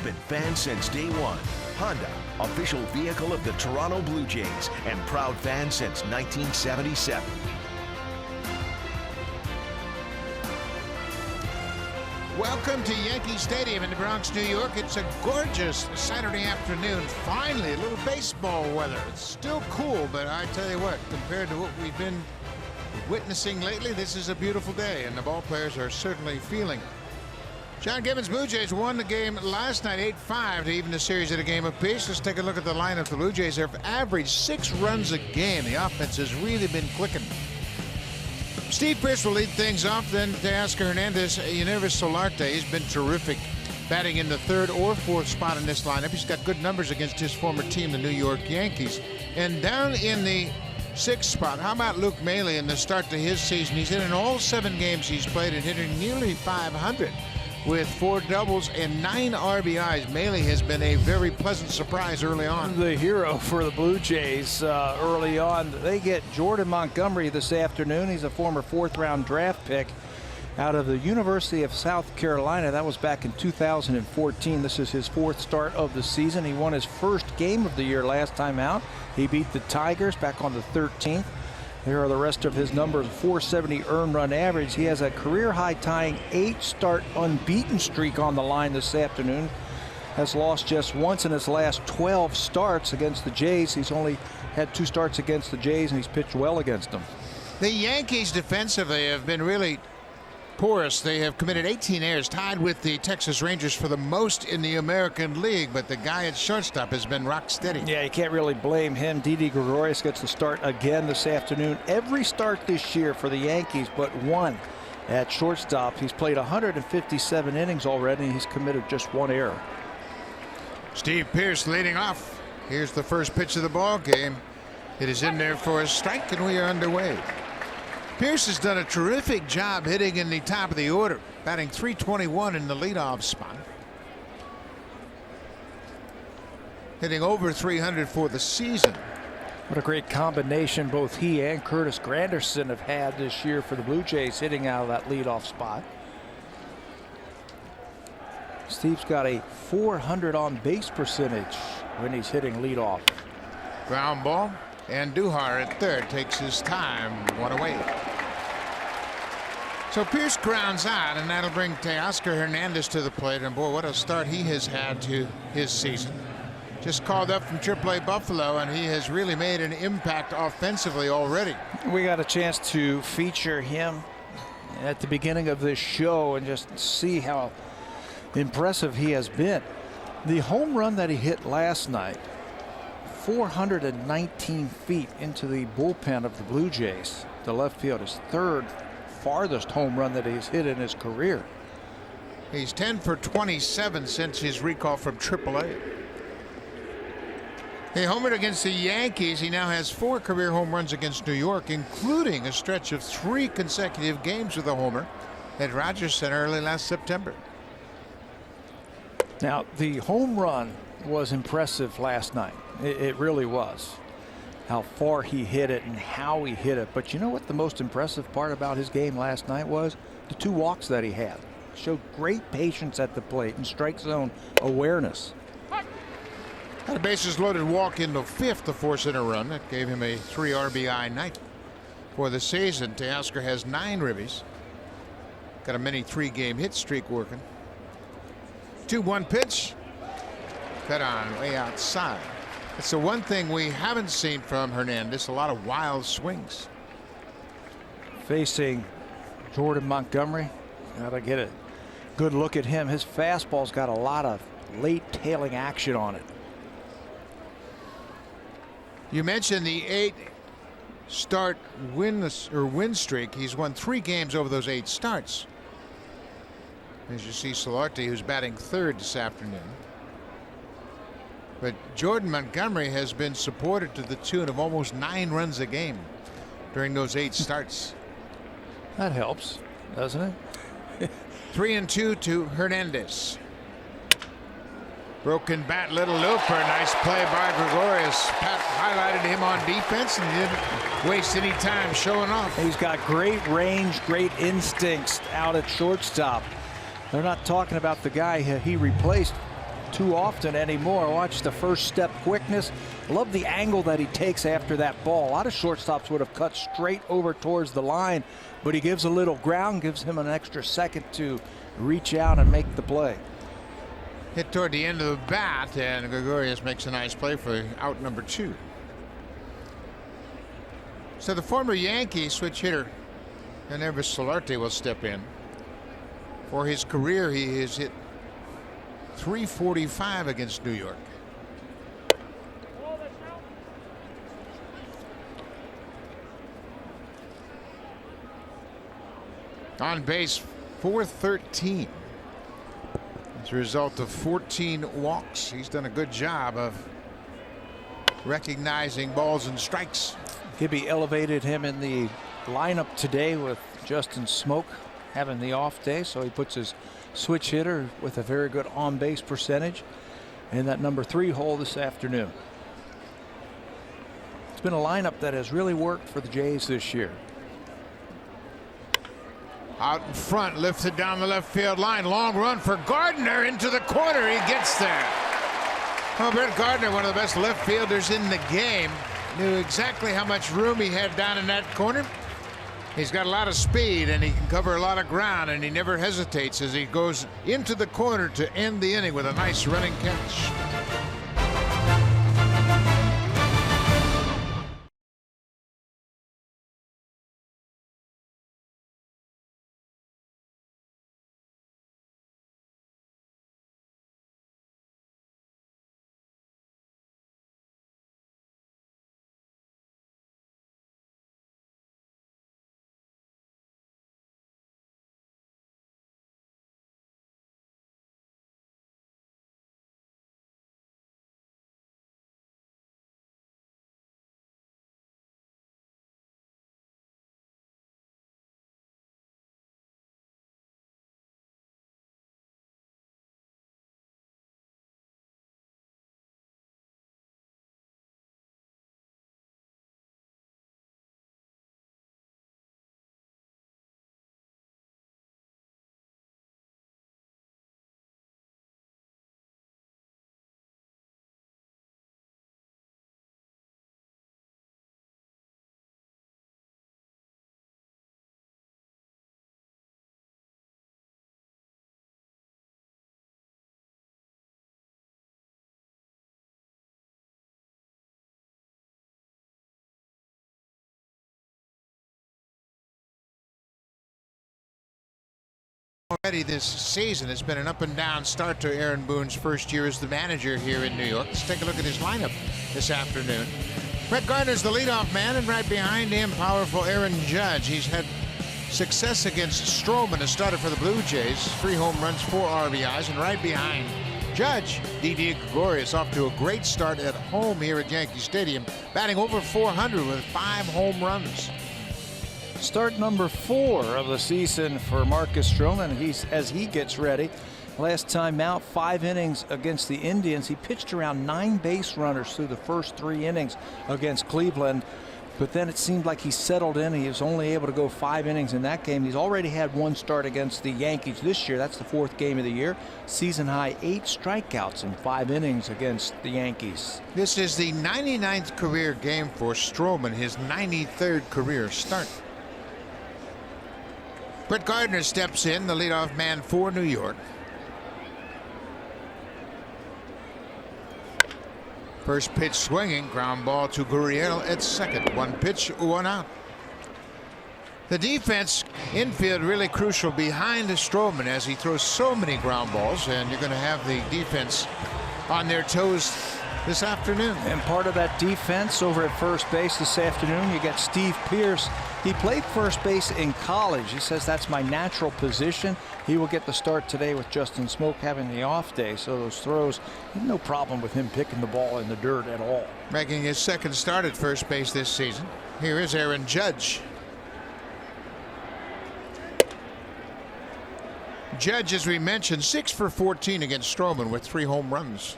been fans since day one. Honda, official vehicle of the Toronto Blue Jays and proud fan since 1977. Welcome to Yankee Stadium in the Bronx, New York. It's a gorgeous Saturday afternoon. Finally, a little baseball weather. It's still cool, but I tell you what, compared to what we've been witnessing lately, this is a beautiful day, and the ball players are certainly feeling it. John Gibbons' Blue Jays won the game last night 8-5 to even the series at a game apiece. Let's take a look at the lineup. The Blue Jays have averaged 6 runs a game. The offense has really been clicking. Steve Pearce will lead things off, then Teoscar Hernandez. Yervis Solarte, he's been terrific, batting in the 3rd or 4th spot in this lineup. He's got good numbers against his former team, the New York Yankees. And down in the 6th spot, how about Luke Maile in the start to his season? He's in all 7 games he's played and hitting nearly .500 with 4 doubles and 9 RBIs. Maile has been a very pleasant surprise early on. The hero for the Blue Jays early on. They get Jordan Montgomery this afternoon. He's a former 4th-round draft pick out of the University of South Carolina. That was back in 2014. This is his 4th start of the season. He won his first game of the year last time out. He beat the Tigers back on the 13th. Here are the rest of his numbers. 470 earned run average. He has a career high tying 8-start unbeaten streak on the line this afternoon. Has lost just once in his last 12 starts against the Jays. He's only had 2 starts against the Jays, and he's pitched well against them. The Yankees defensively have been really porous. They have committed 18 errors, tied with the Texas Rangers for the most in the American League, but the guy at shortstop has been rock steady. Yeah, you can't really blame him. Didi Gregorius gets the start again this afternoon. Every start this year for the Yankees but one at shortstop. He's played 157 innings already, and he's committed just 1 error. Steve Pearce leading off. Here's the first pitch of the ball game. It is in there for a strike, and we are underway. Pearce has done a terrific job hitting in the top of the order, batting .321 in the leadoff spot. Hitting over .300 for the season. What a great combination both he and Curtis Granderson have had this year for the Blue Jays, hitting out of that leadoff spot. Steve's got a .400 on base percentage when he's hitting leadoff. Ground ball, and Duhar at third takes his time. 1 away. So Pearce grounds out, and that'll bring Teoscar Hernandez to the plate. And boy, what a start he has had to his season. Just called up from AAA Buffalo, and he has really made an impact offensively already. We got a chance to feature him at the beginning of this show and just see how impressive he has been. The home run that he hit last night, 419 feet into the bullpen of the Blue Jays. The left field, his 3rd farthest home run that he's hit in his career. He's 10 for 27 since his recall from AAA. He homered against the Yankees. He now has 4 career home runs against New York, including a stretch of 3 consecutive games with a homer at Rogers Center early last September. Now, the home run was impressive last night. It really was. How far he hit it and how he hit it. But you know what the most impressive part about his game last night was? The 2 walks that he had. Showed great patience at the plate and strike zone awareness. Had a bases loaded walk in the 5th to force in a run. That gave him a 3 RBI night for the season. Teoscar has 9 ribbies. Got a mini 3-game hit streak working. 2-1 pitch. Cut on way outside. It's the one thing we haven't seen from Hernandez, a lot of wild swings. Facing Jordan Montgomery, gotta get a good look at him. His fastball's got a lot of late tailing action on it. You mentioned the 8-start win streak. He's won 3 games over those 8 starts. As you see, Solarte, who's batting 3rd this afternoon. But Jordan Montgomery has been supported to the tune of almost 9 runs a game during those 8 starts. That helps, doesn't it? 3-2 to Hernandez. Broken bat, little looper. Nice play by Gregorius. Pat highlighted him on defense and didn't waste any time showing off. He's got great range, great instincts out at shortstop. They're not talking about the guy he replaced too often anymore. Watch the first step quickness. Love the angle that he takes after that ball. A lot of shortstops would have cut straight over towards the line, but he gives a little ground, gives him an extra second to reach out and make the play. Hit toward the end of the bat, and Gregorius makes a nice play for out number 2. So the former Yankee switch hitter, Nervis Solarte, will step in. For his career, he has hit .345 against New York. On base, 413. As a result of 14 walks. He's done a good job of recognizing balls and strikes. Gibby elevated him in the lineup today with Justin Smoke having the off day, so he puts his switch hitter with a very good on-base percentage in that number 3 hole this afternoon. It's been a lineup that has really worked for the Jays this year. Out in front, lifted down the left field line. Long run for Gardner into the corner. He gets there. Well, Brett Gardner, one of the best left fielders in the game, knew exactly how much room he had down in that corner. He's got a lot of speed and he can cover a lot of ground, and he never hesitates as he goes into the corner to end the inning with a nice running catch. Already this season, it's been an up and down start to Aaron Boone's first year as the manager here in New York. Let's take a look at his lineup this afternoon. Brett Gardner's the leadoff man, and right behind him, powerful Aaron Judge. He's had success against Stroman, a starter for the Blue Jays. 3 home runs, 4 RBIs, and right behind Judge, Didi Gregorius, off to a great start at home here at Yankee Stadium, batting over .400 with 5 home runs. Start number 4 of the season for Marcus Stroman as he gets ready. Last time out, 5 innings against the Indians. He pitched around 9 base runners through the first 3 innings against Cleveland, but then it seemed like he settled in. He was only able to go 5 innings in that game. He's already had 1 start against the Yankees this year. That's the 4th game of the year. Season high 8 strikeouts in 5 innings against the Yankees. This is the 99th career game for Stroman, his 93rd career start. Brett Gardner steps in, the leadoff man for New York. First pitch swinging, ground ball to Gurriel at second. 1 pitch, 1 out. The defense infield really crucial behind Stroman as he throws so many ground balls, and you're going to have the defense on their toes this afternoon. And part of that defense over at first base this afternoon, you got Steve Pearce. He played first base in college. He says that's my natural position. He will get the start today with Justin Smoke having the off day. So those throws, no problem with him picking the ball in the dirt at all. Making his 2nd start at first base this season. Here is Aaron Judge. Judge, as we mentioned, 6 for 14 against Stroman with 3 home runs.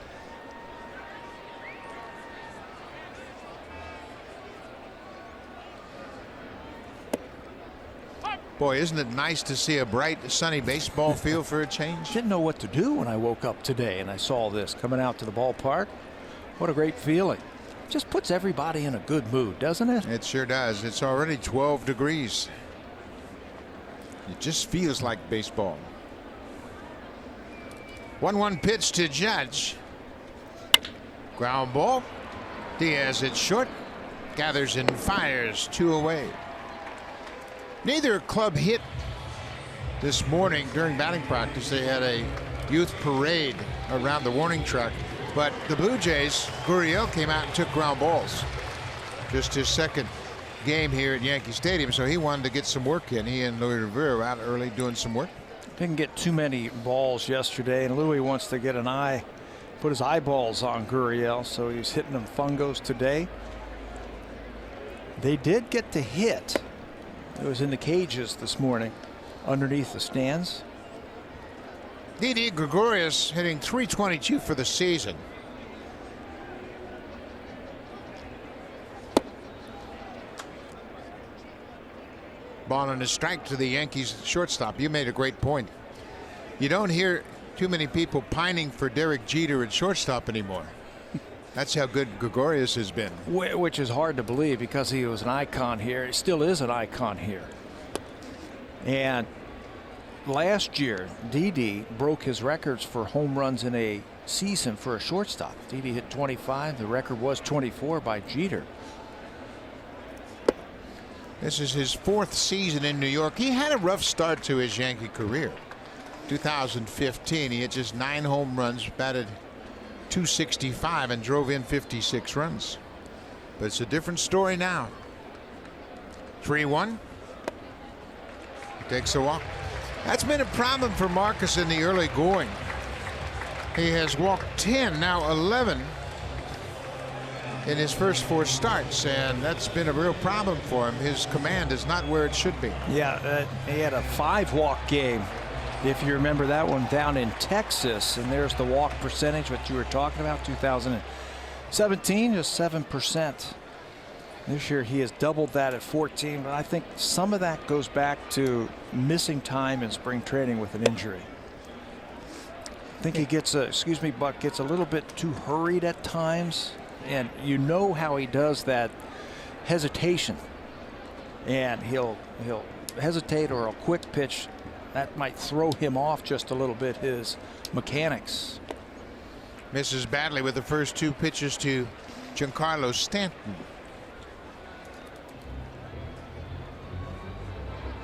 Boy, isn't it nice to see a bright, sunny baseball field for a change? Didn't know what to do when I woke up today and I saw this coming out to the ballpark. What a great feeling. Just puts everybody in a good mood, doesn't it? It sure does. It's already 12 degrees. It just feels like baseball. 1-1 pitch to Judge. Ground ball. Diaz hits short. Gathers and fires, 2 away. Neither club hit this morning during batting practice. They had a youth parade around the warning track. But the Blue Jays, Gurriel came out and took ground balls. Just his second game here at Yankee Stadium, so he wanted to get some work in. He and Louis Rivera were out early doing some work. Didn't get too many balls yesterday, and Louis wants to get put his eyeballs on Gurriel, so he's hitting them fungos today. They did get to hit. It was in the cages this morning, underneath the stands. Didi Gregorius hitting .322 for the season. Ball and a strike to the Yankees shortstop. You made a great point. You don't hear too many people pining for Derek Jeter at shortstop anymore. That's how good Gregorius has been. Which is hard to believe because he was an icon here. He still is an icon here. And last year, Didi broke his records for home runs in a season for a shortstop. Didi hit 25. The record was 24 by Jeter. This is his 4th season in New York. He had a rough start to his Yankee career. 2015, he hit just 9 home runs, batted .265, and drove in 56 runs. But it's a different story now. 3-1. He takes a walk. That's been a problem for Marcus in the early going. He has walked 10, now 11 in his first 4 starts, and that's been a real problem for him. His command is not where it should be. Yeah, he had a 5-walk game, if you remember that one, down in Texas, and there's the walk percentage, what you were talking about, 2017, just 7%. This year he has doubled that at 14, but I think some of that goes back to missing time in spring training with an injury. I think he gets Buck gets a little bit too hurried at times, and you know how he does that hesitation, and he'll hesitate or a quick pitch that might throw him off just a little bit, his mechanics. Misses badly with the first 2 pitches to Giancarlo Stanton.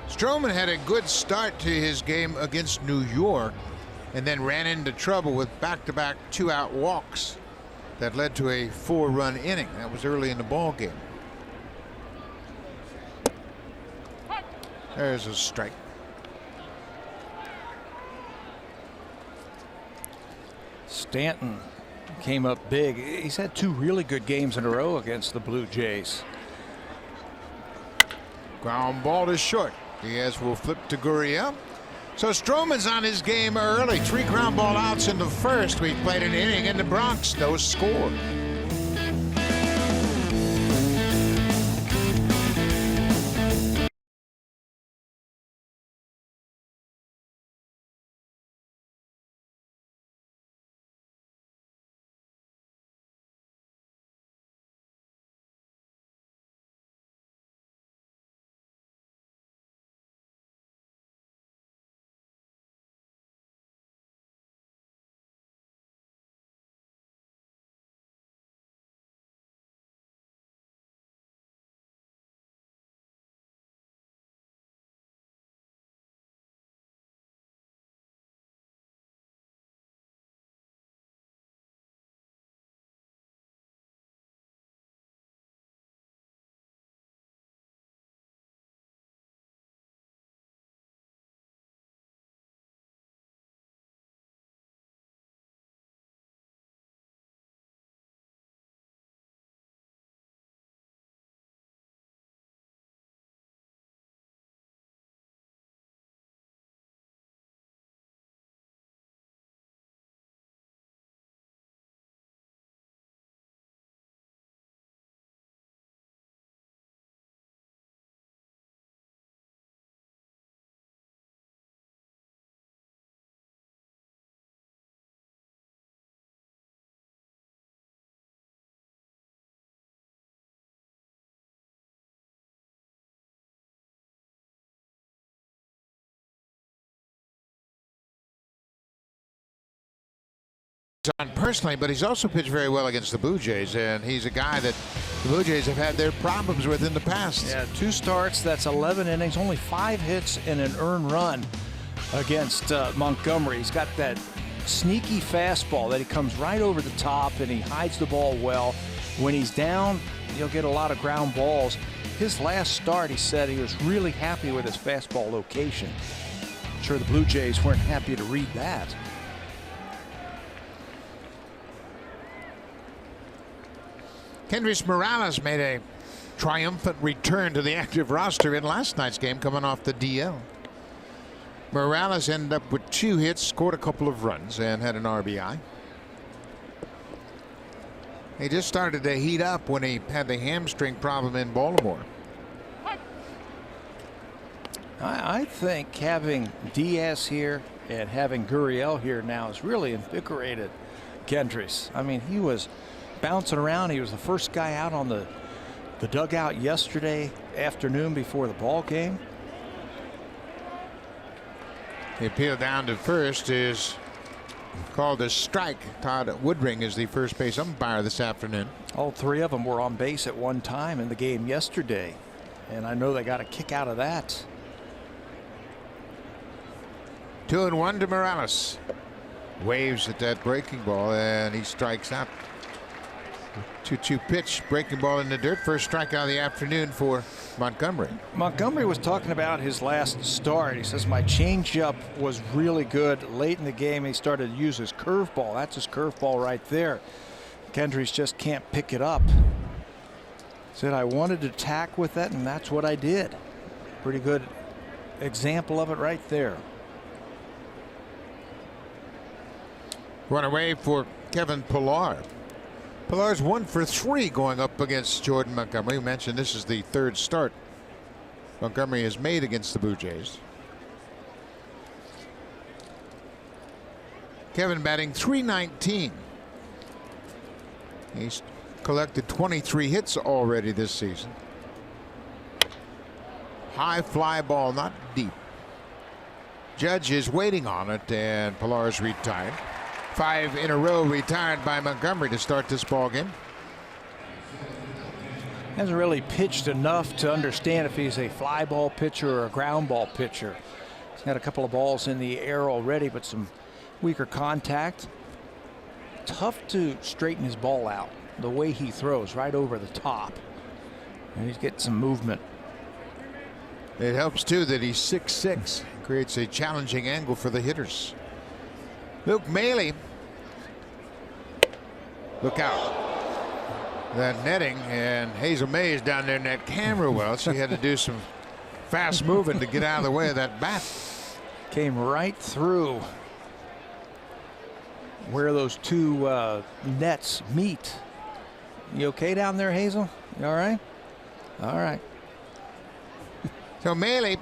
Stroman had a good start to his game against New York and then ran into trouble with back-to-back 2-out walks that led to a 4-run inning. That was early in the ball game. There's a strike. Stanton came up big. He's had 2 really good games in a row against the Blue Jays. Ground ball to short. Diaz will flip to Gurriel. So Stroman's on his game early. 3 ground ball outs in the first. We played an inning in the Bronx. No score. on personally, but he's also pitched very well against the Blue Jays, and he's a guy that the Blue Jays have had their problems with in the past. Yeah, 2 starts, that's 11 innings, only 5 hits and an earned run against Montgomery. He's got that sneaky fastball that he comes right over the top, and he hides the ball well. When he's down, he'll get a lot of ground balls. His last start, he said he was really happy with his fastball location. I'm sure the Blue Jays weren't happy to read that. Kendrys Morales made a triumphant return to the active roster in last night's game, coming off the DL. Morales ended up with 2 hits, scored a couple of runs, and had an RBI. He just started to heat up when he had the hamstring problem in Baltimore. I think having Diaz here and having Gurriel here now has really invigorated Kendrys. I mean, he was bouncing around. He was the first guy out on the dugout yesterday afternoon before the ball game. The appeal down to first is called a strike. Todd Woodring is the first base umpire this afternoon. All 3 of them were on base at one time in the game yesterday, and I know they got a kick out of that. 2-1 to Morales. Waves at that breaking ball, and he strikes out. 2-2 pitch, breaking ball in the dirt. First strikeout of the afternoon for Montgomery. Montgomery was talking about his last start. He says, my changeup was really good. Late in the game, he started to use his curveball. That's his curveball right there. Kendrys just can't pick it up. Said, I wanted to attack with that, and that's what I did. Pretty good example of it right there. Run away for Kevin Pillar. Pillar's 1 for 3 going up against Jordan Montgomery. We mentioned this is the 3rd start Montgomery has made against the Blue Jays. Kevin batting .319. He's collected 23 hits already this season. High fly ball, not deep. Judge is waiting on it, and Pillar's retired. 5 in a row retired by Montgomery to start this ball game. Hasn't really pitched enough to understand if he's a fly ball pitcher or a ground ball pitcher. He's got a couple of balls in the air already, but some weaker contact. Tough to straighten his ball out. The way he throws right over the top, and he's getting some movement. It helps too that he's 6'6", creates a challenging angle for the hitters. Luke Maile. Look out. That netting, and Hazel May is down there in that camera well. She had to do some fast moving to get out of the way of that bat. Came right through where those 2 nets meet. You okay down there, Hazel? You all right? All right. So Maile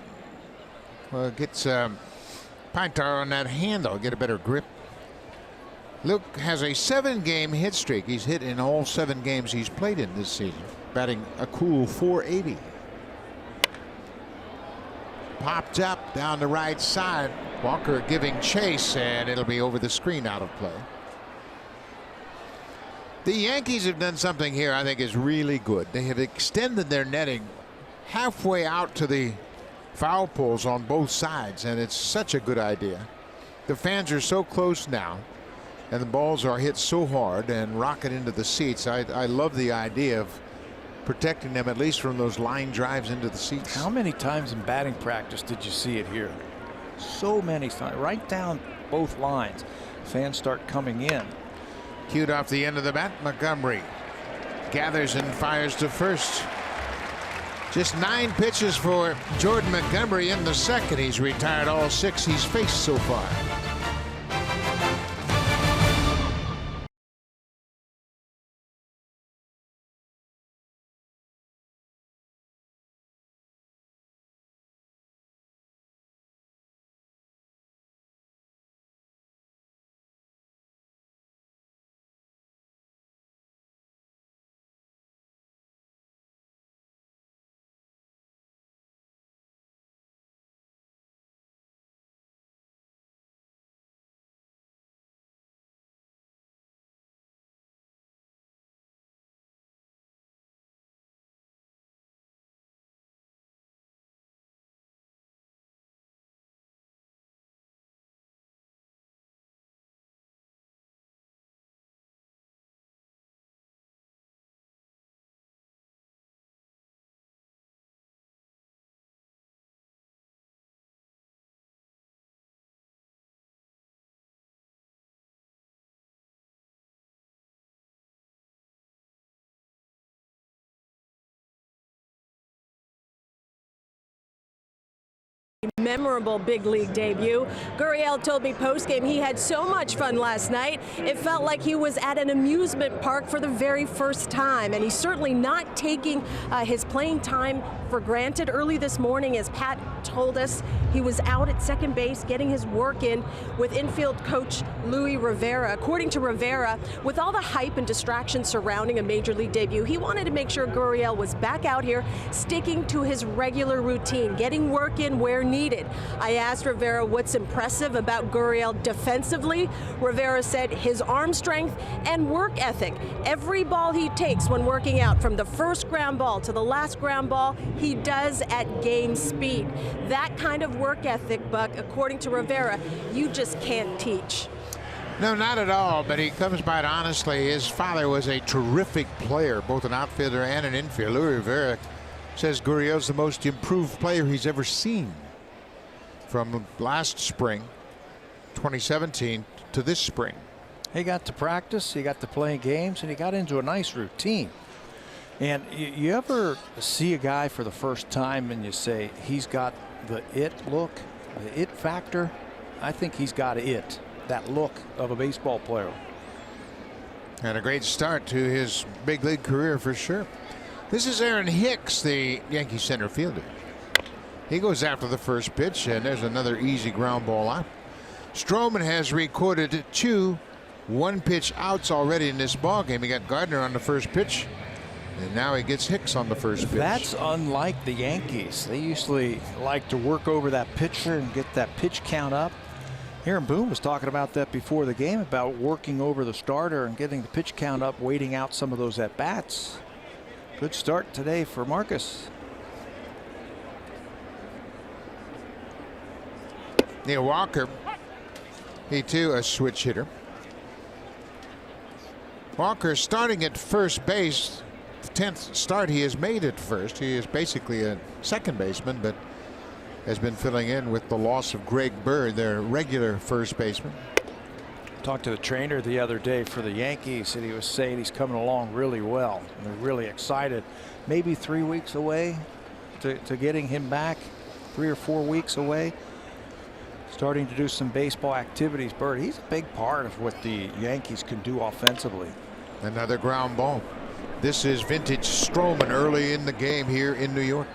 gets pine tar on that handle, get a better grip. Luke has a 7-game hit streak. He's hit in all 7 games he's played in this season, batting a cool .480. Popped up down the right side. Walker giving chase, and it'll be over the screen, out of play. The Yankees have done something here I think is really good. They have extended their netting halfway out to the foul poles on both sides, and it's such a good idea. The fans are so close now, and the balls are hit so hard and rocket into the seats. I love the idea of protecting them at least from those line drives into the seats. How many times in batting practice did you see it here? So many times, right down both lines. Fans start coming in. Cued off the end of the bat, Montgomery gathers and fires to first. Just 9 pitches for Jordan Montgomery in the second. He's retired all 6 he's faced so far. memorable big league debut. Gurriel told me post-game he had so much fun last night, it felt like he was at an amusement park for the very first time, and he's certainly not taking his playing time for granted. Early this morning, as Pat told us, he was out at second base getting his work in with infield coach Luis Rivera. According to Rivera, with all the hype and distraction surrounding a major league debut, he wanted to make sure Gurriel was back out here sticking to his regular routine, getting work in where needed. I asked Rivera what's impressive about Gurriel defensively. Rivera said his arm strength and work ethic. Every ball he takes when working out, from the first ground ball to the last ground ball, he does at game speed. That kind of work ethic, Buck, according to Rivera, you just can't teach. No, not at all, but he comes by it honestly. His father was a terrific player, both an outfielder and an infielder. Luis Rivera says Gurriel's the most improved player he's ever seen from last spring, 2017, to this spring. He got to practice, he got to play games, and he got into a nice routine. And you ever see a guy for the first time and you say, he's got the it look, the it factor? I think he's got it, that look of a baseball player. And a great start to his big league career for sure. This is Aaron Hicks, the Yankee center fielder. He goes after the first pitch, and there's another easy ground ball out. Stroman has recorded 2 one-pitch outs already in this ball game. He got Gardner on the first pitch, and now he gets Hicks on the first pitch. That's unlike the Yankees. They usually like to work over that pitcher and get that pitch count up. Aaron Boone was talking about that before the game, about working over the starter and getting the pitch count up, waiting out some of those at-bats. Good start today for Marcus. Neil Walker, he too a switch hitter. Walker starting at first base. The 10th start he has made at first. He is basically a second baseman, but has been filling in with the loss of Greg Bird, their regular first baseman. Talked to the trainer the other day for the Yankees, and he was saying he's coming along really well. And they're really excited. Maybe 3 weeks away to getting him back, 3 or 4 weeks away. Starting to do some baseball activities. Bird, he's a big part of what the Yankees can do offensively. Another ground ball. This is vintage Stroman early in the game here in New York.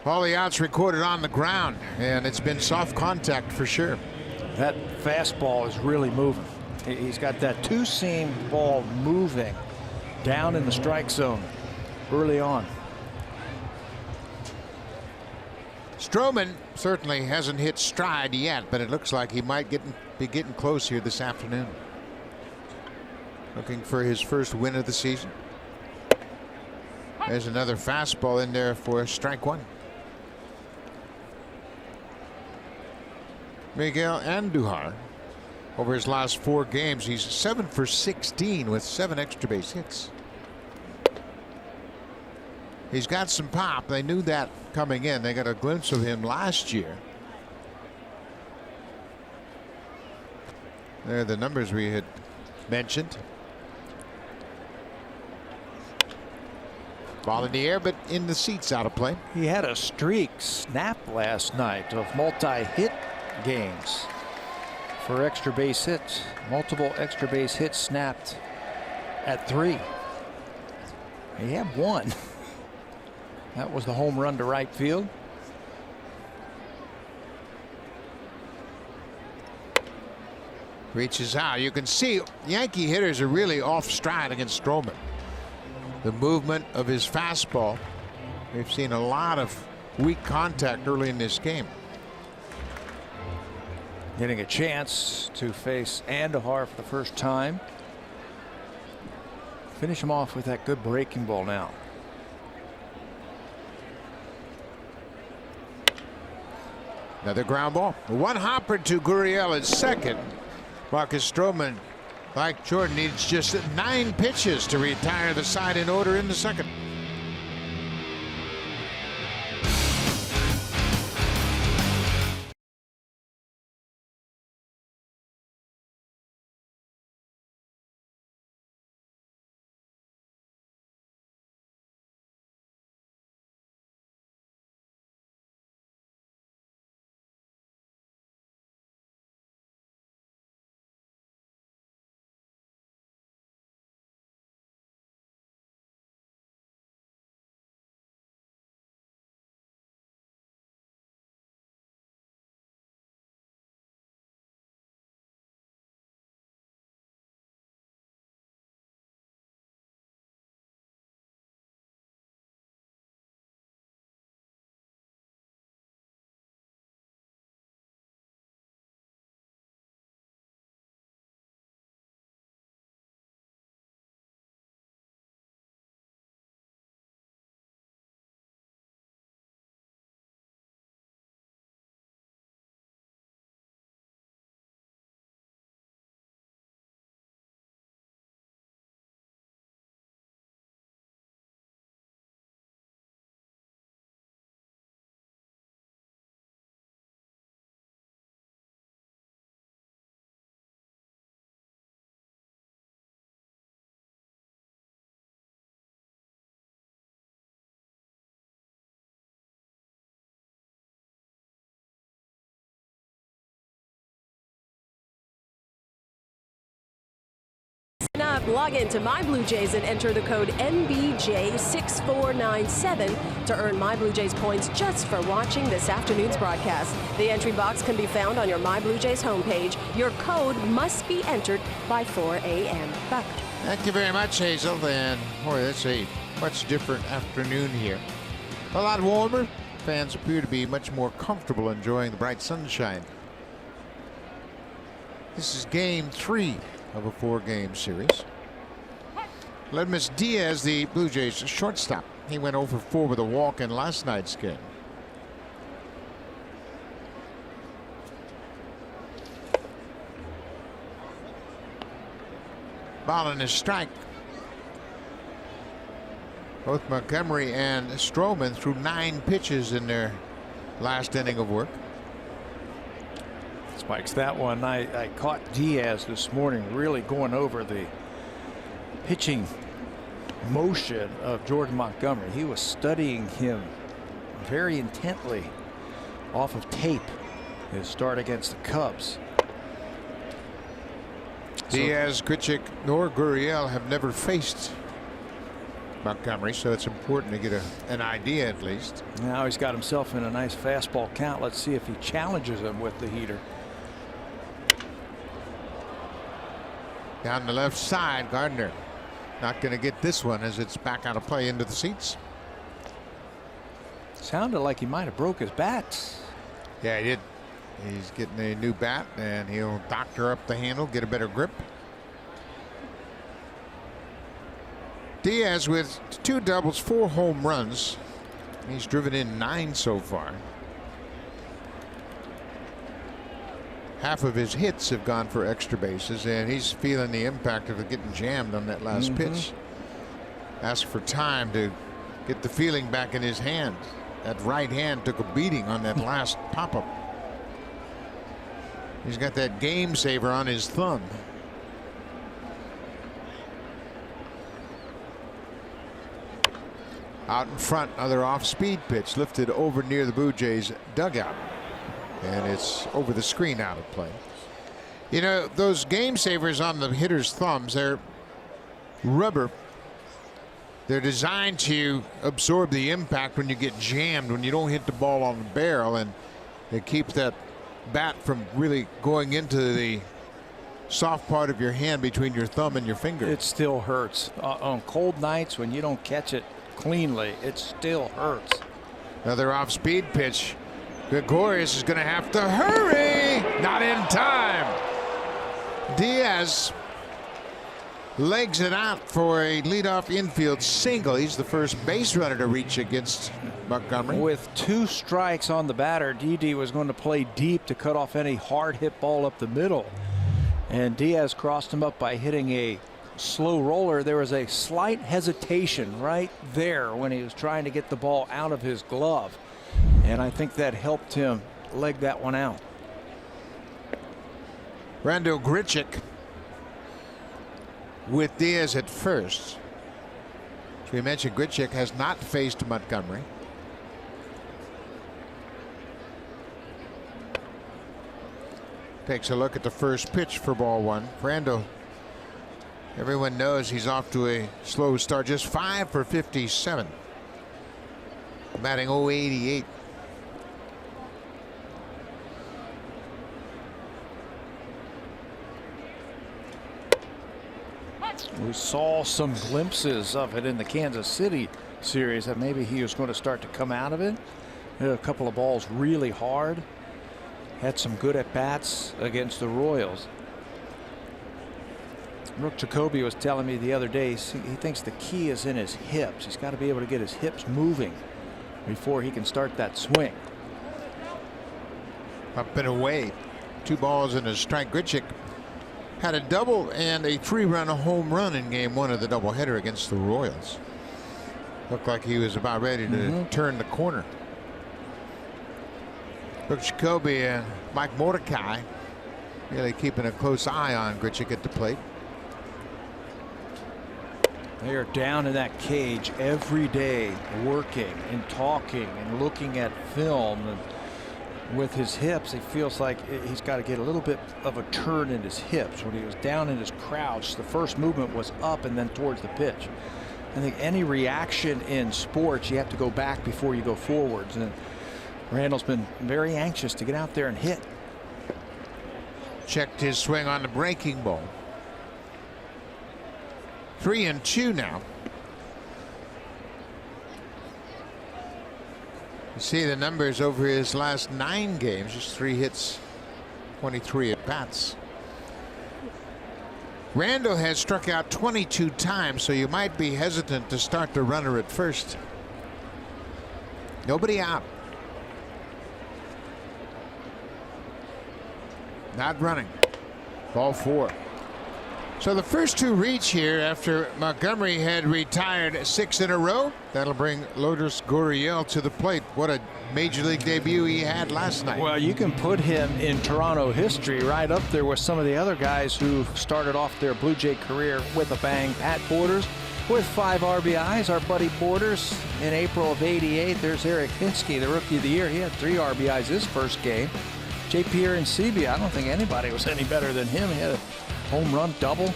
All the outs recorded on the ground, and it's been soft contact for sure. That fastball is really moving. He's got that two-seam ball moving down in the strike zone early on. Stroman certainly hasn't hit stride yet, but it looks like he might be getting close here this afternoon. Looking for his first win of the season. There's another fastball in there for strike 1. Miguel Andujar, over his last 4 games, he's 7 for 16 with 7 extra base hits. He's got some pop. They knew that coming in. They got a glimpse of him last year. There are the numbers we had mentioned. Ball in the air, but in the seats, out of play. He had a streak snap last night of multi-hit games for extra base hits. Multiple extra base hits snapped at 3. He had 1. That was the home run to right field. Reaches out. You can see Yankee hitters are really off stride against Stroman. The movement of his fastball. We've seen a lot of weak contact early in this game. Getting a chance to face Andujar for the first time. Finish him off with that good breaking ball now. Another ground ball. 1 hopper to Gurriel at second. Marcus Stroman, like Jordan, needs just 9 pitches to retire the side in order in the second. Log in to My Blue Jays and enter the code MBJ6497 to earn My Blue Jays points just for watching this afternoon's broadcast. The entry box can be found on your My Blue Jays homepage. Your code must be entered by 4 a.m. Back. Thank you very much, Hazel. And boy, that's a much different afternoon here. A lot warmer. Fans appear to be much more comfortable enjoying the bright sunshine. This is game 3 of a 4-game series. Ledmus Diaz, the Blue Jays shortstop. He went 0 for 4 with a walk in last night's game. Ball and a strike. Both Montgomery and Stroman threw 9 pitches in their last inning of work. Spikes that one. I caught Diaz this morning really going over the pitching motion of Jordan Montgomery. He was studying him very intently off of tape. His start against the Cubs. Diaz, Grichuk, nor Gurriel have never faced Montgomery, so it's important to get an idea at least. Now he's got himself in a nice fastball count. Let's see if he challenges him with the heater. Down the left side, Gardner not going to get this one as it's back out of play into the seats. Sounded like he might have broke his bat. Yeah, he did. He's getting a new bat and he'll doctor up the handle, get a better grip. Diaz with 2 doubles, 4 home runs. He's driven in 9 so far. Half of his hits have gone for extra bases, and he's feeling the impact of getting jammed on that last pitch. Asked for time to get the feeling back in his hand. That right hand took a beating on that last pop-up. He's got that game saver on his thumb. Out in front, another off-speed pitch lifted over near the Blue Jays dugout. And it's over the screen out of play. You know, those game savers on the hitter's thumbs, they're rubber. They're designed to absorb the impact when you get jammed, when you don't hit the ball on the barrel, and they keep that bat from really going into the soft part of your hand between your thumb and your finger. It still hurts. On cold nights when you don't catch it cleanly, it still hurts. Another off-speed pitch. Gregorius is going to have to hurry. Not in time. Diaz legs it out for a leadoff infield single. He's the first base runner to reach against Montgomery. With 2 strikes on the batter, Didi was going to play deep to cut off any hard hit ball up the middle. And Diaz crossed him up by hitting a slow roller. There was a slight hesitation right there when he was trying to get the ball out of his glove. And I think that helped him leg that one out. Randall Grichuk with Diaz at first. As we mentioned, Grichuk has not faced Montgomery. Takes a look at the first pitch for ball 1. Randall, everyone knows he's off to a slow start. Just 5 for 57. Batting .088. We saw some glimpses of it in the Kansas City series, that maybe he was going to start to come out of it. Hit a couple of balls really hard. Had some good at-bats against the Royals. Rook Jacoby was telling me the other day he thinks the key is in his hips. He's got to be able to get his hips moving before he can start that swing. Up and away. 2 balls and a strike. Grichuk had a double and a 3-run home run in game 1 of the doubleheader against the Royals. Looked like he was about ready to turn the corner. Rook Jacoby and Mike Mordecai really keeping a close eye on Grichuk at the plate. They are down in that cage every day, working and talking and looking at film. And with his hips, he feels like he's got to get a little bit of a turn in his hips. When he was down in his crouch, the first movement was up and then towards the pitch. I think any reaction in sports, you have to go back before you go forwards. And Randall's been very anxious to get out there and hit. Checked his swing on the breaking ball. 3-2 now. You see the numbers over his last 9 games, just 3 hits, 23 at bats. Randall has struck out 22 times, so you might be hesitant to start the runner at first. Nobody out. Not running. Ball 4. So the first 2 reach here after Montgomery had retired 6 in a row. That'll bring Lourdes Gurriel to the plate. What a major league debut he had last night. Well, you can put him in Toronto history right up there with some of the other guys who started off their Blue Jay career with a bang. Pat Borders with 5 RBIs. Our buddy Borders in April of '88. There's Eric Hinsky, the Rookie of the Year. He had 3 RBIs his first game. J.P. Arancibia, I don't think anybody was any better than him. He had a home run double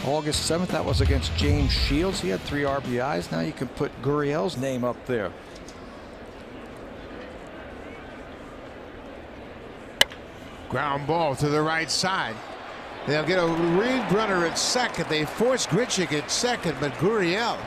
August 7th. That was against James Shields. He had 3 RBIs. Now you can put Gurriel's name up there. Ground ball to the right side. They'll get a lead runner at second. They force Grichuk at second, but Gurriel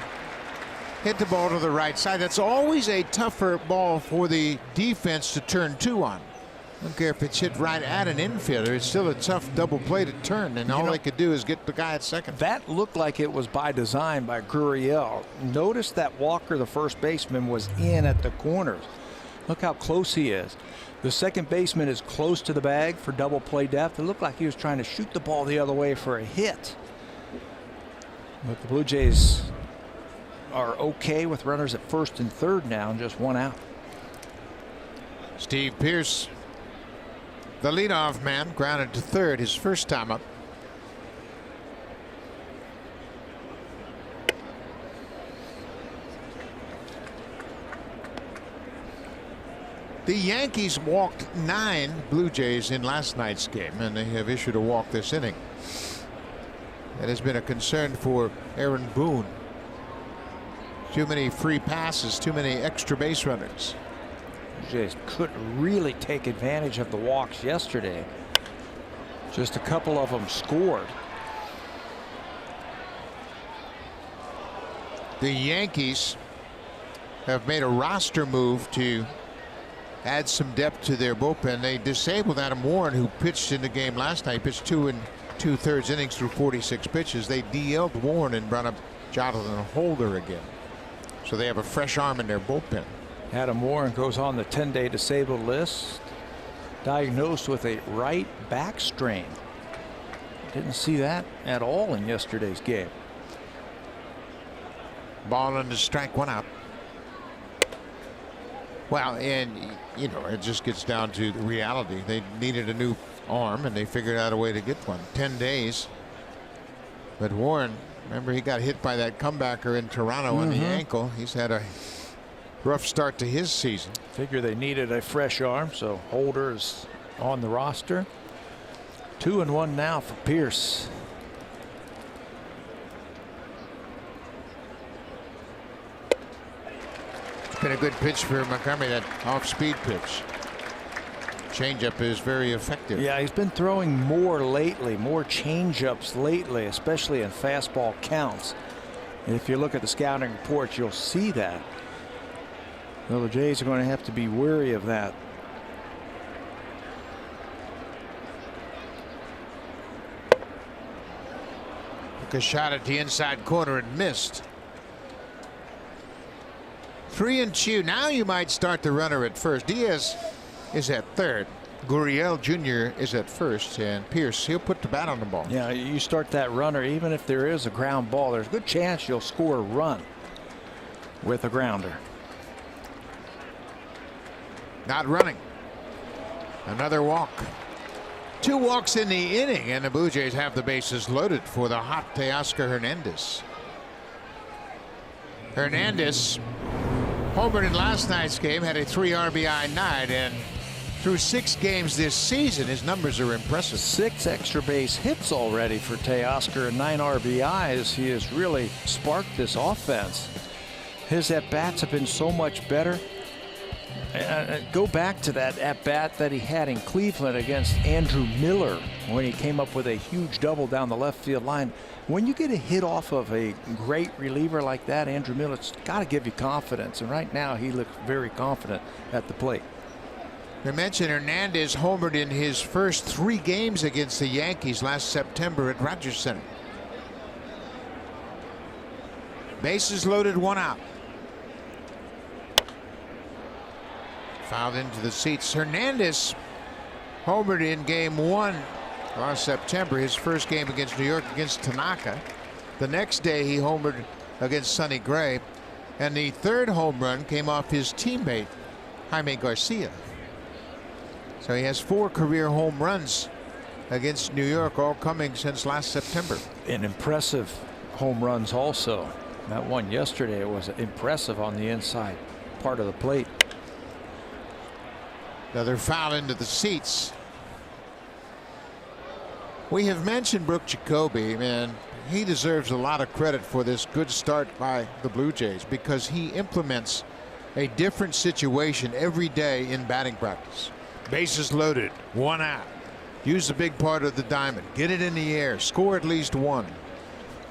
hit the ball to the right side. That's always a tougher ball for the defense to turn 2 on. I don't care if it's hit right at an infielder. It's still a tough double play to turn, and all they could do is get the guy at second. That looked like it was by design by Gurriel. Notice that Walker, the first baseman, was in at the corners. Look how close he is. The second baseman is close to the bag for double play depth. It looked like he was trying to shoot the ball the other way for a hit. But the Blue Jays are okay with runners at first and third now and just 1 out. Steve Pearce, the leadoff man, grounded to third his first time up. The Yankees walked 9 Blue Jays in last night's game, and they have issued a walk this inning. That has been a concern for Aaron Boone. Too many free passes, too many extra base runners. Jays couldn't really take advantage of the walks yesterday. Just a couple of them scored. The Yankees have made a roster move to add some depth to their bullpen. They disabled Adam Warren, who pitched in the game last night. Pitched 2 2/3 innings through 46 pitches. They DL'd Warren and brought up Jonathan Holder again. So they have a fresh arm in their bullpen. Adam Warren goes on the 10-day disabled list, diagnosed with a right back strain. Didn't see that at all in yesterday's game. Ball and a strike, 1 out. Well, and you know, it just gets down to the reality. They needed a new arm and they figured out a way to get one. 10 days. But Warren, remember, he got hit by that comebacker in Toronto on the ankle. He's had a rough start to his season. Figure they needed a fresh arm, so Holder is on the roster. 2-1 now for Pearce. It's been a good pitch for Montgomery, that off-speed pitch. Changeup is very effective. Yeah, he's been throwing more lately, more changeups lately, especially in fastball counts. And if you look at the scouting reports, you'll see that. Well, the Jays are going to have to be wary of that. Took a shot at the inside corner and missed. 3-2. Now you might start the runner at first. Diaz is at third. Gurriel Jr. is at first, and Pearce, he'll put the bat on the ball. Yeah, you start that runner, even if there is a ground ball, there's a good chance you'll score a run with a grounder. Not running. Another walk. 2 walks in the inning, and the Blue Jays have the bases loaded for the hot Teoscar Hernandez. Hernandez homered in last night's game, had a 3 RBI night, and Through 6 games this season, his numbers are impressive. 6 extra base hits already for Teoscar and 9 RBIs. He has really sparked this offense. His at-bats have been so much better. Go back to that at-bat that he had in Cleveland against Andrew Miller when he came up with a huge double down the left field line. When you get a hit off of a great reliever like that, Andrew Miller, it's got to give you confidence. And right now he looks very confident at the plate. I mentioned Hernandez homered in his first 3 games against the Yankees last September at Rogers Center. Bases loaded, 1 out. Fouled into the seats. Hernandez homered in game 1 last September, his first game against New York against Tanaka. The next day he homered against Sonny Gray, and the 3rd home run came off his teammate Jaime Garcia. So he has 4 career home runs against New York, all coming since last September. And impressive home runs also. That one yesterday was impressive on the inside part of the plate. Another foul into the seats. We have mentioned Brooke Jacoby, and he deserves a lot of credit for this good start by the Blue Jays, because he implements a different situation every day in batting practice. Bases loaded, 1 out. Use the big part of the diamond. Get it in the air. Score at least 1.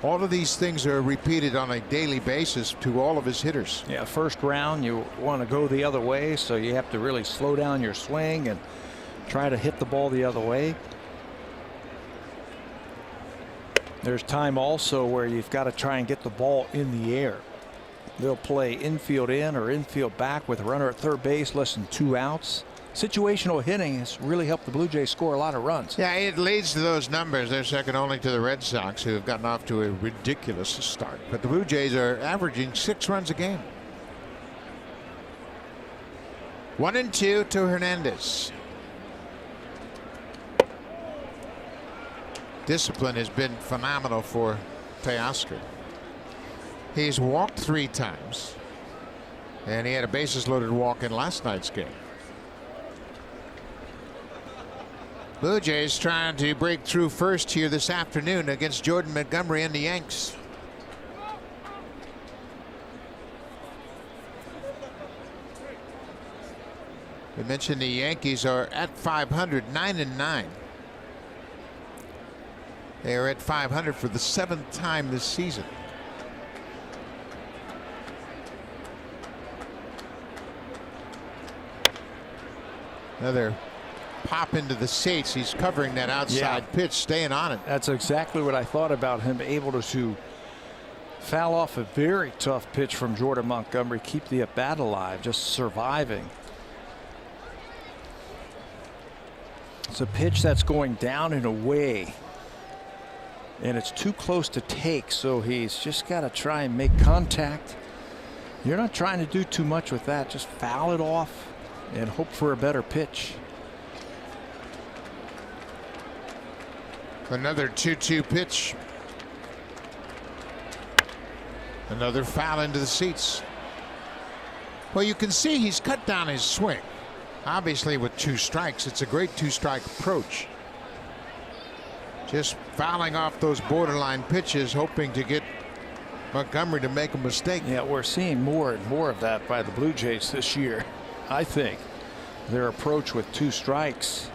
All of these things are repeated on a daily basis to all of his hitters. Yeah, first round you want to go the other way, so you have to really slow down your swing and try to hit the ball the other way. There's time also where you've got to try and get the ball in the air. They'll play infield in or infield back with a runner at third base, less than 2 outs. Situational hitting has really helped the Blue Jays score a lot of runs. Yeah, it leads to those numbers. They're second only to the Red Sox, who have gotten off to a ridiculous start. But the Blue Jays are averaging 6 runs a game. 1-2 to Hernandez. Discipline has been phenomenal for Teoscar. He's walked 3 times, and he had a bases loaded walk in last night's game. Blue Jays trying to break through first here this afternoon against Jordan Montgomery and the Yanks. We mentioned the Yankees are at 500, 9-9. They are at 500 for the 7th time this season. Another pop into the seats. He's covering that outside pitch, staying on it. That's exactly what I thought about him, able to foul off a very tough pitch from Jordan Montgomery, keep the at bat alive, just surviving. It's a pitch that's going down and away, and it's too close to take, so he's just got to try and make contact. You're not trying to do too much with that, just foul it off and hope for a better pitch. Another 2-2 pitch. Another foul into the seats. Well, you can see he's cut down his swing. Obviously, with 2 strikes, it's a great 2-strike approach. Just fouling off those borderline pitches, hoping to get Montgomery to make a mistake. Yeah, we're seeing more and more of that by the Blue Jays this year. I think their approach with 2 strikes.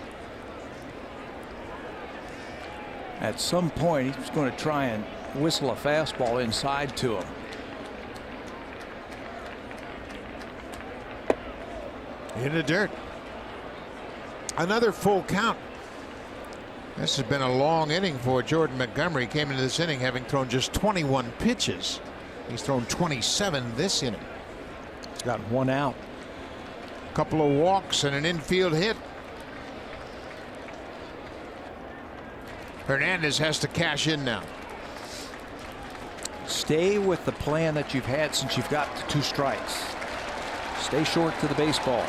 At some point, he's going to try and whistle a fastball inside to him. In the dirt. Another full count. This has been a long inning for Jordan Montgomery. He came into this inning having thrown just 21 pitches. He's thrown 27 this inning. He's got 1 out. A couple of walks and an infield hit. Hernandez has to cash in now. Stay with the plan that you've had since you've got to 2 strikes. Stay short to the baseball.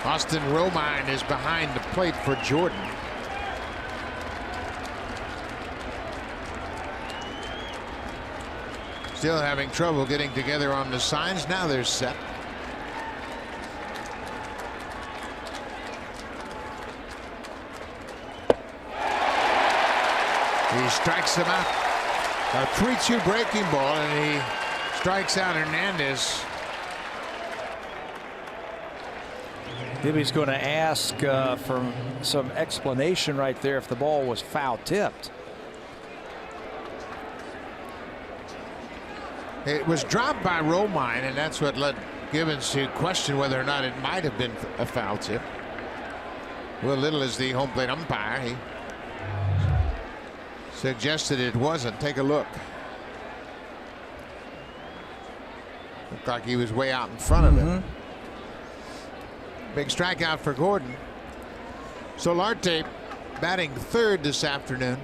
Austin Romine is behind the plate for Jordan. Still having trouble getting together on the signs. Now they're set. He strikes him out. A 3-2 breaking ball, and he strikes out Hernandez. Gibby's going to ask for some explanation right there if the ball was foul tipped. It was dropped by Romine, and that's what led Gibbons to question whether or not it might have been a foul tip. Will Little is the home plate umpire. He suggested it wasn't. Take a look. Looked like he was way out in front of him. Big strikeout for Gordon. Solarte batting third this afternoon.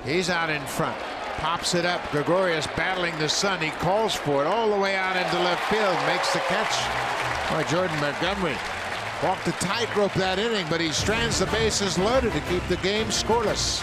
He's out in front. Pops it up. Gregorius battling the sun. He calls for it all the way out into left field. Makes the catch by Jordan Montgomery. Walked the tightrope that inning, but he strands the bases loaded to keep the game scoreless.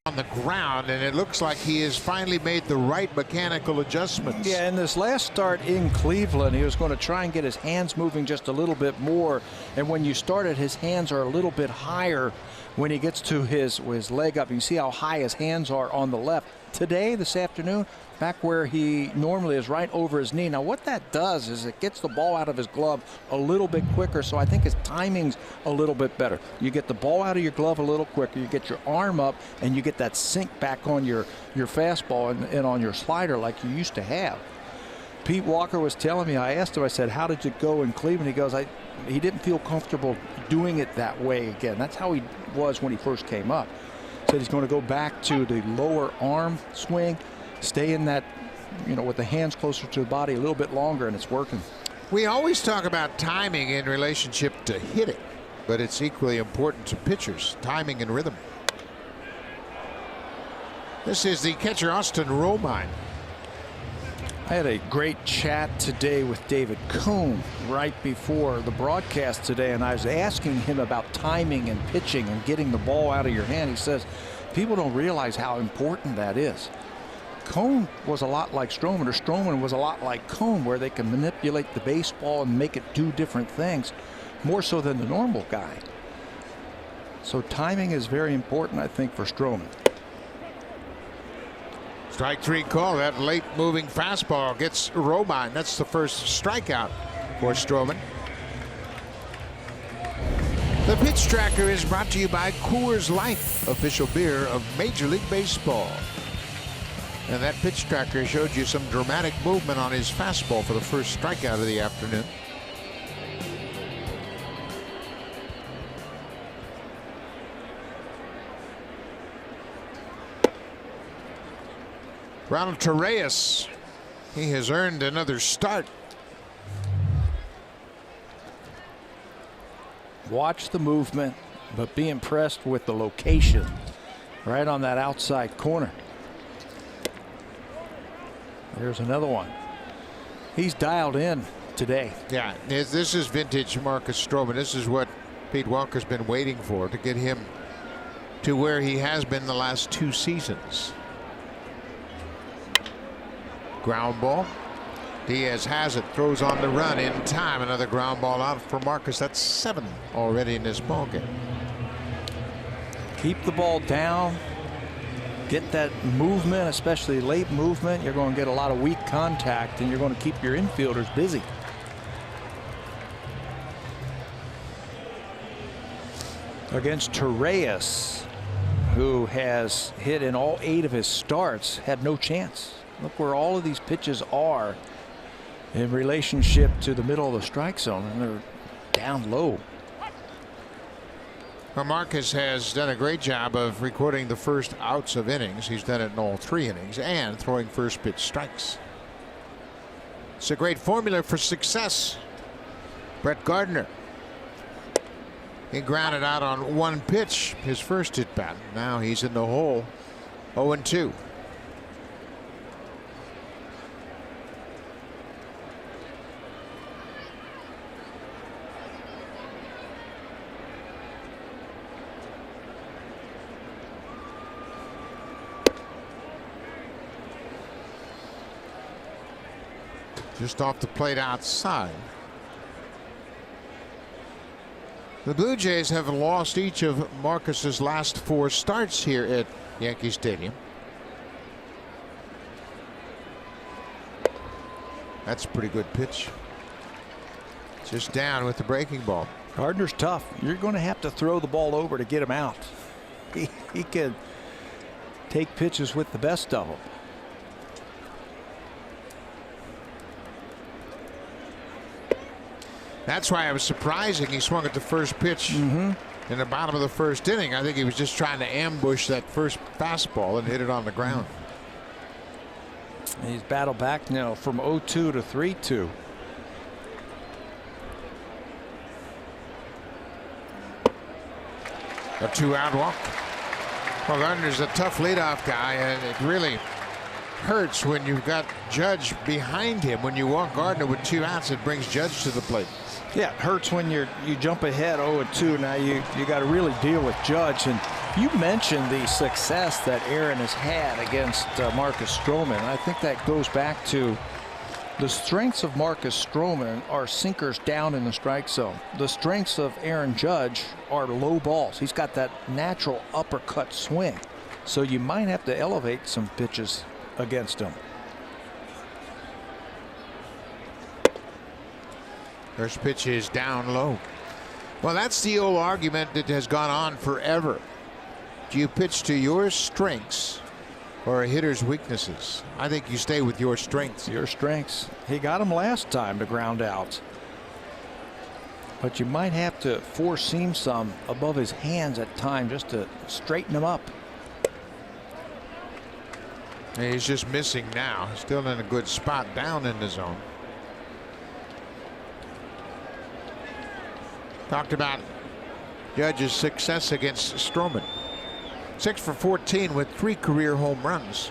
On the ground, and it looks like he has finally made the right mechanical adjustments. Yeah, in this last start in Cleveland, he was going to try and get his hands moving just a little bit more. And when you started, his hands are a little bit higher when he gets to his leg up. You see how high his hands are on the left. Today, this afternoon, back where he normally is, right over his knee. Now, what that does is it gets the ball out of his glove a little bit quicker, so I think his timing's a little bit better. You get the ball out of your glove a little quicker, you get your arm up, and you get that sink back on your fastball and on your slider like you used to have. Pete Walker was telling me, I asked him, I said, how did it go in Cleveland? He goes, he didn't feel comfortable doing it that way again. That's how he was when he first came up. Said he's going to go back to the lower arm swing, stay in that, with the hands closer to the body a little bit longer, and it's working. We always talk about timing in relationship to hitting, but it's equally important to pitchers, timing and rhythm. This is the catcher, Austin Romine. I had a great chat today with David Cohn right before the broadcast today, and I was asking him about timing and pitching and getting the ball out of your hand. He says people don't realize how important that is. Cohn was a lot like Stroman, or Stroman was a lot like Cohn, where they can manipulate the baseball and make it do different things, more so than the normal guy. So timing is very important, I think, for Stroman. Strike three call. That late moving fastball gets Romine. That's the first strikeout for Stroman. The Pitch Tracker is brought to you by Coors Light, official beer of Major League Baseball. And that Pitch Tracker showed you some dramatic movement on his fastball for the first strikeout of the afternoon. Ronald Torreyes, he has earned another start Watch the movement, but be impressed with the location right on that outside corner. There's another one. He's dialed in today. Yeah, this is vintage Marcus Stroman. This is what Pete Walker's been waiting for, to get him to where he has been the last 2 seasons. Ground ball. Diaz has it, throws on the run in time. Another ground ball out for Marcus. That's 7 already in this ball game. Keep the ball down. Get that movement, especially late movement. You're going to get a lot of weak contact, and you're going to keep your infielders busy. Against Torres, who has hit in all 8 of his starts, had no chance. Look where all of these pitches are in relationship to the middle of the strike zone, and they're down low. Well, Marcus has done a great job of recording the first outs of innings. He's done it in all 3 innings and throwing first pitch strikes. It's a great formula for success. Brett Gardner. He grounded out on 1 pitch, his first at bat. Now he's in the hole, 0-2. Just off the plate outside. The Blue Jays have lost each of Marcus's last 4 starts here at Yankee Stadium. That's a pretty good pitch. Just down with the breaking ball. Gardner's tough. You're going to have to throw the ball over to get him out. He can take pitches with the best of them. That's why I was surprising he swung at the first pitch in the bottom of the first inning. I think he was just trying to ambush that first fastball and hit it on the ground. He's battled back now from 0-2 to 3-2. A 2-out walk. Well, Gardner's a tough leadoff guy, and it really hurts when you've got Judge behind him. When you walk Gardner with 2 outs, it brings Judge to the plate. Yeah, it hurts when you jump ahead 0-2. Now you got to really deal with Judge. And you mentioned the success that Aaron has had against Marcus Stroman. I think that goes back to the strengths of Marcus Stroman are sinkers down in the strike zone. The strengths of Aaron Judge are low balls. He's got that natural uppercut swing. So you might have to elevate some pitches against him. First pitch is down low. Well, that's the old argument that has gone on forever. Do you pitch to your strengths or a hitter's weaknesses? I think you stay with your strengths. Your strengths. He got him last time to ground out. But you might have to four seam some above his hands at times just to straighten him up. And he's just missing now. Still in a good spot down in the zone. Talked about Judge's success against Stroman. 6 for 14 with 3 career home runs.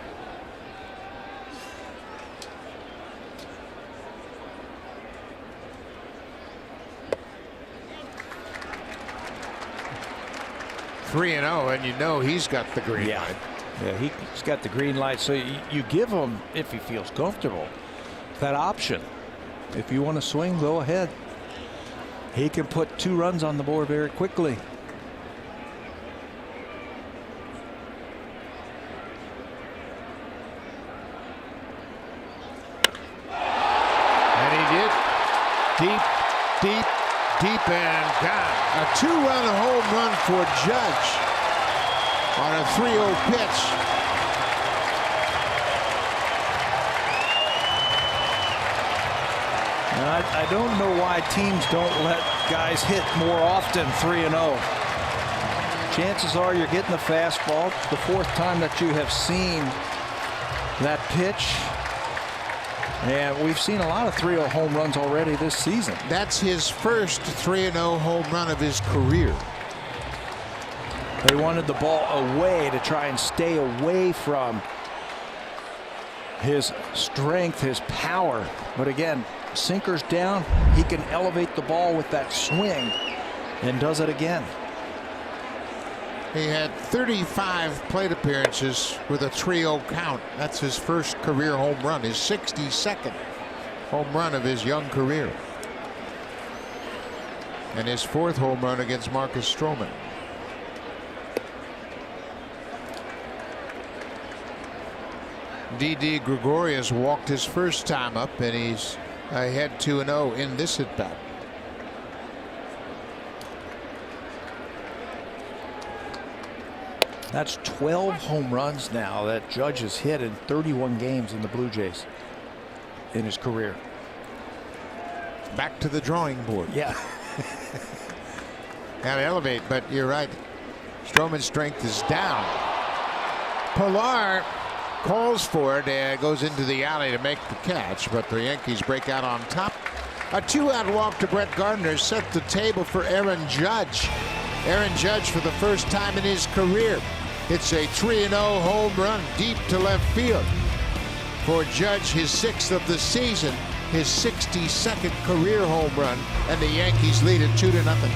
Three and 0, and you know he's got the green light. Yeah, he's got the green light. So you give him, if he feels comfortable, that option. If you want to swing, go ahead. He can put 2 runs on the board very quickly. And he did. Deep and gone. A 2-run home run for Judge on a 3-0 pitch. I don't know why teams don't let guys hit more often 3-0. Chances are you're getting the fastball. It's the 4th time that you have seen that pitch. And we've seen a lot of 3-0 home runs already this season. That's his first 3-0 home run of his career. They wanted the ball away to try and stay away from his strength, his power. But again, sinkers down, he can elevate the ball with that swing and does it again. He had 35 plate appearances with a 3-0 count. That's his first career home run, his 62nd home run of his young career. And his 4th home run against Marcus Stroman. Didi Gregorius walked his first time up, and he's ahead 2-0 in this at bat. That's 12 home runs now that Judge has hit in 31 games in the Blue Jays in his career. Back to the drawing board. Yeah. Got to elevate, but you're right. Stroman's strength is down. Pilar calls for it and goes into the alley to make the catch, but the Yankees break out on top. A 2-out walk to Brett Gardner set the table for Aaron Judge. Aaron Judge, for the first time in his career, it's a 3-0 home run deep to left field. For Judge, his 6th of the season, his 62nd career home run, and the Yankees lead it 2-0.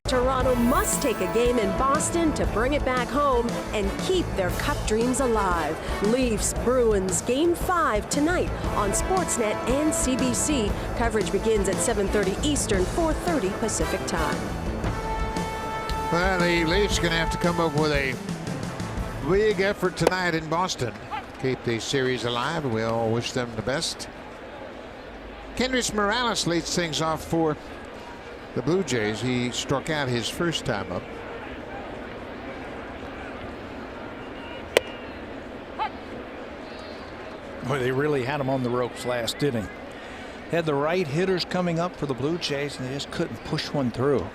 Toronto must take a game in Boston to bring it back home and keep their cup dreams alive. Leafs Bruins Game 5 tonight on Sportsnet and CBC. Coverage begins at 7:30 Eastern, 4:30 Pacific time. Well, the Leafs going to have to come up with a big effort tonight in Boston. Keep the series alive, and we all wish them the best. Kendrys Morales leads things off for the Blue Jays. He struck out his first time up. Boy, they really had him on the ropes last inning. Had the right hitters coming up for the Blue Jays, and they just couldn't push one through.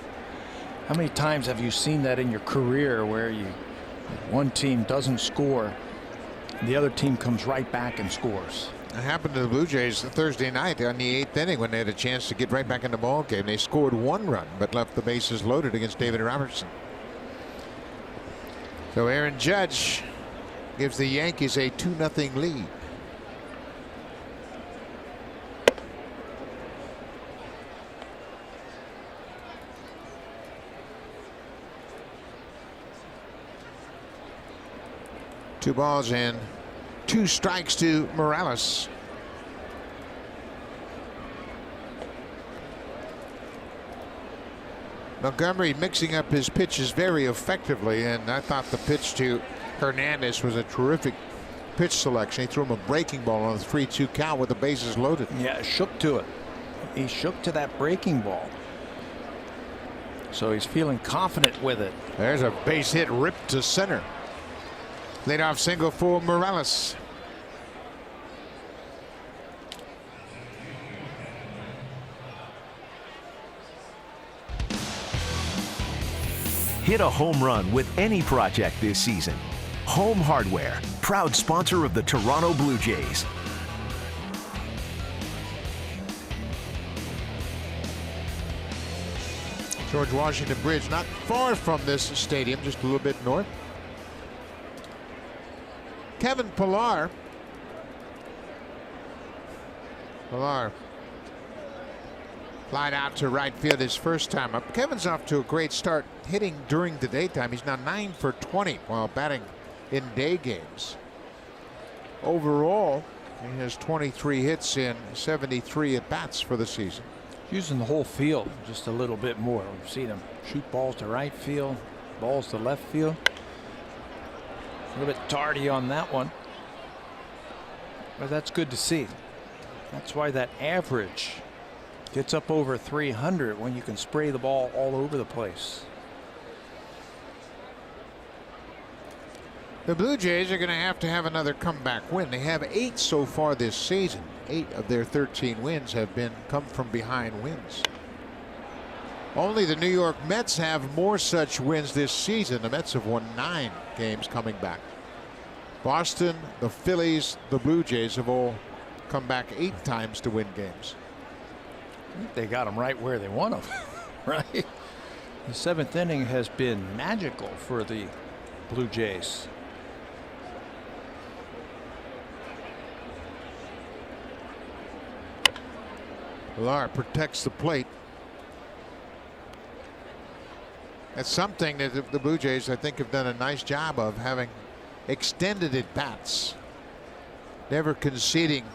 How many times have you seen that in your career where one team doesn't score, and the other team comes right back and scores? It happened to the Blue Jays Thursday night on the 8th inning when they had a chance to get right back in the ball game. They scored 1 run but left the bases loaded against David Robertson. So Aaron Judge gives the Yankees a 2-0 lead. Two balls and 2 strikes to Morales. Montgomery mixing up his pitches very effectively, and I thought the pitch to Hernandez was a terrific pitch selection. He threw him a breaking ball on a 3-2 count with the bases loaded. Yeah, shook to it. He shook to that breaking ball. So he's feeling confident with it. There's a base hit ripped to center. Leadoff single for Morales. Hit a home run with any project this season. Home Hardware, proud sponsor of the Toronto Blue Jays. George Washington Bridge, not far from this stadium, just a little bit north. Kevin Pillar. Flied out to right field his first time up. Kevin's off to a great start hitting during the daytime. He's now 9 for 20 while batting in day games. Overall, he has 23 hits in 73 at bats for the season. Using the whole field just a little bit more. We've seen him shoot balls to right field, balls to left field. A little bit tardy on that one, but that's good to see. That's why that average gets up over 300 when you can spray the ball all over the place. The Blue Jays are going to have another comeback win. They have 8 so far this season. 8 of their 13 wins have come from behind wins. Only the New York Mets have more such wins this season. The Mets have won 9 games coming back. Boston, the Phillies, the Blue Jays have all come back 8 times to win games. I think they got them right where they want them, right? The 7th inning has been magical for the Blue Jays. Pillar protects the plate. That's something that the Blue Jays, I think, have done a nice job of, having extended at bats, never conceding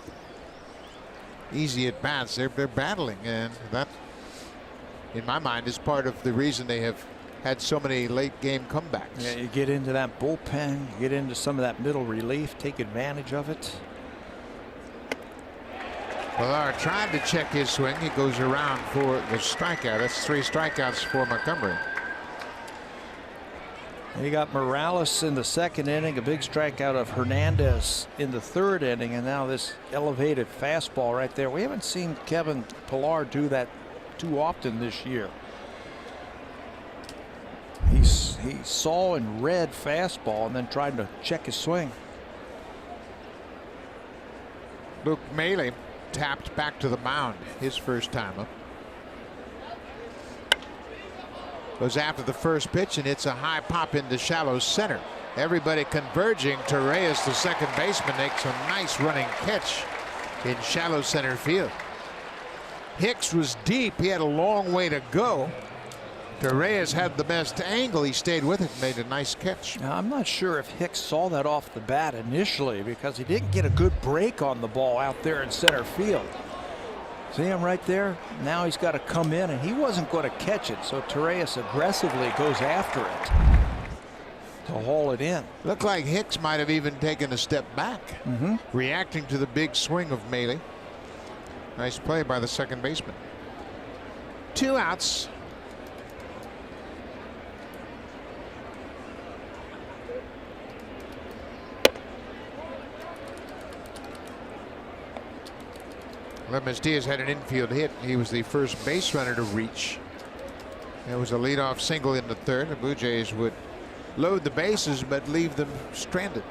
easy at bats. They're battling, and that, in my mind, is part of the reason they have had so many late game comebacks. Yeah, you get into that bullpen, you get into some of that middle relief, take advantage of it. Pillar tried to check his swing. He goes around for the strikeout. That's 3 strikeouts for Montgomery. You got Morales in the 2nd inning, a big strikeout of Hernandez in the 3rd inning, and now this elevated fastball right there. We haven't seen Kevin Pillar do that too often this year. He saw and read fastball and then tried to check his swing. Luke Maile tapped back to the mound his first time up. Goes after the first pitch, and it's a high pop into shallow center. Everybody converging. Torreyes, the second baseman, makes a nice running catch in shallow center field. Hicks was deep. He had a long way to go. Torreyes had the best angle. He stayed with it and made a nice catch. Now, I'm not sure if Hicks saw that off the bat initially, because he didn't get a good break on the ball out there in center field. See him right there? Now he's got to come in, and he wasn't going to catch it, so Torreyes aggressively goes after it to haul it in. Looked like Hicks might have even taken a step back, reacting to the big swing of Maile. Nice play by the second baseman. 2 outs. Lemons Diaz had an infield hit. He was the first base runner to reach. There was a leadoff single in the 3rd. The Blue Jays would load the bases but leave them stranded.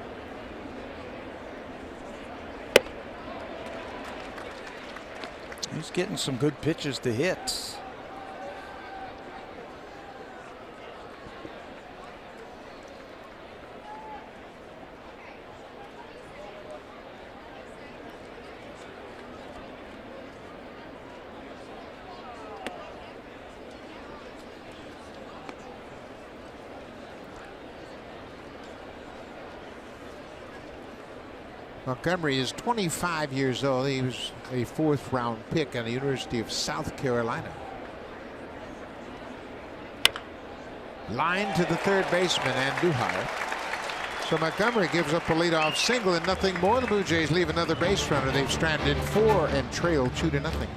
He's getting some good pitches to hit. Montgomery is 25 years old. He was a 4th round pick on the University of South Carolina. Line to the 3rd baseman, Andujar. So Montgomery gives up a leadoff single and nothing more. The Blue Jays leave another base runner. They've stranded 4 and trail 2-0.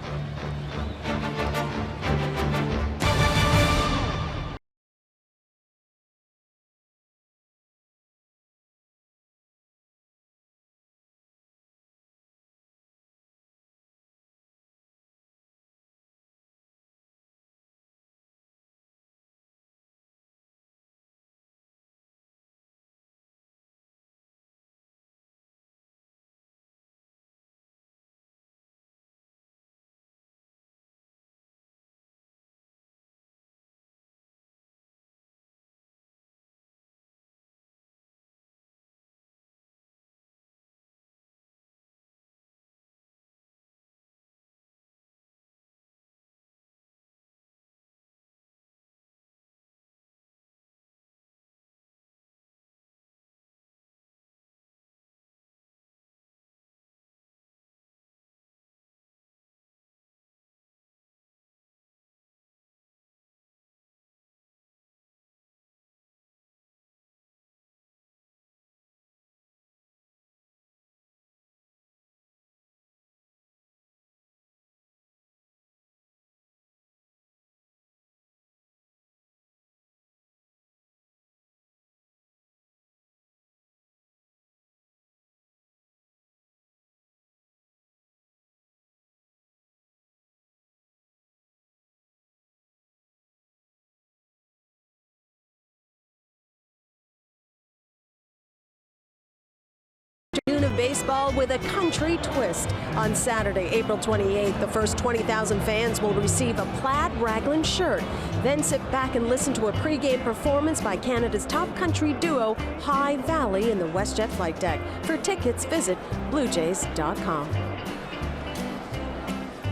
baseball with a country twist. On Saturday, April 28th, the first 20,000 fans will receive a plaid raglan shirt. Then sit back and listen to a pregame performance by Canada's top country duo, High Valley, in the WestJet flight deck. For tickets, visit bluejays.com.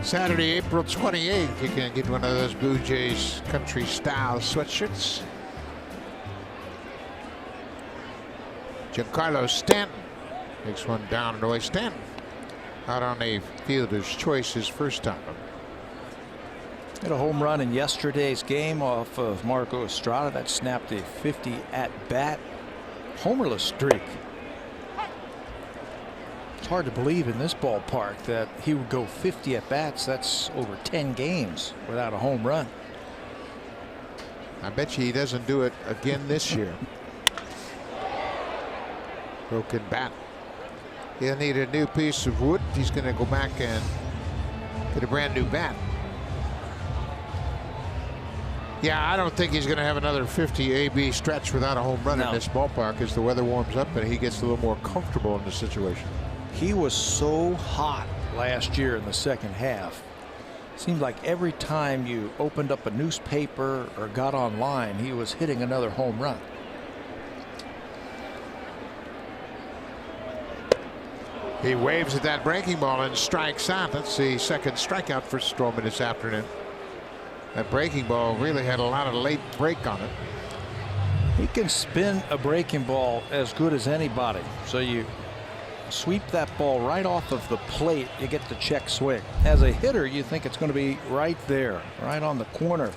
Saturday, April 28th, you can get one of those Blue Jays country-style sweatshirts. Giancarlo Stanton takes one down and away. Stanton out on a fielder's choice his first time. Hit a home run in yesterday's game off of Marco Estrada. That snapped a 50 at-bat homerless streak. It's hard to believe in this ballpark that he would go 50 at-bats. That's over 10 games without a home run. I bet you he doesn't do it again this year. Broken bat. He'll need a new piece of wood. He's going to go back and get a brand new bat. Yeah, I don't think he's going to have another 50 AB stretch without a home run in this ballpark as the weather warms up and he gets a little more comfortable in the situation. He was so hot last year in the second half. Seemed like every time you opened up a newspaper or got online, he was hitting another home run. He waves at that breaking ball and strikes out. That's the second strikeout for Stroman this afternoon. That breaking ball really had a lot of late break on it. He can spin a breaking ball as good as anybody. So you sweep that ball right off of the plate, you get the check swing. As a hitter, you think it's going to be right there, right on the corner.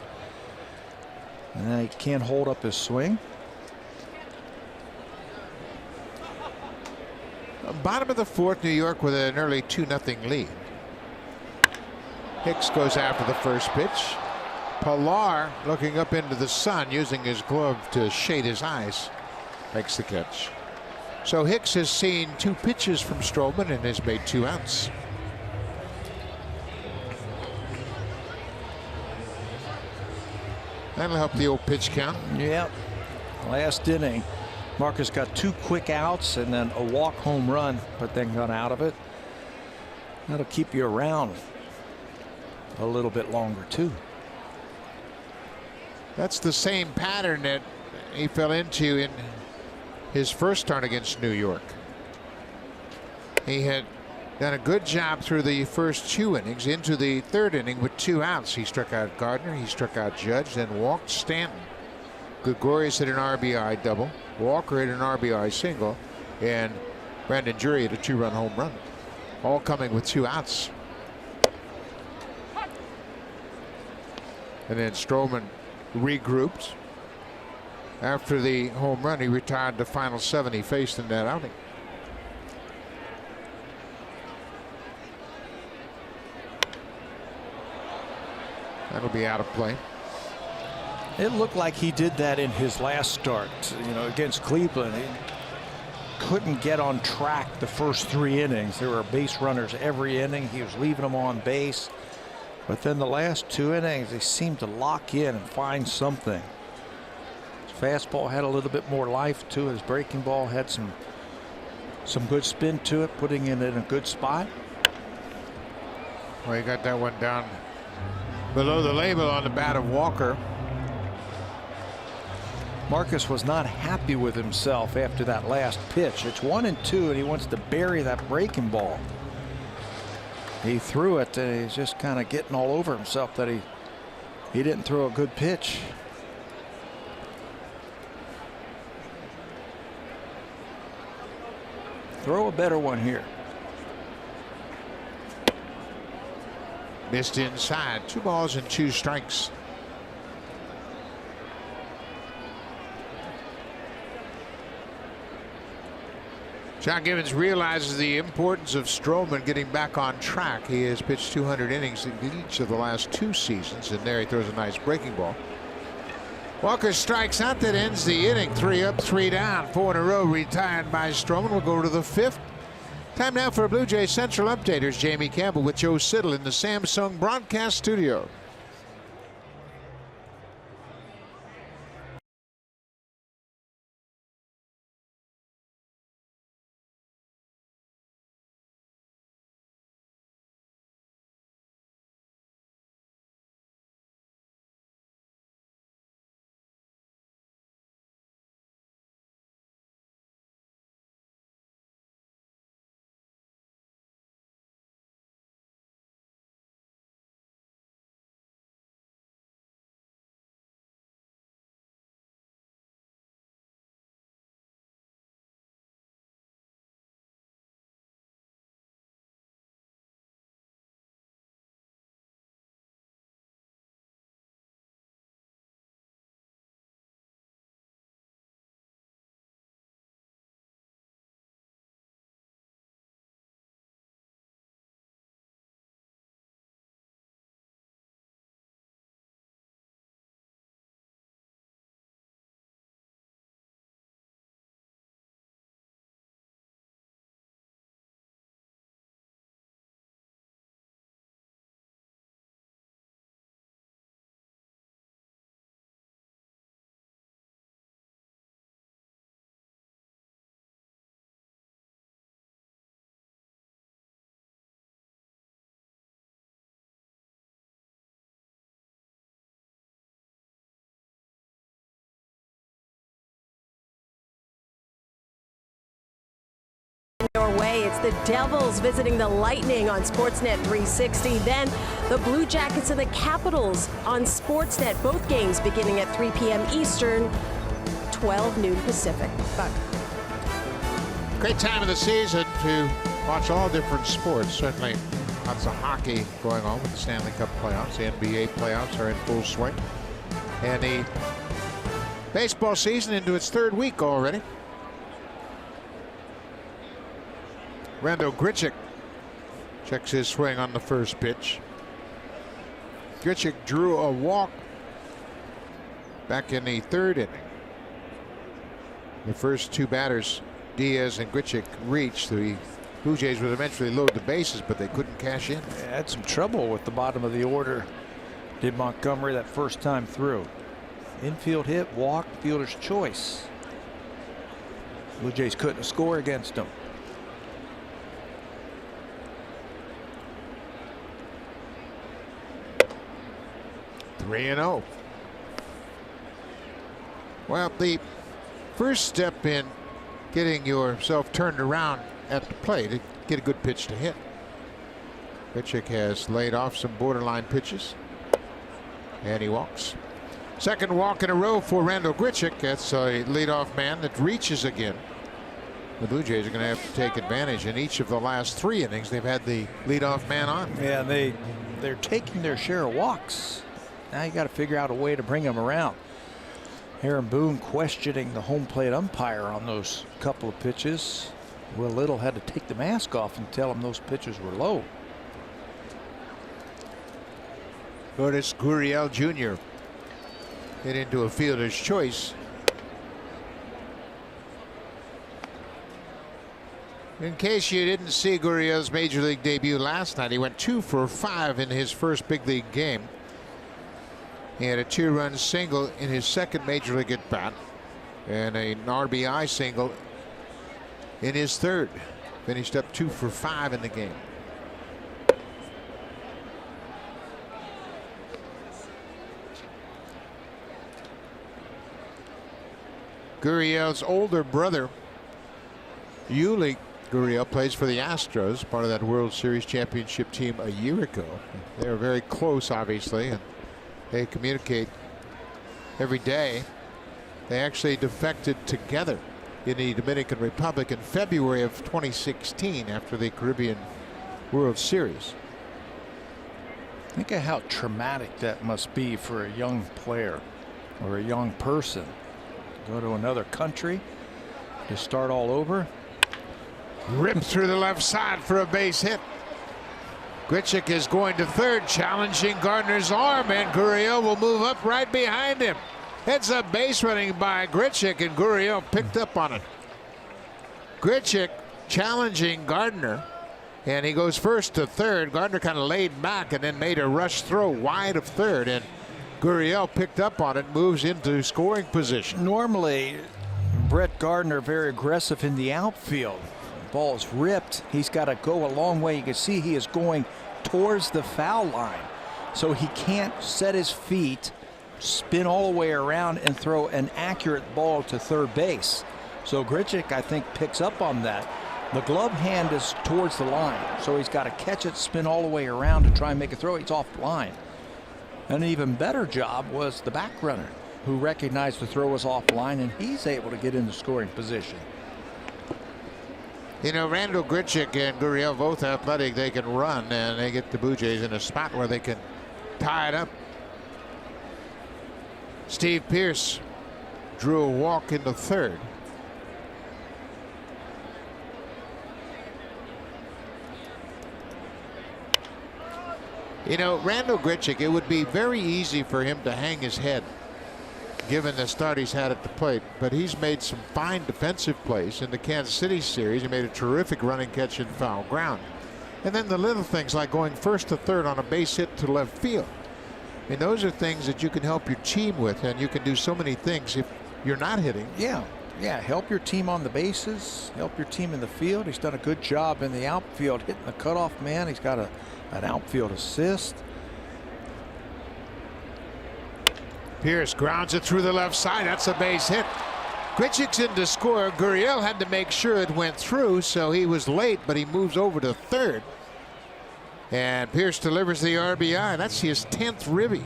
And then he can't hold up his swing. Bottom of the fourth, New York with an early 2-0 lead. Hicks goes after the first pitch. Pilar, looking up into the sun, using his glove to shade his eyes, makes the catch. So Hicks has seen 2 pitches from Stroman and has made 2 outs. That'll help the old pitch count. Yep. Last inning, Marcus got 2 quick outs and then a walk home run, but then got out of it. That'll keep you around a little bit longer too. That's the same pattern that he fell into in his first start against New York. He had done a good job through the first 2 innings. Into the third inning with 2 outs, he struck out Gardner, he struck out Judge, then walked Stanton. Gregorius hit an RBI double, Walker hit an RBI single, and Brandon Drury hit a 2-run home run. All coming with 2 outs. And then Stroman regrouped. After the home run, he retired the final 7 he faced in that outing. That'll be out of play. It looked like he did that in his last start, against Cleveland. He couldn't get on track the first 3 innings. There were base runners every inning. He was leaving them on base. But then the last 2 innings, they seemed to lock in and find something. His fastball had a little bit more life to it. His breaking ball had some good spin to it, putting it in a good spot. Well, he got that one down below the label on the bat of Walker. Marcus was not happy with himself after that last pitch. It's 1-2, and he wants to bury that breaking ball. He threw it, and he's just kind of getting all over himself that he didn't throw a good pitch. Throw a better one here. Missed inside. 2 balls and 2 strikes. John Givens realizes the importance of Stroman getting back on track. He has pitched 200 innings in each of the last 2 seasons, and there he throws a nice breaking ball. Walker strikes out. That ends the inning. 3 up, 3 down. 4 in a row retired by Stroman. We'll go to the 5th. Time now for a Blue Jays Central Update. Here's Jamie Campbell with Joe Siddall in the Samsung broadcast studio. the Devils visiting the Lightning on Sportsnet 360. Then the Blue Jackets and the Capitals on Sportsnet. Both games beginning at 3 p.m. Eastern, 12 noon Pacific. Buck. Great time of the season to watch all different sports. Certainly lots of hockey going on with the Stanley Cup playoffs. The NBA playoffs are in full swing. And the baseball season into its third week already. Randall Grichuk checks his swing on the first pitch. Grichuk drew a walk back in the third inning. The first two batters, Diaz and Grichuk, reached. The Blue Jays would eventually load the bases, but they couldn't cash in. They had some trouble with the bottom of the order. Did Montgomery that first time through. Infield hit, walk, fielder's choice. Blue Jays couldn't score against him. Three and 0. Well, the first step in getting yourself turned around at the plate, to get a good pitch to hit. Grichuk has laid off some borderline pitches, and he walks. Second walk in a row for Randall Grichuk. That's a leadoff man that reaches again. The Blue Jays are going to have to take advantage. In each of the last 3 innings, they've had the leadoff man on. Yeah, they're taking their share of walks. Now you got to figure out a way to bring them around. Aaron Boone questioning the home plate umpire on those couple of pitches. Will Little had to take the mask off and tell him those pitches were low. Lourdes Gurriel Jr. hit into a fielder's choice. In case you didn't see Gurriel's major league debut last night, he went 2 for 5 in his first big league game. He had a 2-run single in his second major league at bat and an RBI single in his third. Finished up 2 for 5 in the game. Gurriel's older brother, Yuli Gurriel, plays for the Astros, part of that World Series championship team a year ago. They are very close, obviously, and they communicate every day. They actually defected together in the Dominican Republic in February of 2016 after the Caribbean World Series. Think of how traumatic that must be for a young player or a young person. Go to another country to start all over. Ripped through the left side for a base hit. Grichuk is going to third, challenging Gardner's arm, and Gurriel will move up right behind him. Heads up base running by Grichuk, and Gurriel picked up on it. Grichuk challenging Gardner, and he goes first to third. Gardner kind of laid back and then made a rush throw wide of third, and Gurriel picked up on it, moves into scoring position. Normally, Brett Gardner very aggressive in the outfield. The ball's ripped. He's got to go a long way. You can see he is going towards the foul line. So he can't set his feet, spin all the way around, and throw an accurate ball to third base. So Grichuk, I think, picks up on that. The glove hand is towards the line. So he's got to catch it, spin all the way around to try and make a throw. He's off the line. An even better job was the back runner, who recognized the throw was offline, and he's able to get into scoring position. You know, Randall Grichuk and Gurriel, both athletic. They can run, and they get the Blue Jays in a spot where they can tie it up. Steve Pearce drew a walk in the third. You know, Randall Grichuk, it would be very easy for him to hang his head given the start he's had at the plate, but he's made some fine defensive plays. In the Kansas City series, he made a terrific running catch in foul ground. And then the little things like going first to third on a base hit to left field. I mean, those are things that you can help your team with, and you can do so many things if you're not hitting. Yeah, help your team on the bases, help your team in the field. He's done a good job in the outfield, hitting the cutoff man. He's got an outfield assist. Pearce grounds it through the left side. That's a base hit. Grichikson to score. Gurriel had to make sure it went through, so he was late, but he moves over to third. And Pierce delivers the RBI. That's his 10th ribby.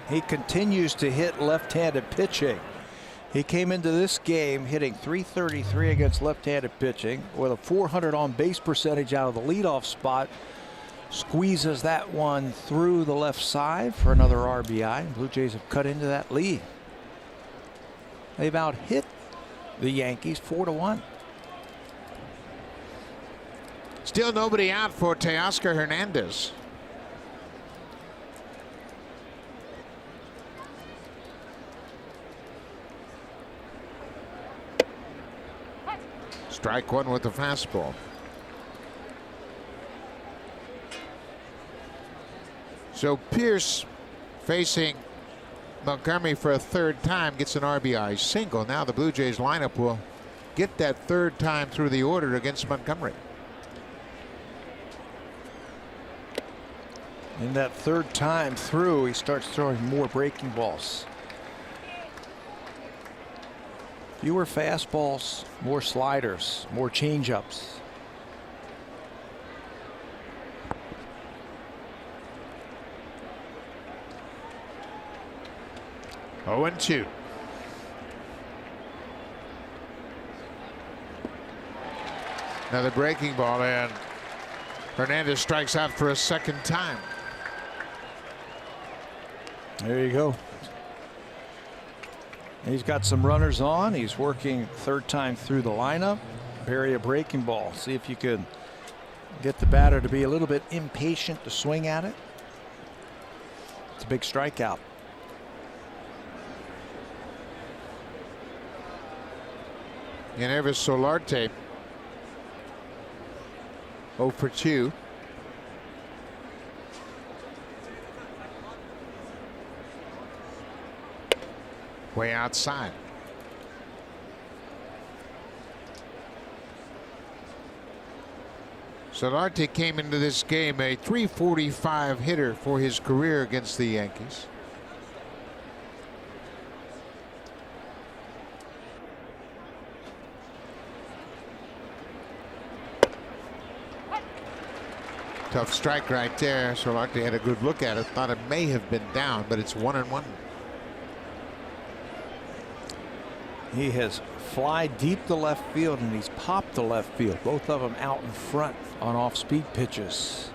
He continues to hit left-handed pitching. He came into this game hitting .333 against left-handed pitching with a .400 on base percentage out of the leadoff spot. Squeezes that one through the left side for another RBI. Blue Jays have cut into that lead. They've out hit the Yankees 4-1. Still nobody out for Teoscar Hernandez. Strike one with the fastball. So Pierce facing Montgomery for a third time gets an RBI single. Now the Blue Jays lineup will get that third time through the order against Montgomery. In that third time through, he starts throwing more breaking balls. Fewer fastballs, more sliders, more changeups. 0-2. Another breaking ball, and Hernandez strikes out for a second time. There you go. He's got some runners on. He's working third time through the lineup. Bury a breaking ball. See if you could get the batter to be a little bit impatient to swing at it. It's a big strikeout. Yervis Solarte 0 for 2. Way outside. Solarte came into this game a .345 hitter for his career against the Yankees. Tough strike right there. Solarte had a good look at it. Thought it may have been down, but it's 1-1. He has fly deep to left field and he's popped to left field. Both of them out in front on off-speed pitches.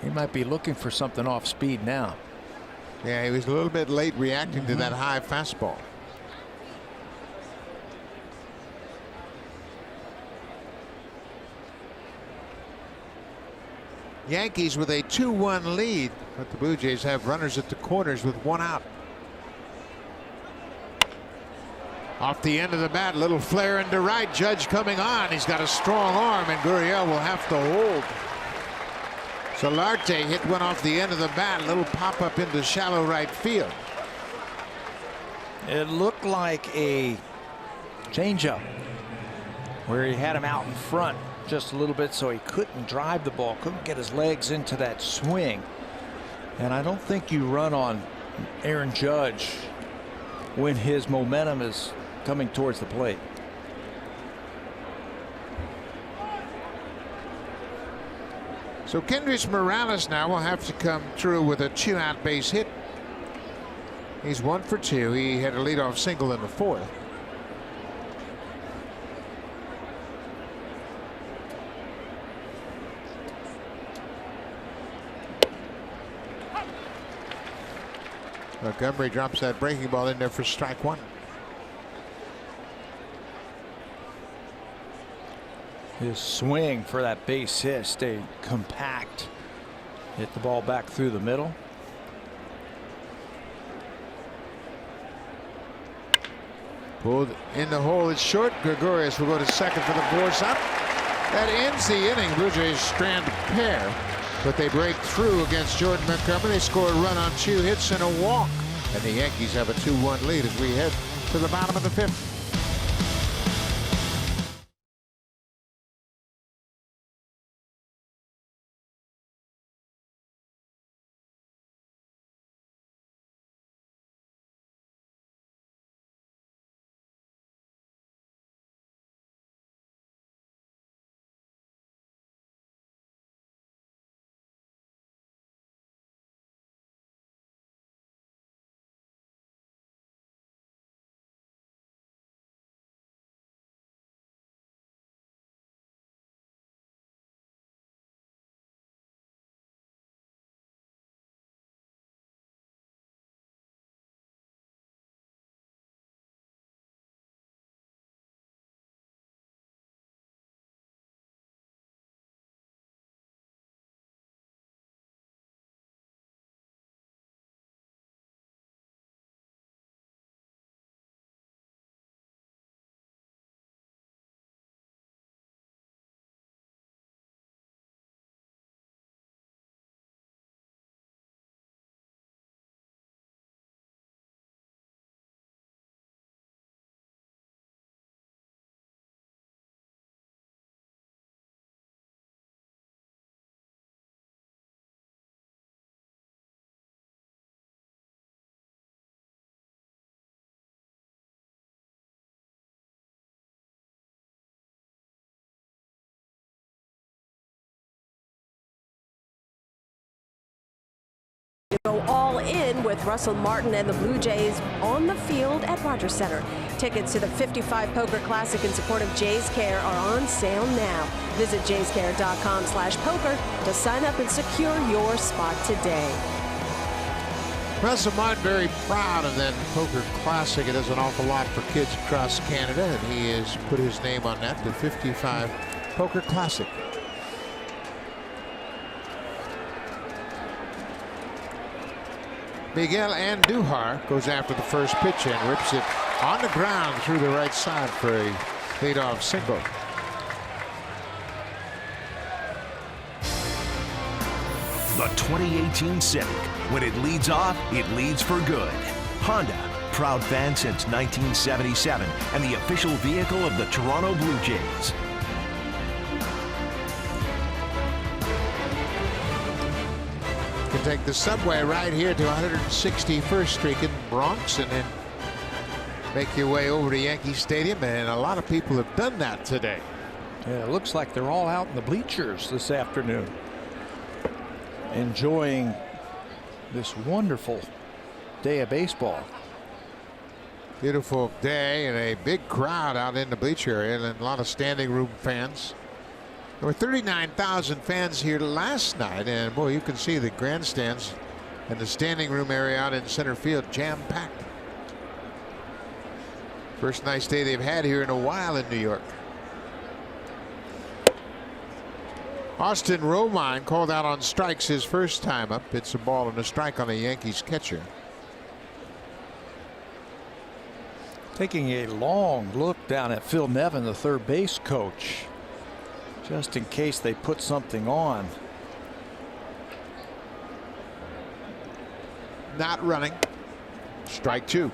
He might be looking for something off speed now. Yeah, he was a little bit late reacting to that high fastball. Yankees with a 2-1 lead, but the Blue Jays have runners at the corners with one out. Off the end of the bat, little flare into right. Judge coming on. He's got a strong arm, and Gurriel will have to hold. Solarte hit one off the end of the bat. Little pop up into shallow right field. It looked like a changeup where he had him out in front just a little bit, so he couldn't drive the ball, couldn't get his legs into that swing. And I don't think you run on Aaron Judge when his momentum is coming towards the plate. So Kendrys Morales now will have to come through with a 2-out base hit. He's 1 for 2. He had a leadoff single in the 4th. Montgomery drops that breaking ball in there for strike one. His swing for that base hit stayed compact. Hit the ball back through the middle. Pulled in the hole. It's short. Gregorius will go to second for the force up. That ends the inning. Blue Jays strand pair, but they break through against Jordan Montgomery. They score a run on 2 hits and a walk, and the Yankees have a 2-1 lead as we head to the bottom of the 5th. to go all in with Russell Martin and the Blue Jays on the field at Rogers Center. Tickets to the 55 Poker Classic in support of Jays Care are on sale now. Visit jayscare.com/poker to sign up and secure your spot today. Russell Martin very proud of that Poker Classic. It does an awful lot for kids across Canada, and he has put his name on that, the 55 Poker Classic. Miguel Andujar goes after the first pitch and rips it on the ground through the right side for a leadoff single. The 2018 Civic. When it leads off, it leads for good. Honda, proud fan since 1977 and the official vehicle of the Toronto Blue Jays. You can take the subway right here to 161st Street in Bronx and then make your way over to Yankee Stadium, and a lot of people have done that today. Yeah, it looks like they're all out in the bleachers this afternoon, enjoying this wonderful day of baseball. Beautiful day and a big crowd out in the bleacher area and a lot of standing room fans. There were 39,000 fans here last night, and boy, you can see the grandstands and the standing room area out in center field jam-packed. First nice day they've had here in a while in New York. Austin Romine called out on strikes his first time up. It's a ball and a strike on a Yankees catcher. Taking a long look down at Phil Nevin, the third base coach, just in case they put something on. Not running. Strike two.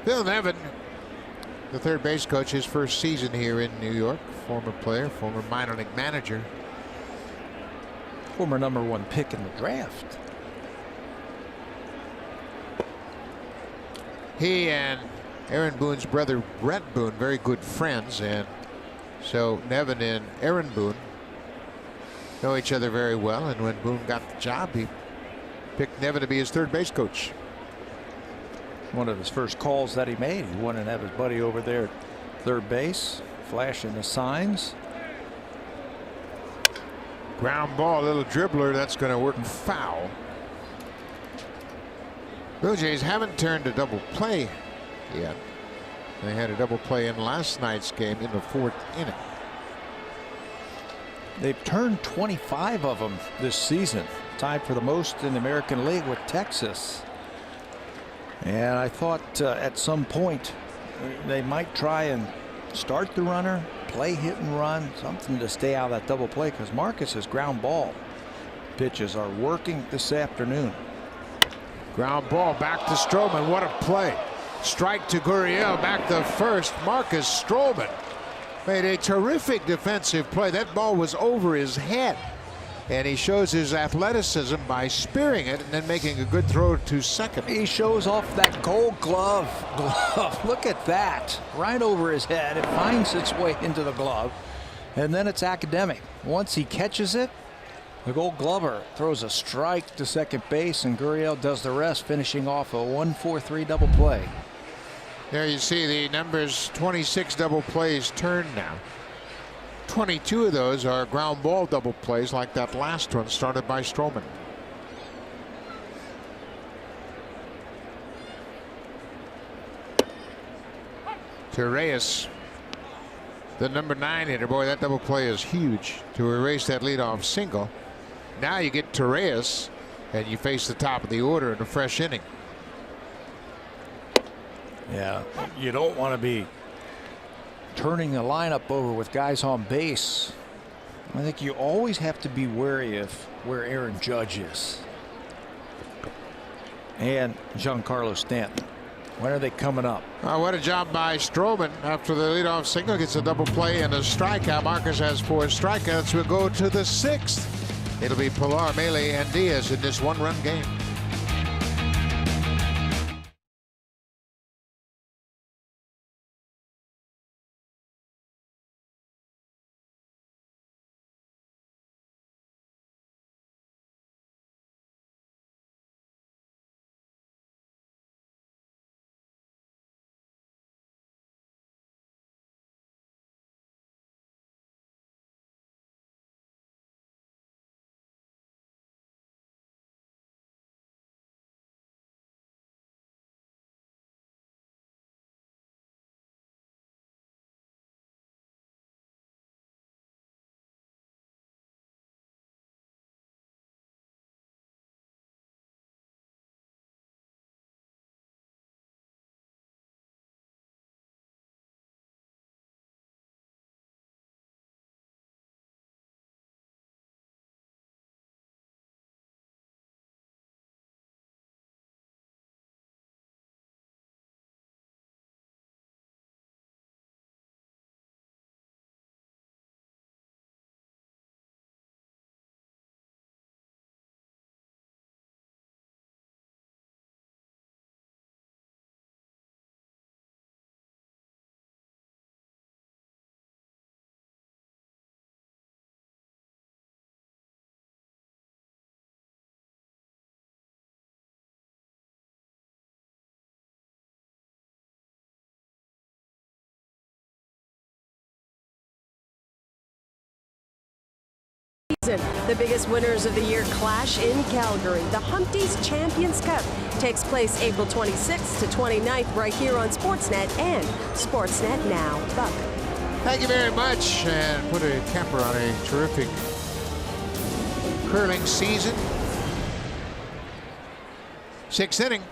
Phil Nevin, the third base coach, his first season here in New York. Former player, former minor league manager. Former #1 pick in the draft. He and Aaron Boone's brother Brett Boone, very good friends, and so Nevin and Aaron Boone know each other very well, and when Boone got the job, he picked Nevin to be his third base coach. One of his first calls that he made, he wanted to have his buddy over there at third base, flashing the signs. Ground ball, little dribbler, that's going to work foul. Blue Jays haven't turned a double play yet. They had a double play in last night's game in the 4th inning. They've turned 25 of them this season, tied for the most in the American League with Texas. And I thought at some point they might try and start the runner, play hit and run, something to stay out of that double play, because Marcus's ground ball pitches are working this afternoon. Ground ball back to Stroman. What a play. Strike to Gurriel, back to first. Marcus Stroman made a terrific defensive play. That ball was over his head, and he shows his athleticism by spearing it and then making a good throw to second. He shows off that gold glove. Look at that, right over his head. It finds its way into the glove, and then it's academic. Once he catches it, the Gold Glover throws a strike to second base, and Gurriel does the rest, finishing off a 1-4-3 double play. There you see the numbers. 26 double plays turned now. 22 of those are ground ball double plays, like that last one started by Stroman. To Reyes, the #9 hitter. Boy, that double play is huge to erase that leadoff single. Now you get to Reyes, and you face the top of the order in a fresh inning. Yeah, you don't want to be turning the lineup over with guys on base. I think you always have to be wary of where Aaron Judge is and Giancarlo Stanton. When are they coming up? What a job by Stroman. After the leadoff single, gets a double play and a strikeout. Marcus has 4 strikeouts. We'll go to the 6th. It'll be Pilar, Mele, and Diaz in this one-run game. The biggest winners of the year clash in Calgary. The Humpties Champions Cup takes place April 26th to 29th right here on Sportsnet and Sportsnet Now. Buck. Thank you very much, and put a temper on a terrific curling season. 6th inning.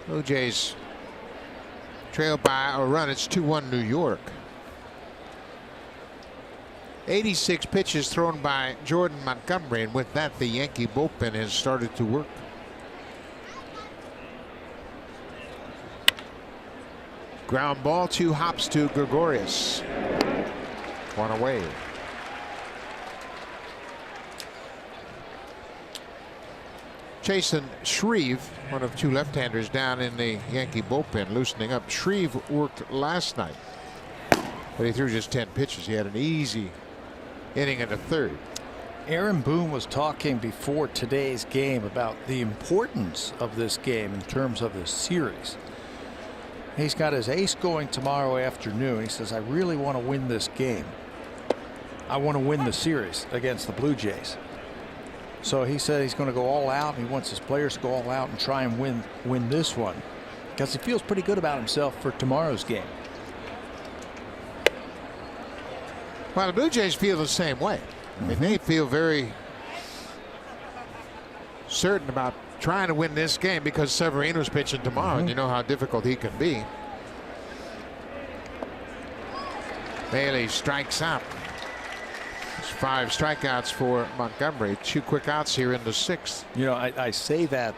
Blue Jays trail by a run. It's 2-1 New York. 86 pitches thrown by Jordan Montgomery, and with that, the Yankee bullpen has started to work. Ground ball, 2 hops to Gregorius. 1 away. Jason Shreve, one of 2 left-handers down in the Yankee bullpen, loosening up. Shreve worked last night, but he threw just 10 pitches. He had an easy inning in the 3rd. Aaron Boone was talking before today's game about the importance of this game in terms of the series. He's got his ace going tomorrow afternoon. He says, I really want to win this game. I want to win the series against the Blue Jays. So he said he's going to go all out. He wants his players to go all out and try and win this one, because he feels pretty good about himself for tomorrow's game. Well, the Blue Jays feel the same way. I mean, they feel very certain about trying to win this game because Severino's pitching tomorrow, and you know how difficult he can be. Bailey strikes out. There's 5 strikeouts for Montgomery. 2 quick outs here in the 6th. You know, I say that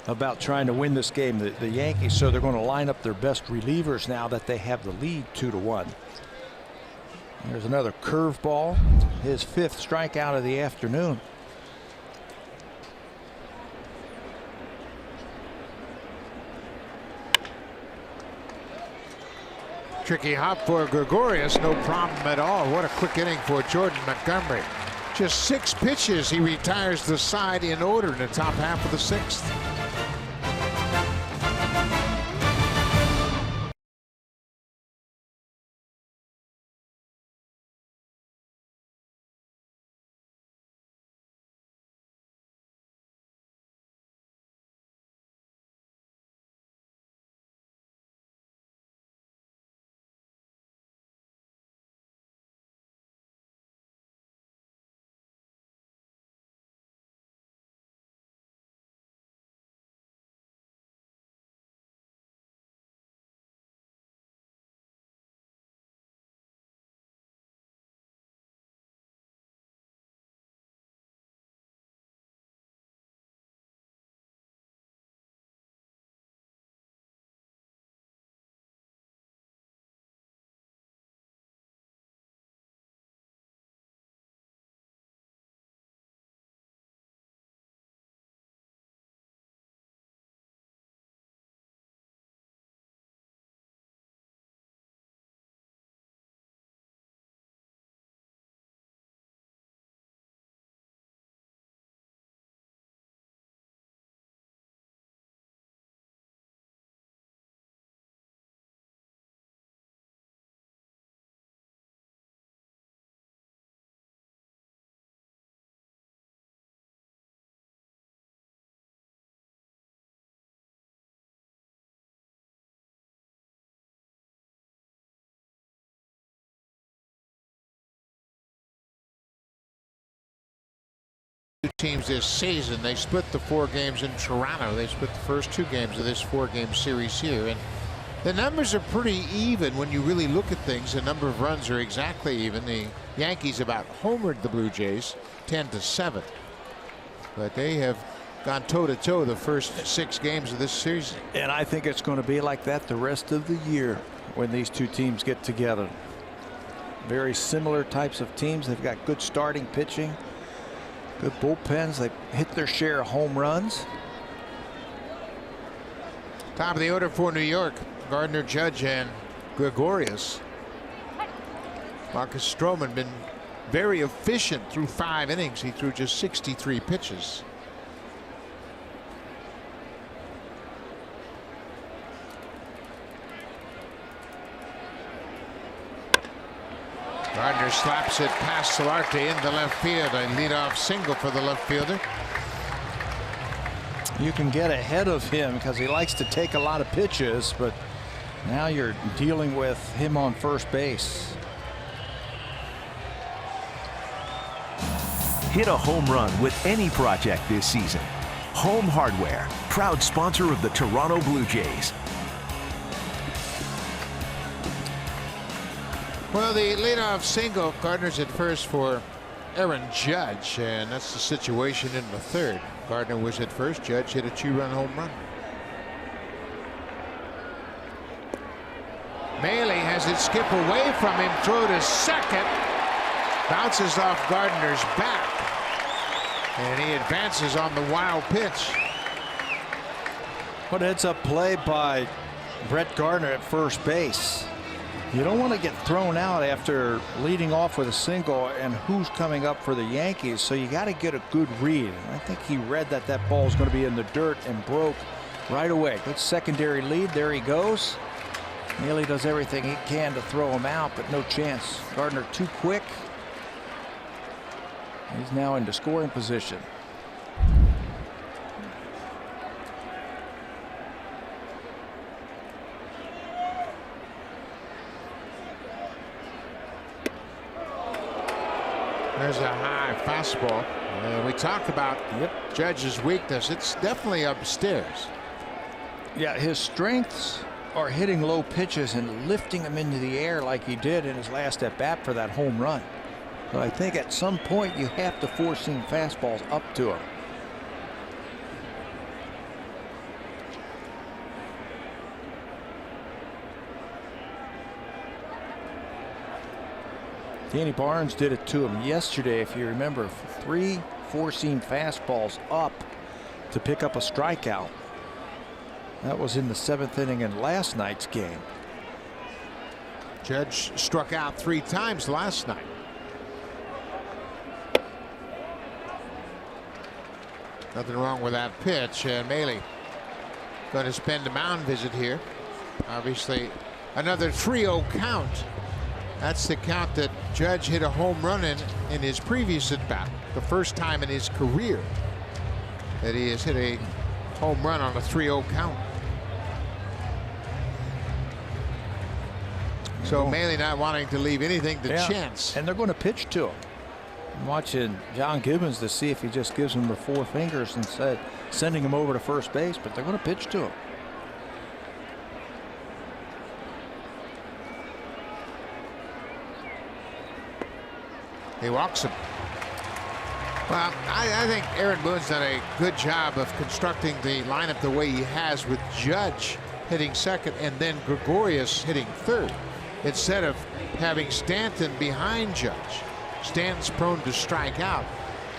about trying to win this game. The Yankees, so they're going to line up their best relievers now that they have the lead 2-1. There's another curveball, his 5th strikeout of the afternoon. Tricky hop for Gregorius, no problem at all. What a quick inning for Jordan Montgomery. Just 6 pitches, he retires the side in order in the top half of the 6th. Teams this season. They split the 4 games in Toronto. They split the first 2 games of this 4-game series here, and the numbers are pretty even when you really look at things. The number of runs are exactly even. The Yankees about homered the Blue Jays 10-7, but they have gone toe-to-toe the first 6 games of this series. And I think it's going to be like that the rest of the year when these 2 teams get together. Very similar types of teams. They've got good starting pitching, good bullpens. They hit their share of home runs. Top of the order for New York, Gardner, Judge, and Gregorius. Marcus Stroman been very efficient through 5 innings. He threw just 63 pitches. Gardner slaps it past Solarte into left field. A leadoff single for the left fielder. You can get ahead of him because he likes to take a lot of pitches, but now you're dealing with him on first base. Hit a home run with any project this season. Home Hardware, proud sponsor of the Toronto Blue Jays. Well, the leadoff single, Gardner's at first for Aaron Judge, and that's the situation in the third. Gardner was at first. Judge hit a 2-run home run. Maley has it skip away from him, throw to second. Bounces off Gardner's back. And he advances on the wild pitch. What heads up play by Brett Gardner at first base. You don't want to get thrown out after leading off with a single and who's coming up for the Yankees, so you got to get a good read. I think he read that that ball is going to be in the dirt and broke right away. Good secondary lead. There he goes. Maley does everything he can to throw him out, but no chance. Gardner too quick. He's now into scoring position. There's a high fastball. We talked about Judge's weakness. It's definitely upstairs. Yeah, his strengths are hitting low pitches and lifting them into the air like he did in his last at bat for that home run. So I think at some point you have to force seam fastballs up to him. Danny Barnes did it to him yesterday, if you remember. 3 four-seam fastballs up to pick up a strikeout. That was in the 7th inning in last night's game. Judge struck out 3 times last night. Nothing wrong with that pitch. And Maley going to spend a mound visit here. Obviously another 3-0 count. That's the count that Judge hit a home run in his previous at bat. The first time in his career that he has hit a home run on a 3-0 count. So Maley not wanting to leave anything to chance. And they're going to pitch to him. I'm watching John Gibbons to see if he just gives him the 4 fingers instead, sending him over to first base, but they're going to pitch to him. He walks him. Well, I think Aaron Boone's done a good job of constructing the lineup the way he has, with Judge hitting second and then Gregorius hitting third, instead of having Stanton behind Judge. Stanton's prone to strike out.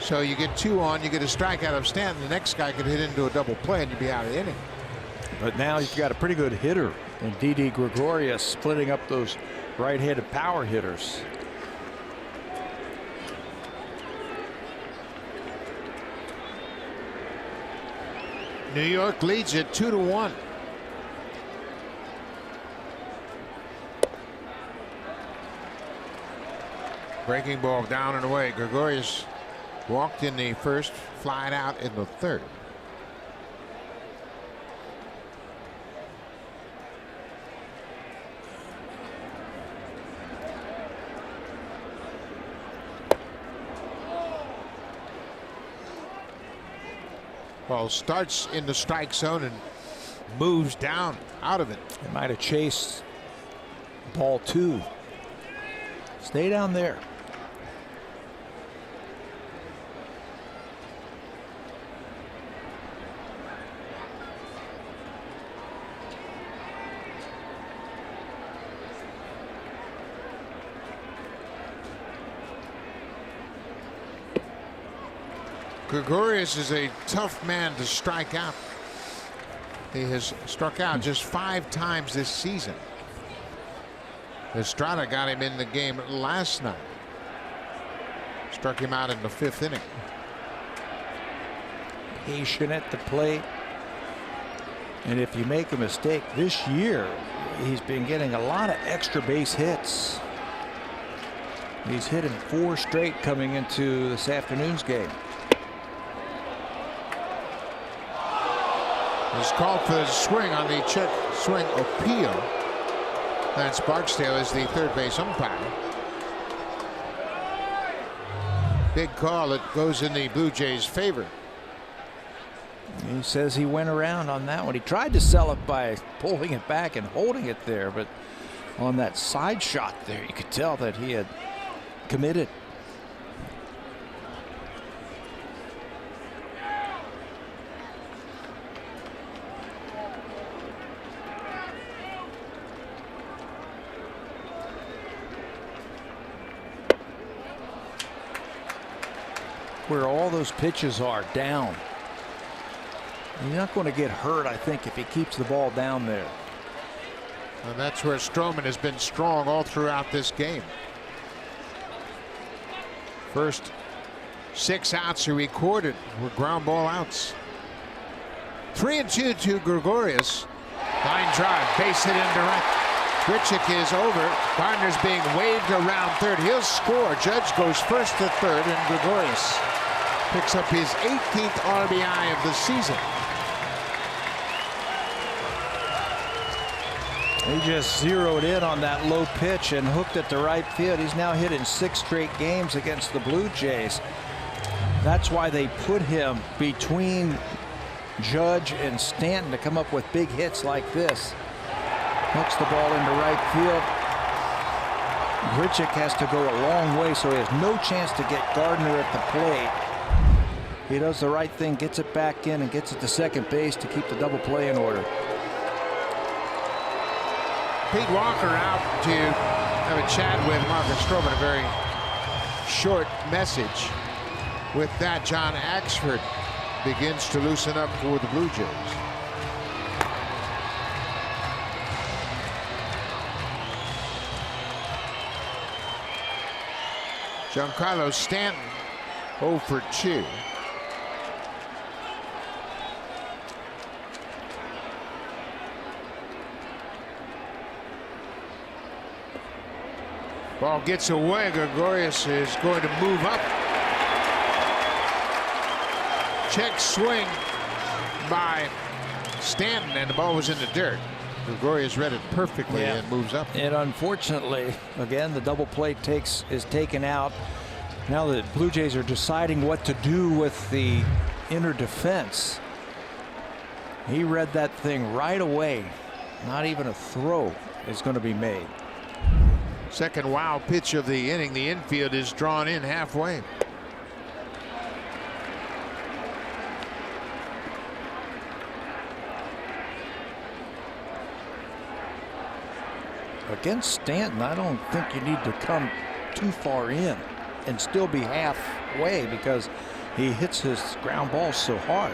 So you get 2 on, you get a strikeout of Stanton, the next guy could hit into a double play and you'd be out of the inning. But now you've got a pretty good hitter in Didi Gregorius, splitting up those right-handed power hitters. New York leads it 2-1. Breaking ball down and away. Gregorius walked in the first, flied out in the third. Ball starts in the strike zone and moves down out of it. It might have chased ball 2. Stay down there. Gregorius is a tough man to strike out. He has struck out just 5 times this season. Estrada got him in the game last night. Struck him out in the 5th inning. Patient at the plate. And if you make a mistake this year, he's been getting a lot of extra base hits. He's hit him 4 straight coming into this afternoon's game. He's called for the swing on the check swing appeal. Lance Barksdale is the third base umpire. Big call. It goes in the Blue Jays' favor. He says he went around on that one. He tried to sell it by pulling it back and holding it there, but on that side shot there, you could tell that he had committed. Where all those pitches are down. He's not going to get hurt, I think, if he keeps the ball down there. And that's where Stroman has been strong all throughout this game. First 6 outs he recorded were ground ball outs. 3-2 to Gregorius. Line drive, base hit into right. Grichuk is over. Gardner's being waved around third. He'll score. Judge goes first to third, and Gregorius picks up his 18th RBI of the season. He just zeroed in on that low pitch and hooked it to right field. He's now hit in 6 straight games against the Blue Jays. That's why they put him between Judge and Stanton to come up with big hits like this. Hooks the ball into right field. Grichuk has to go a long way, so he has no chance to get Gardner at the plate. He does the right thing, gets it back in, and gets it to second base to keep the double play in order. Pete Walker out to have a chat with Marcus Stroman. A very short message. With that, John Axford begins to loosen up for the Blue Jays. Giancarlo Stanton 0 for 2. Ball gets away. Gregorius is going to move up. Check swing by Stanton, and the ball was in the dirt. Gregorius read it perfectly and moves up. And unfortunately, again, the double play is taken out. Now the Blue Jays are deciding what to do with the inner defense. He read that thing right away. Not even a throw is going to be made. Second wild pitch of the inning. The infield is drawn in halfway. Against Stanton, I don't think you need to come too far in and still be halfway because he hits his ground balls so hard.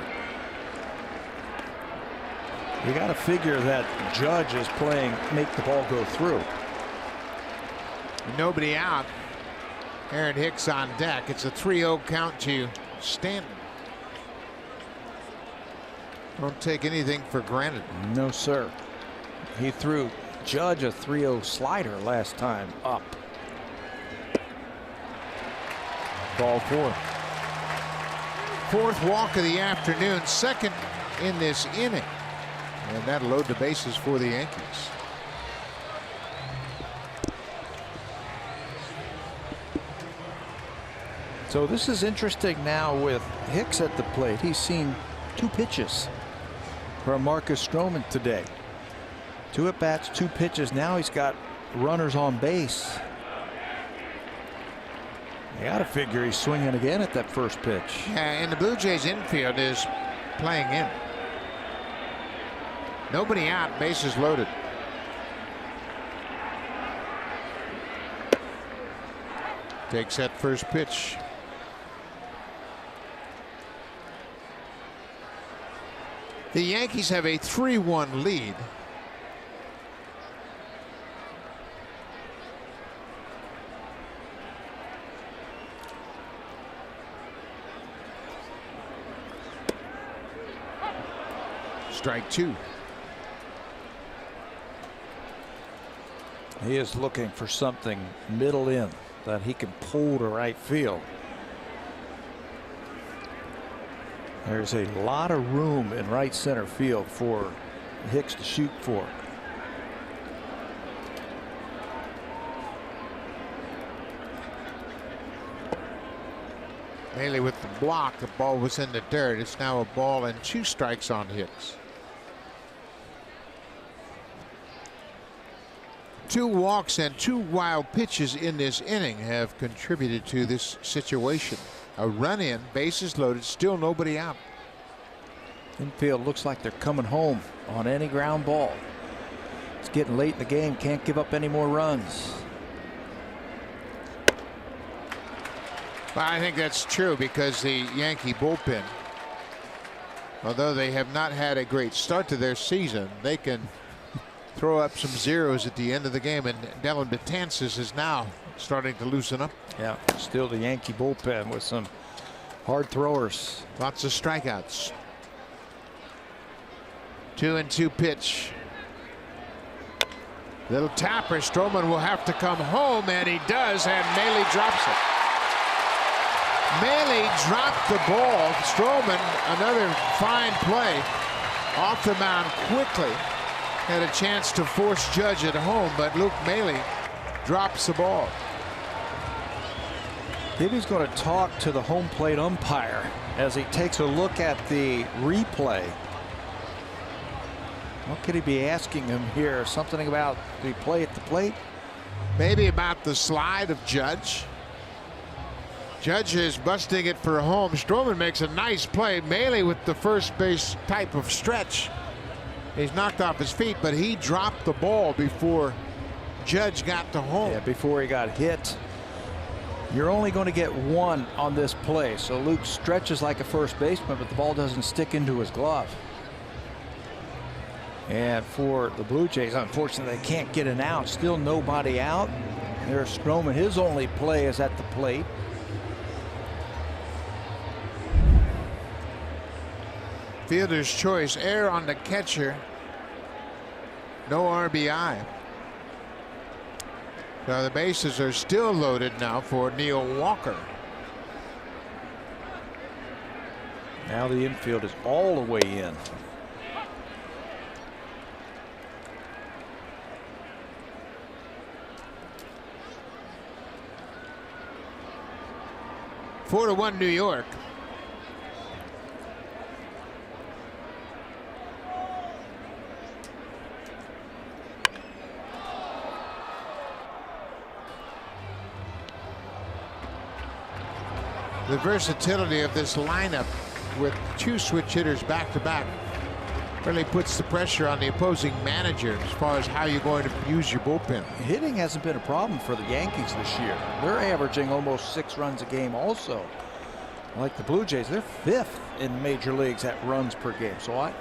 You got to figure that Judge is playing make the ball go through. Nobody out. Aaron Hicks on deck. It's a 3-0 count to Stanton. Don't take anything for granted. No, sir. He threw Judge a 3-0 slider last time up. Ball 4. Fourth walk of the afternoon. Second in this inning. And that'll load the bases for the Yankees. So this is interesting now with Hicks at the plate. He's seen 2 pitches from Marcus Stroman today. 2 at bats, 2 pitches. Now he's got runners on base. You got to figure he's swinging again at that first pitch. Yeah, and the Blue Jays infield is playing in. Nobody out, bases loaded. Takes that first pitch. The Yankees have a 3-1 lead. Strike 2. He is looking for something middle in that he can pull to right field. There's a lot of room in right center field for Hicks to shoot for. Mainly with the block, the ball was in the dirt. It's now a ball and 2 strikes on Hicks. 2 walks and 2 wild pitches in this inning have contributed to this situation. A run in, bases loaded, still nobody out. Infield looks like they're coming home on any ground ball. It's getting late in the game. Can't give up any more runs. Well, I think that's true because the Yankee bullpen, although they have not had a great start to their season, they can throw up some zeros at the end of the game, and Dylan Betances is now starting to loosen up. Yeah, still the Yankee bullpen with some hard throwers. Lots of strikeouts. 2-2 pitch. Little tapper. Stroman will have to come home, and he does, and Maile drops it. Maile dropped the ball. Stroman, another fine play off the mound quickly. Had a chance to force Judge at home, but Luke Maile drops the ball. Gibby's going to talk to the home plate umpire as he takes a look at the replay. What could he be asking him here? Something about the play at the plate? Maybe about the slide of Judge. Judge is busting it for home. Stroman makes a nice play. Maile with the first base type of stretch. He's knocked off his feet, but he dropped the ball before Judge got to home. Yeah, before he got hit. You're only going to get 1 on this play. So Luke stretches like a first baseman, but the ball doesn't stick into his glove. And for the Blue Jays, unfortunately, they can't get an out. Still nobody out. There's Stroman. His only play is at the plate. Fielder's choice, err on the catcher. No RBI. So the bases are still loaded now for Neil Walker. Now the infield is all the way in. Four to 1 New York. The versatility of this lineup with 2 switch hitters back to back really puts the pressure on the opposing manager as far as how you're going to use your bullpen. Hitting hasn't been a problem for the Yankees this year. They're averaging almost 6 runs a game also. Like the Blue Jays, they're 5th in major leagues at runs per game. So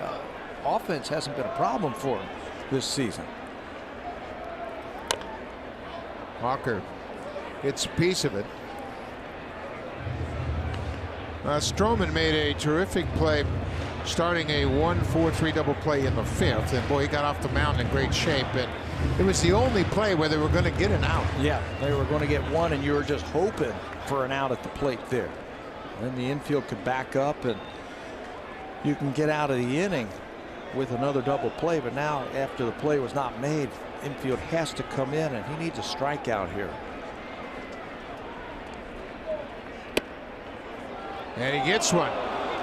offense hasn't been a problem for them this season. Walker gets a piece of it. Stroman made a terrific play starting a 1-4-3 double play in the 5th, and boy, he got off the mound in great shape, and it was the only play where they were going to get an out. Yeah, they were going to get 1, and you were just hoping for an out at the plate there. Then the infield could back up, and you can get out of the inning with another double play. But now, after the play was not made, infield has to come in, and he needs a strikeout here. And he gets one.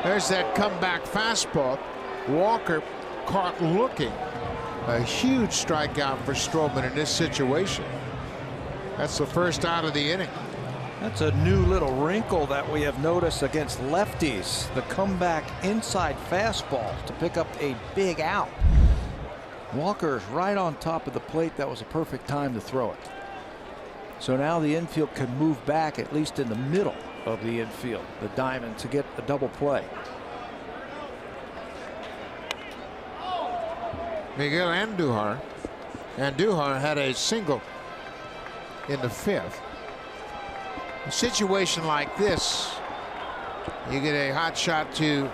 There's that comeback fastball. Walker caught looking. A huge strikeout for Stroman in this situation. That's the first out of the inning. That's a new little wrinkle that we have noticed against lefties. The comeback inside fastball to pick up a big out. Walker's right on top of the plate. That was a perfect time to throw it. So now the infield can move back, at least in the middle of the infield, the diamond, to get a double play. Miguel Andujar. Andujar had a single in the 5th. A situation like this, you get a hot shot to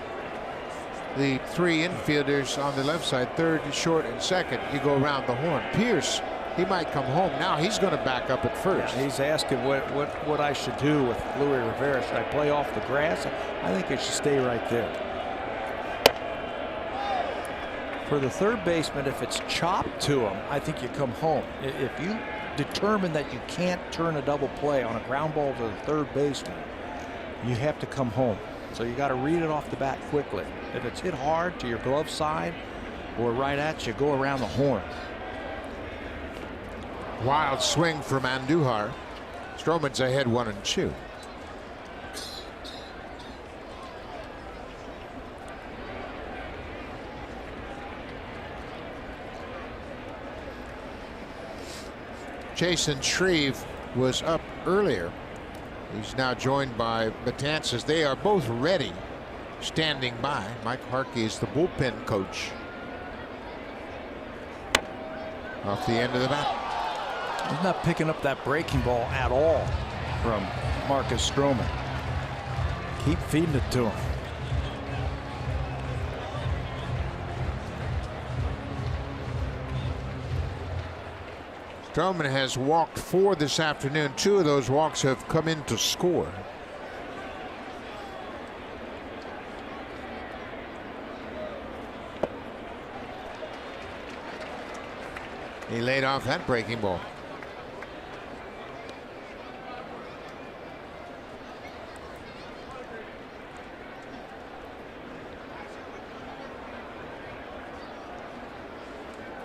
the 3 infielders on the left side, 3rd, short, and 2nd. You go around the horn. Pierce, he might come home. Now he's going to back up at 1st. first. He's asking what I should do with Luis Rivera. Should I play off the grass? I think I should stay right there. For the third baseman, if it's chopped to him, I think you come home. If you determine that you can't turn a double play on a ground ball to the third baseman, you have to come home. So you got to read it off the bat quickly. If it's hit hard to your glove side or right at you, go around the horn. Wild swing from Andujar. Stroman's ahead 1-2. Jason Shreve was up earlier. He's now joined by Betances. They are both ready, standing by. Mike Harkey is the bullpen coach. Off the end of the bat. He's not picking up that breaking ball at all from Marcus Stroman. Keep feeding it to him. Stroman has walked 4 this afternoon. 2 of those walks have come in to score. He laid off that breaking ball.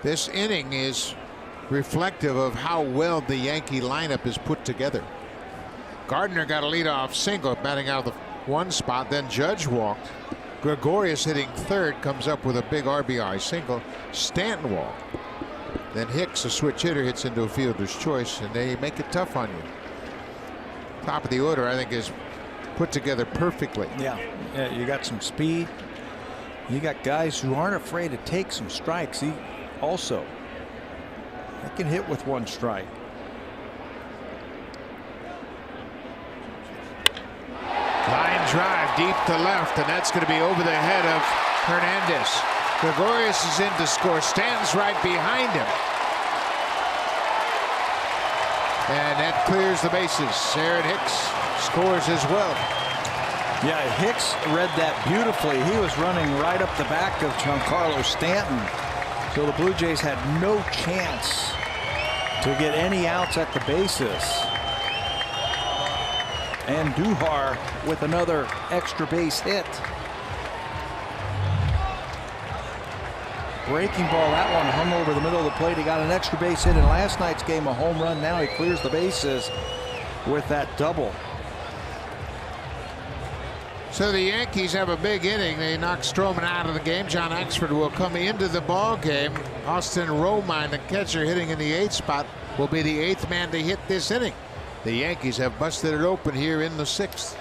This inning is reflective of how well the Yankee lineup is put together. Gardner got a leadoff single, batting out of the 1 spot. Then Judge walked. Gregorius, hitting third, comes up with a big RBI single. Stanton walked. Then Hicks, a switch hitter, hits into a fielder's choice, and they make it tough on you. Top of the order, I think, is put together perfectly. Yeah, you got some speed. You got guys who aren't afraid to take some strikes. They can hit with 1 strike. Line drive deep to left, and that's going to be over the head of Hernandez. Gregorius is in to score. Stanton's right behind him. And that clears the bases. Aaron Hicks scores as well. Yeah, Hicks read that beautifully. He was running right up the back of Giancarlo Stanton. So the Blue Jays had no chance to get any outs at the bases. And Duhar with another extra base hit. Breaking ball, that one hung over the middle of the plate. He got an extra base hit in last night's game, a home run. Now he clears the bases with that double. So the Yankees have a big inning. They knock Stroman out of the game. John Axford will come into the ball game. Austin Romine, the catcher, hitting in the 8th spot, will be the 8th man to hit this inning. The Yankees have busted it open here in the 6th.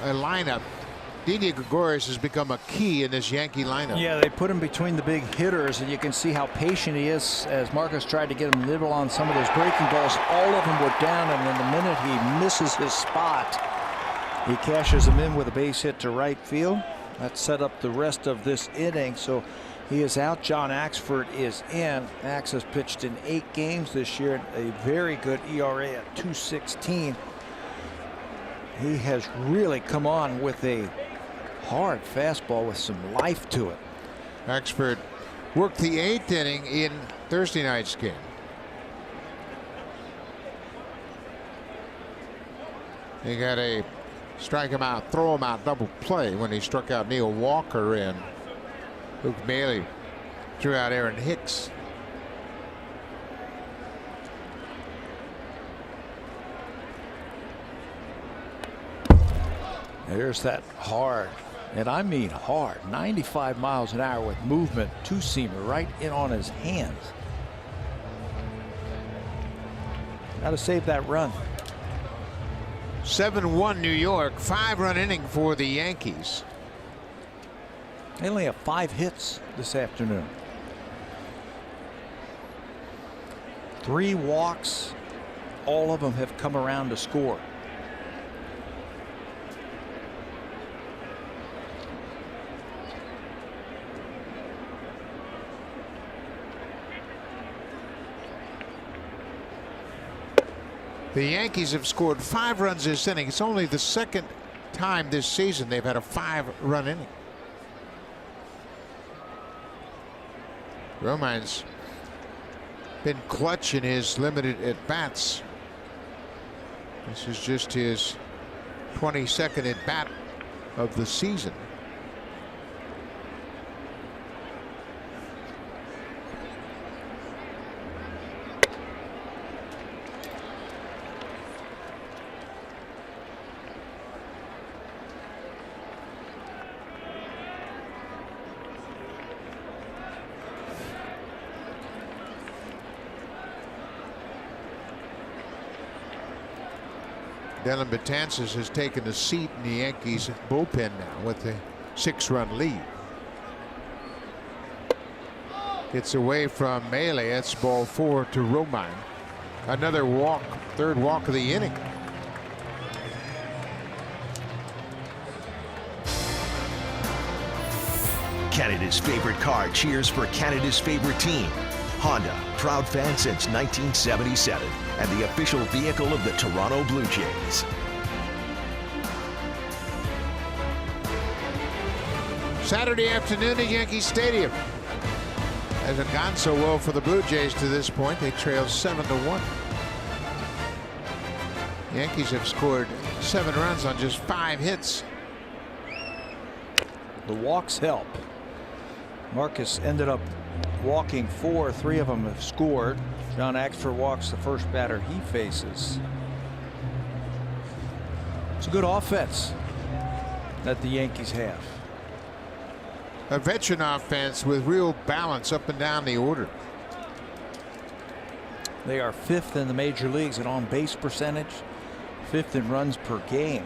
lineup. Didi Gregorius has become a key in this Yankee lineup. Yeah, they put him between the big hitters, and you can see how patient he is as Marcus tried to get him nibble on some of those breaking balls. All of them were down, and then the minute he misses his spot, he cashes them in with a base hit to right field. That set up the rest of this inning. So he is out. John Axford is in. Ax has pitched in 8 games this year, a very good ERA at 2.16. He has really come on with a hard fastball with some life to it. Axford worked the 8th inning in Thursday night's game. He got a strike him out, throw him out double play when he struck out Neil Walker, and Luke Bailey threw out Aaron Hicks. There's that hard, and I mean hard, 95 miles an hour with movement, two-seamer right in on his hands. Got to save that run. 7-1 New York, 5-run inning for the Yankees. They only have 5 hits this afternoon. 3 walks. All of them have come around to score. The Yankees have scored 5 runs this inning. It's only the 2nd time this season they've had a 5-run inning. Romine's been clutch in his limited at-bats. This is just his 22nd at-bat of the season. Dylan Betances has taken a seat in the Yankees bullpen now with a 6-run lead. It's away from Melee. That's ball 4 to Romine. Another walk, 3rd walk of the inning. Canada's favorite car cheers for Canada's favorite team. Honda, proud fan since 1977, and the official vehicle of the Toronto Blue Jays. Saturday afternoon at Yankee Stadium. Hasn't gone so well for the Blue Jays to this point. They trail 7-1. Yankees have scored 7 runs on just 5 hits. The walks help. Marcus ended up walking 4. 3 of them have scored. John Axford walks the first batter he faces. It's a good offense that the Yankees have. A veteran offense with real balance up and down the order. They are 5th in the major leagues in on base percentage, 5th in runs per game.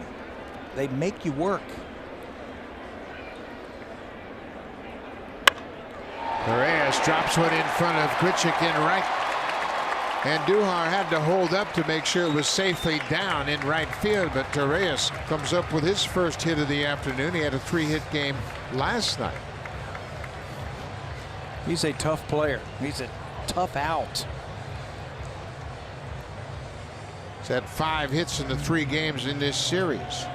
They make you work. Reyes drops one in front of Grichuk in right. And Duhar had to hold up to make sure it was safely down in right field. But Reyes comes up with his first hit of the afternoon. He had a 3-hit game last night. He's a tough player. He's a tough out. He's had 5 hits in the 3 games in this series.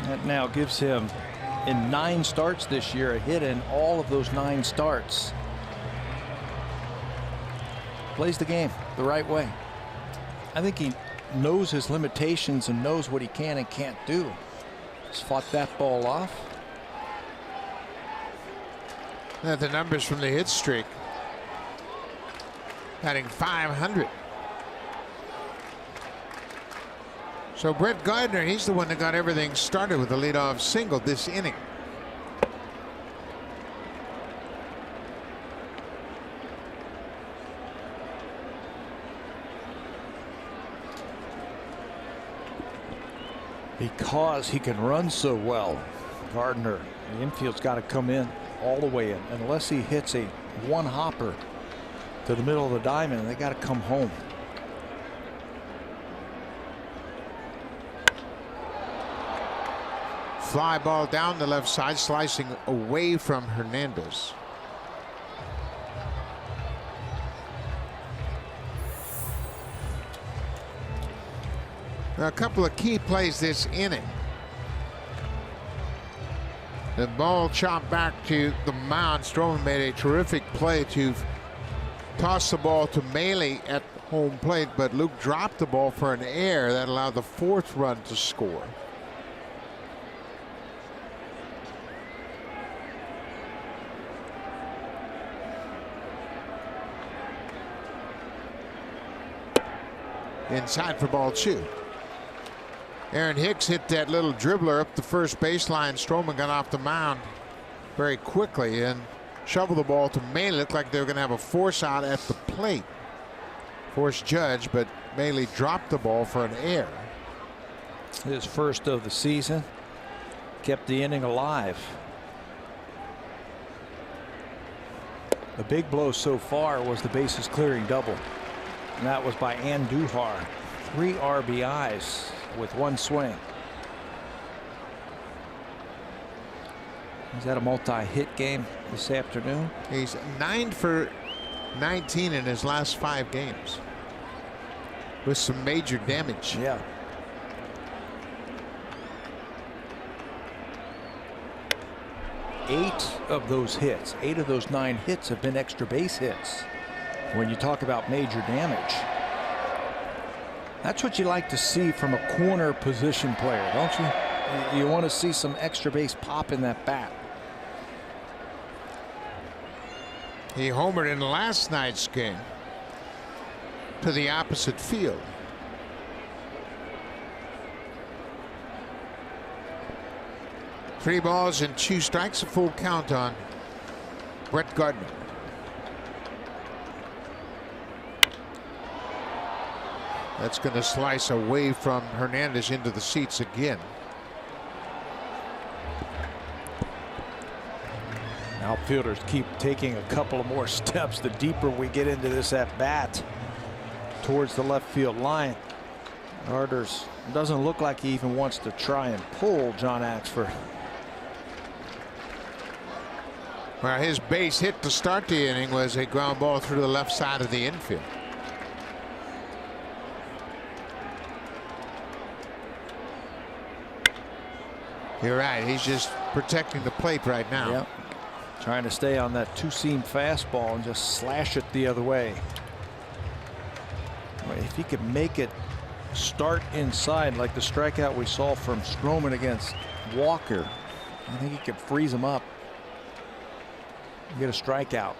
That now gives him, in 9 starts this year, a hit in all of those 9 starts. Plays the game the right way. I think he knows his limitations and knows what he can and can't do. Just fought that ball off. Now the numbers from the hit streak. Batting .500. So Brett Gardner, he's the one that got everything started with the leadoff single this inning. because he can run so well. Gardner, the infield's got to come in all the way in. Unless he hits a one hopper to the middle of the diamond, they got to come home. Fly ball down the left side, slicing away from Hernandez. Now, a couple of key plays this inning. The ball chopped back to the mound. Stroman made a terrific play to toss the ball to Maile at home plate, but Luke dropped the ball for an error that allowed the 4th run to score. Inside for ball 2. Aaron Hicks hit that little dribbler up the first baseline. Stroman got off the mound very quickly and shoveled the ball to Maile. Looked like they were going to have a force out at the plate. Force judge, but Maile dropped the ball for an error. His first of the season. Kept the inning alive. The big blow so far was the bases clearing double. And that was by Andujar. 3 RBIs with 1 swing. He's had a multi-hit game this afternoon. He's 9 for 19 in his last 5 games with some major damage. Yeah. Eight of those 9 hits have been extra base hits. When you talk about major damage, that's what you like to see from a corner position player, don't you? You want to see some extra base pop in that bat. He homered in last night's game to the opposite field. Three balls and 2 strikes, a full count on Brett Gardner. That's going to slice away from Hernandez into the seats again. Outfielders keep taking a couple of more steps the deeper we get into this at bat towards the left field line. Gardner's doesn't look like he even wants to try and pull John Axford. Well, his base hit to start the inning was a ground ball through the left side of the infield. You're right. He's just protecting the plate right now. Yep. Trying to stay on that 2-seam fastball and just slash it the other way. If he could make it start inside like the strikeout we saw from Stroman against Walker, I think he could freeze him up and get a strikeout.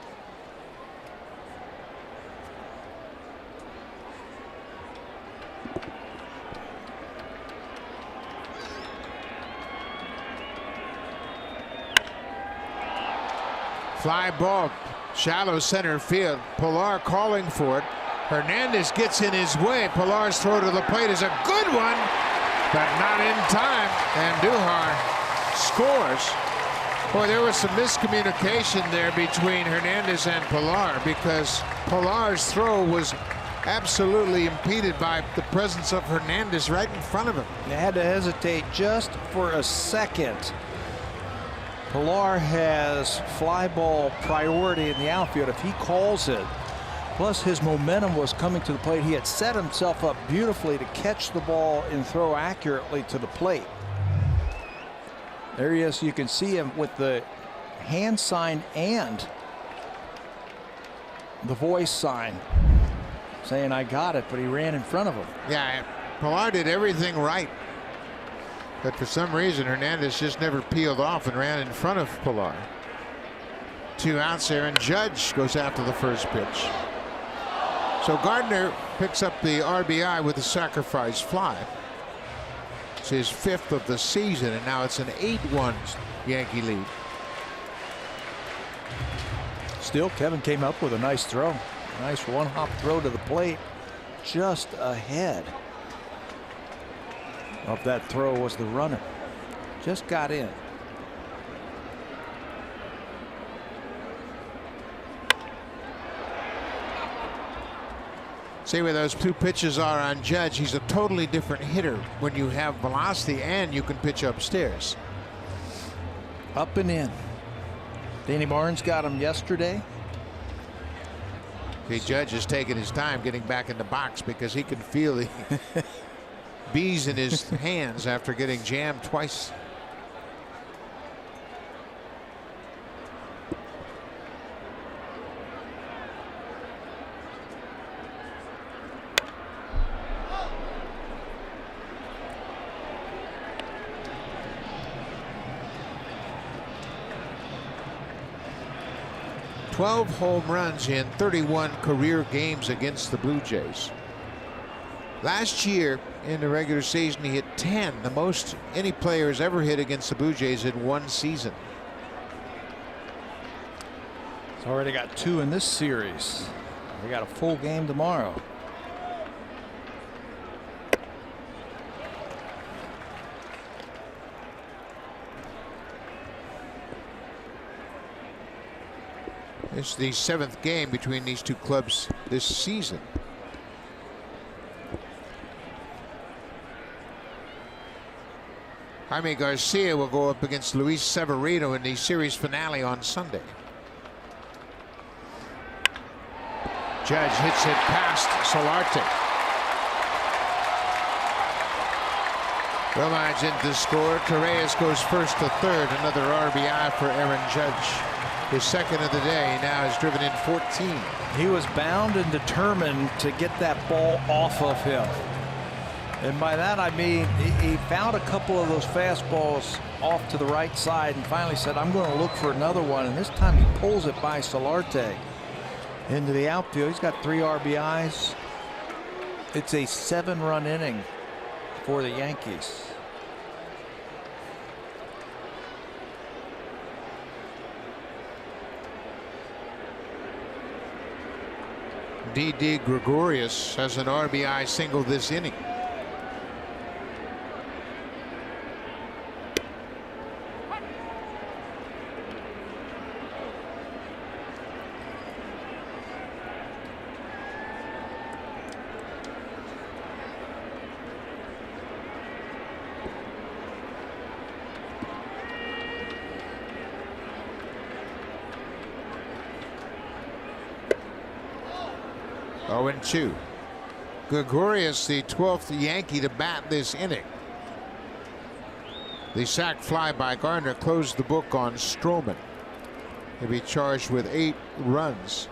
Fly ball, shallow center field. Pilar calling for it. Hernandez gets in his way. Pilar's throw to the plate is a good one, but not in time. And Andujar scores. Boy, there was some miscommunication there between Hernandez and Pilar, because Pilar's throw was absolutely impeded by the presence of Hernandez right in front of him. They had to hesitate just for a second. Pilar has fly ball priority in the outfield if he calls it. Plus his momentum was coming to the plate. He had set himself up beautifully to catch the ball and throw accurately to the plate. There he is. You can see him with the hand sign and the voice sign saying I got it, but he ran in front of him. Yeah, Pilar did everything right. But for some reason, Hernandez just never peeled off and ran in front of Pilar. 2 outs there, and Judge goes after the first pitch. So Gardner picks up the RBI with a sacrifice fly. It's his 5th of the season, and now it's an 8-1 Yankee lead. Still, Kevin came up with a nice throw. Nice one-hop throw to the plate, just ahead. of that throw was the runner. Just got in. See where those two pitches are on Judge. He's a totally different hitter when you have velocity and you can pitch upstairs. Up and in. Danny Barnes got him yesterday. The Judge is taking his time getting back in the box because he can feel the bees in his hands after getting jammed twice. "12 home runs in 31 career games against the Blue Jays. Last year in the regular season, he hit 10, the most any player has ever hit against the Blue Jays in one season. He's already got 2 in this series. We got a full game tomorrow. It's the 7th game between these two clubs this season. Jaime Garcia will go up against Luis Severino in the series finale on Sunday. Judge hits it past Solarte. Romides in to score. Torres goes first to third. Another RBI for Aaron Judge. His second of the day. Now has driven in 14. He was bound and determined to get that ball off of him. And by that I mean he found a couple of those fastballs off to the right side and finally said, I'm going to look for another one. And this time he pulls it by Solarte into the outfield. He's got 3 RBIs. It's a 7-run inning for the Yankees. D.D. Gregorius has an RBI single this inning. Oh, and 2. Gregorius, the 12th Yankee to bat this inning. The sac fly by Gardner closed the book on Stroman. He'll be charged with 8 runs.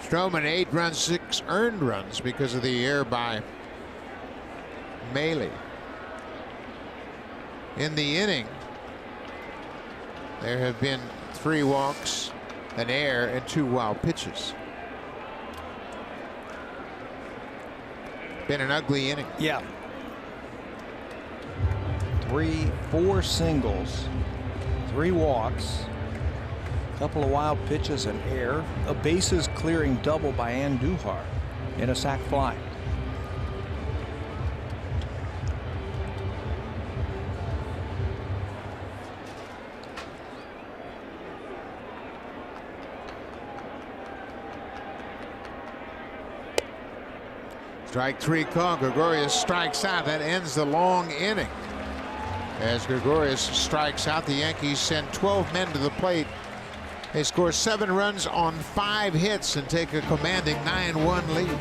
Stroman 8 runs, 6 earned runs because of the error by Maile. In the inning, there have been 3 walks, an error, and 2 wild pitches. Been an ugly inning. Yeah. 4 singles, 3 walks, couple of wild pitches, an error, a bases clearing double by Andujar in a sac fly. Strike 3 call. Gregorius strikes out. That ends the long inning. As Gregorius strikes out, the Yankees send 12 men to the plate. They score 7 runs on 5 hits and take a commanding 9-1 lead.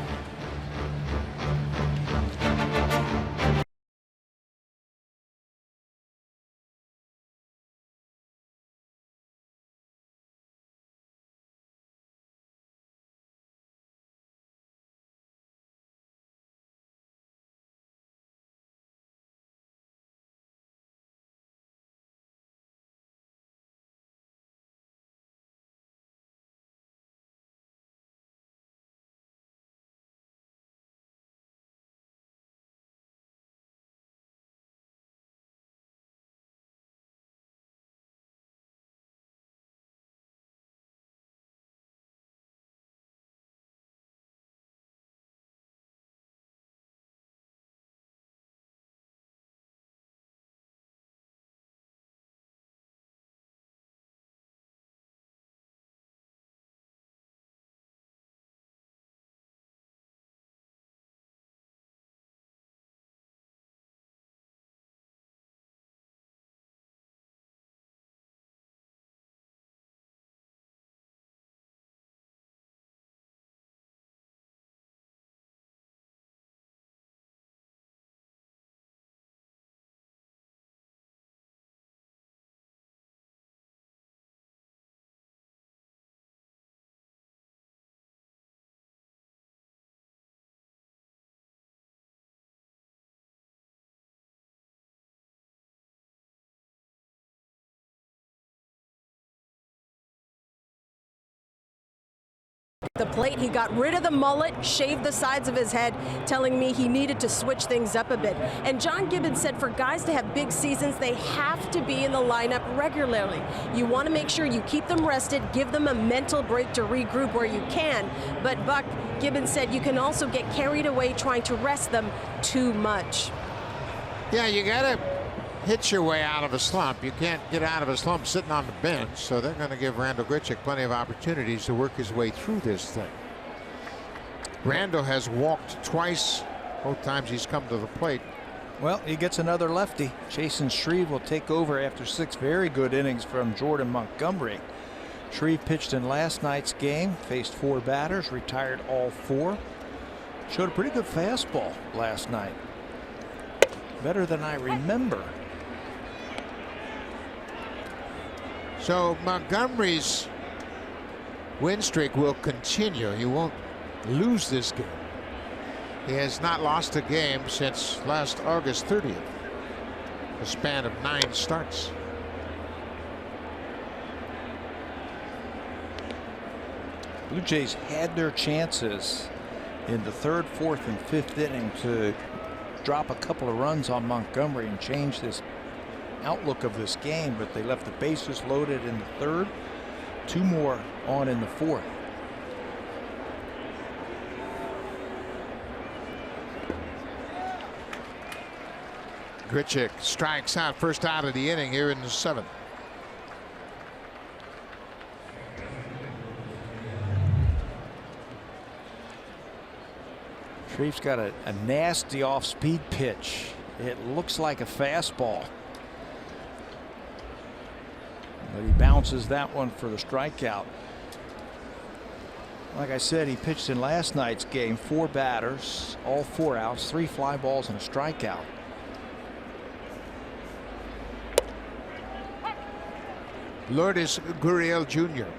the plate. He got rid of the mullet, shaved the sides of his head, telling me he needed to switch things up a bit. And John Gibbons said for guys to have big seasons, they have to be in the lineup regularly. You want to make sure you keep them rested, give them a mental break to regroup where you can. But Buck, Gibbons said you can also get carried away trying to rest them too much. Yeah, you got to hit your way out of a slump. You can't get out of a slump sitting on the bench, so they're going to give Randall Grichuk plenty of opportunities to work his way through this thing. Randall has walked twice, both times he's come to the plate. Well, he gets another lefty. Chasen Shreve will take over after 6 very good innings from Jordan Montgomery. Shreve pitched in last night's game, faced 4 batters, retired all 4. Showed a pretty good fastball last night. Better than I remember. So Montgomery's win streak will continue. He won't lose this game. He has not lost a game since last August 30th. A span of 9 starts. Blue Jays had their chances in the 3rd, 4th, and 5th inning to drop a couple of runs on Montgomery and change this outlook of this game, but they left the bases loaded in the 3rd, 2 more on in the 4th. Grichuk strikes out, first out of the inning here in the 7th. Shreve's got a nasty off-speed pitch. It looks like a fastball, but he bounces that one for the strikeout. Like I said, he pitched in last night's game, 4 batters, all 4 outs, 3 fly balls and a strikeout. Lourdes Gurriel Jr.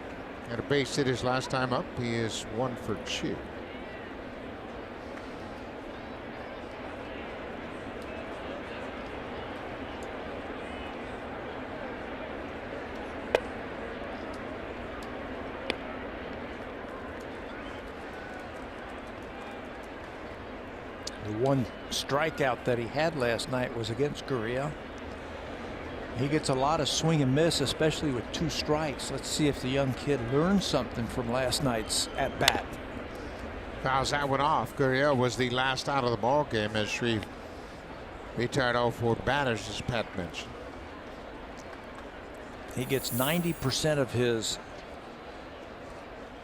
had a base hit his last time up. He is 1 for 2. The one strikeout that he had last night was against Gurriel. He gets a lot of swing and miss, especially with 2 strikes. Let's see if the young kid learned something from last night's at bat. Fouls that one off. Gurriel was the last out of the ball game as Shreve retired all 4 batters, as Pat mentioned. He gets 90% of his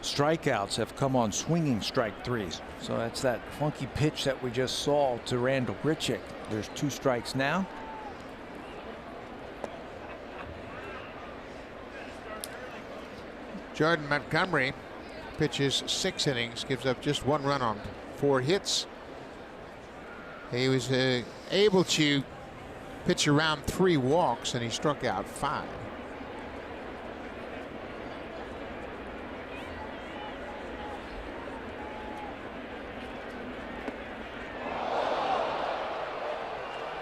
strikeouts have come on swinging strike 3s. So that's that funky pitch that we just saw to Randall Grichuk. There's 2 strikes now. Jordan Montgomery pitches 6 innings, gives up just 1 run on 4 hits. He was able to pitch around 3 walks, and he struck out 5.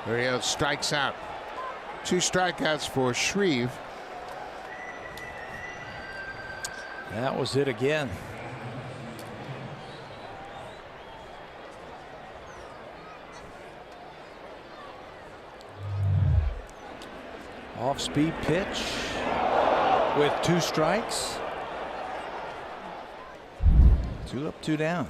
Gurriel strikes out. 2 strikeouts for Shreve. That was it again. Off-speed pitch with 2 strikes. 2 up, 2 down.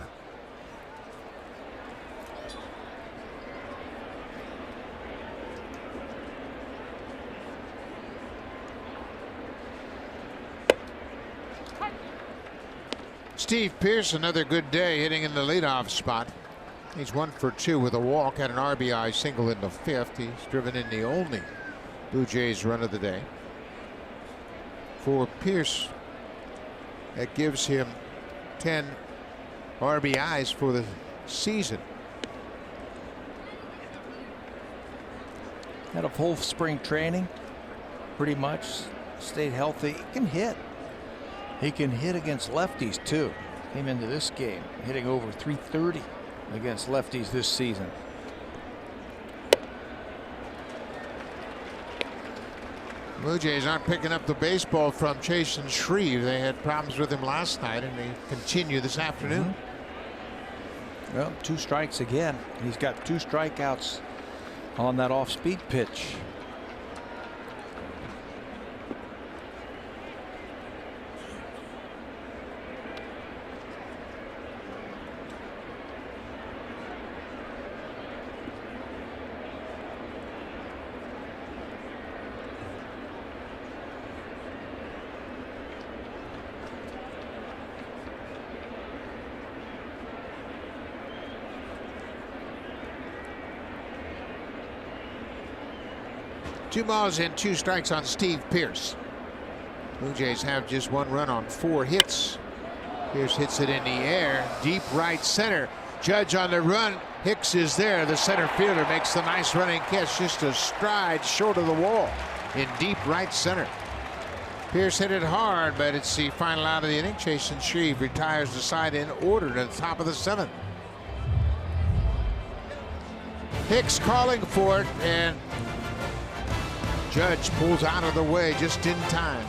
Steve Pearce, another good day hitting in the leadoff spot. He's 1 for 2 with a walk, had an RBI single in the 5th. He's driven in the only Blue Jays run of the day. For Pearce, that gives him 10 RBIs for the season. Had a full spring training, pretty much. Stayed healthy. He can hit. He can hit against lefties too. Came into this game hitting over 330 against lefties this season. Blue Jays aren't picking up the baseball from Chase and Shreve. They had problems with him last night, and they continue this afternoon. Well, 2 strikes again. He's got 2 strikeouts on that off-speed pitch. Two balls and 2 strikes on Steve Pearce. Blue Jays have just 1 run on 4 hits. Pearce hits it in the air, deep right center. Judge on the run. Hicks is there. The center fielder makes the nice running catch, just a stride short of the wall in deep right center. Pearce hit it hard, but it's the final out of the inning. Chase and Shreve retires the side in order to the top of the 7th. Hicks calling for it, and Judge pulls out of the way just in time.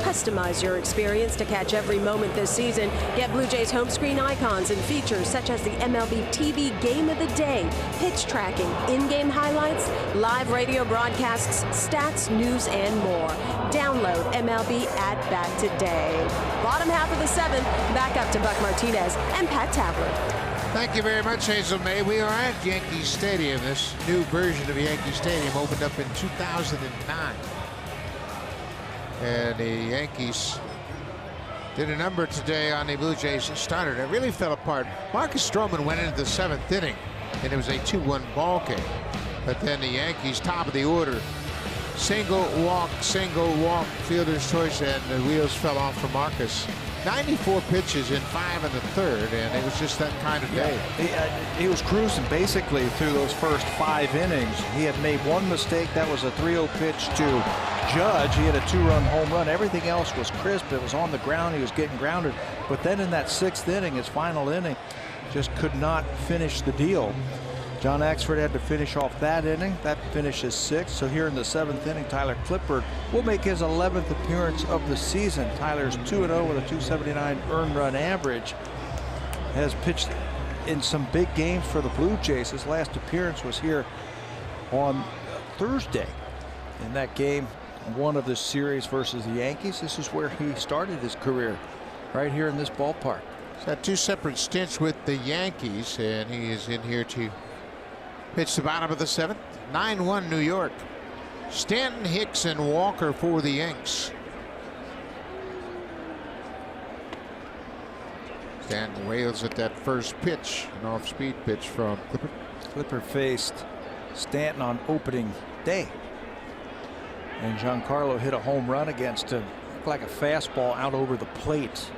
Customize your experience to catch every moment this season. Get Blue Jays home screen icons and features such as the MLB TV Game of the Day, pitch tracking, in-game highlights, live radio broadcasts, stats, news, and more. Download MLB At Bat today. Bottom half of the 7th, back up to Buck Martinez and Pat Tabler. Thank you very much, Hazel May. We are at Yankee Stadium. This new version of Yankee Stadium opened up in 2009. And the Yankees did a number today on the Blue Jays starter. It really fell apart. Marcus Stroman went into the 7th inning, and it was a 2-1 ball game. But then the Yankees, top of the order, single walk, fielder's choice, and the wheels fell off for Marcus. 94 pitches in 5 in the 3rd, and it was just that kind of day. He was cruising basically through those first 5 innings. He had made 1 mistake. That was a 3-0 pitch to Judge. He had a 2-run home run. Everything else was crisp. It was on the ground. He was getting grounded. But then in that 6th inning, his final inning, just could not finish the deal. John Axford had to finish off that inning. That finishes 6th. So here in the 7th inning, Tyler Clippard will make his 11th appearance of the season. Tyler's 2-0 with a 279 earned run average. Has pitched in some big games for the Blue Jays. His last appearance was here on Thursday. In that game, one of this series versus the Yankees. This is where he started his career, right here in this ballpark. He's had 2 separate stints with the Yankees, and he is in here to pitch the bottom of the 7th. 9-1 New York. Stanton, Hicks, and Walker for the Yanks. Stanton wails at that first pitch, an off-speed pitch from Clipper. Clipper faced Stanton on opening day, and Giancarlo hit a home run against him. Looked like a fastball out over the plate.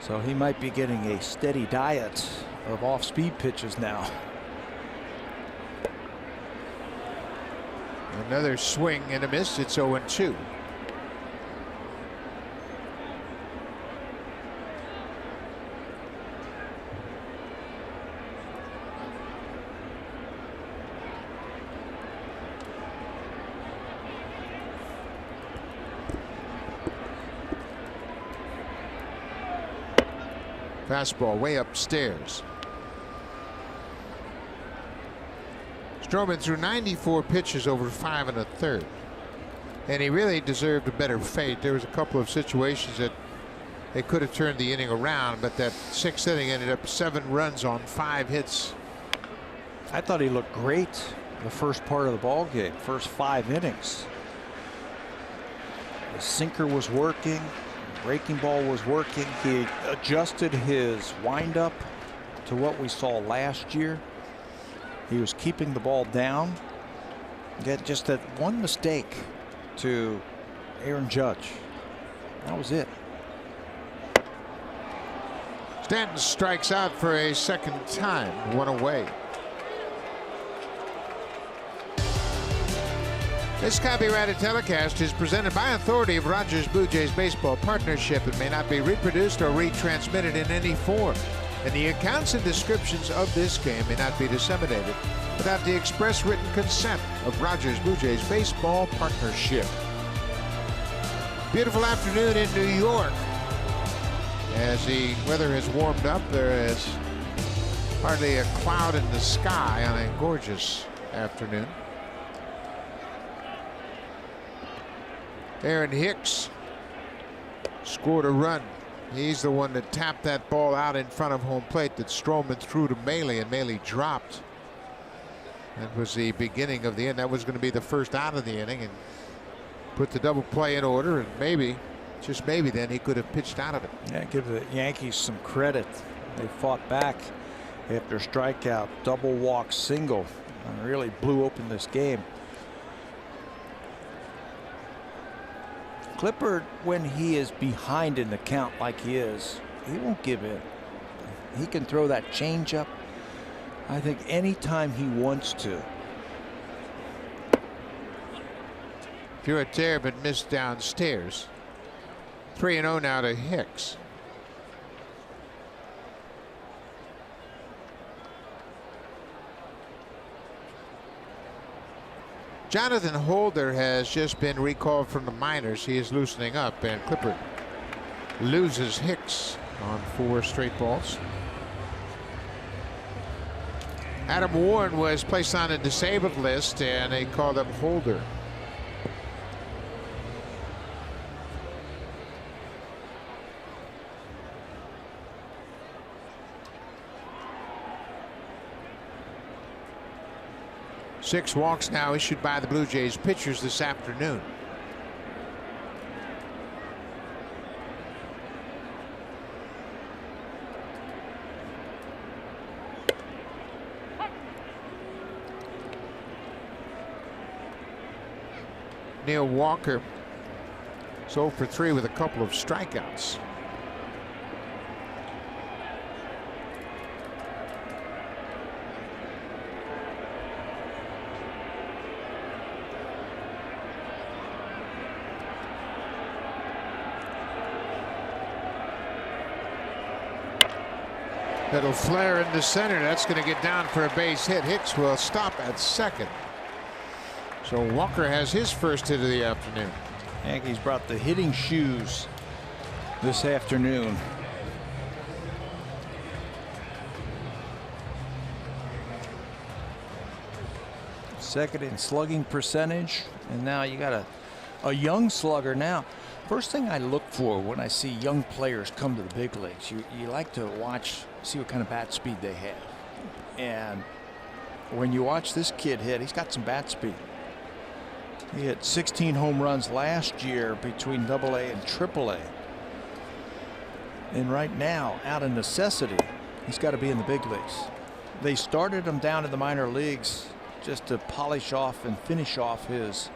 So he might be getting a steady diet of off-speed pitches now. Another swing and a miss. It's 0-2. Fastball way upstairs. Stroman threw 94 pitches over 5 1/3, and he really deserved a better fate. There was a couple of situations that they could have turned the inning around, but that 6th inning ended up 7 runs on 5 hits. I thought he looked great the first part of the ball game, first 5 innings. The sinker was working, breaking ball was working. He adjusted his windup to what we saw last year. He was keeping the ball down. Get just that one mistake to Aaron Judge. That was it. Stanton strikes out for a 2nd time, 1 away. This copyrighted telecast is presented by authority of Rogers Blue Jays Baseball Partnership and may not be reproduced or retransmitted in any form. And the accounts and descriptions of this game may not be disseminated without the express written consent of Rogers Blue Jays Baseball Partnership. Beautiful afternoon in New York. As the weather has warmed up, there is hardly a cloud in the sky on a gorgeous afternoon. Aaron Hicks scored a run. He's the one that tapped that ball out in front of home plate that Stroman threw to Maile, and Maile dropped. That was the beginning of the end. That was going to be the first out of the inning and put the double play in order, and maybe, just maybe, then he could have pitched out of it. Yeah, give the Yankees some credit. They fought back after strikeout, double walk, single, and really blew open this game. Clipper, when he is behind in the count like he is, he won't give in. He can throw that changeup, I think, anytime he wants to. Threw it there but missed downstairs. 3-0 now to Hicks. Jonathan Holder has just been recalled from the minors. He is loosening up, and Clipper loses Hicks on 4 straight balls. Adam Warren was placed on a disabled list, and they called up Holder. Six walks now issued by the Blue Jays pitchers this afternoon. Neil Walker 0 for 3 with a couple of strikeouts. That'll flare into center. That's going to get down for a base hit. Hicks will stop at second. So Walker has his first hit of the afternoon. Yankees brought the hitting shoes this afternoon. Second in slugging percentage, and now you got to a young slugger now. First thing I look for when I see young players come to the big leagues, you like to watch, see what kind of bat speed they have. And when you watch this kid hit, he's got some bat speed. He hit 16 home runs last year between AA and AAA. And right now, out of necessity, he's got to be in the big leagues. They started him down in the minor leagues just to polish off and finish off his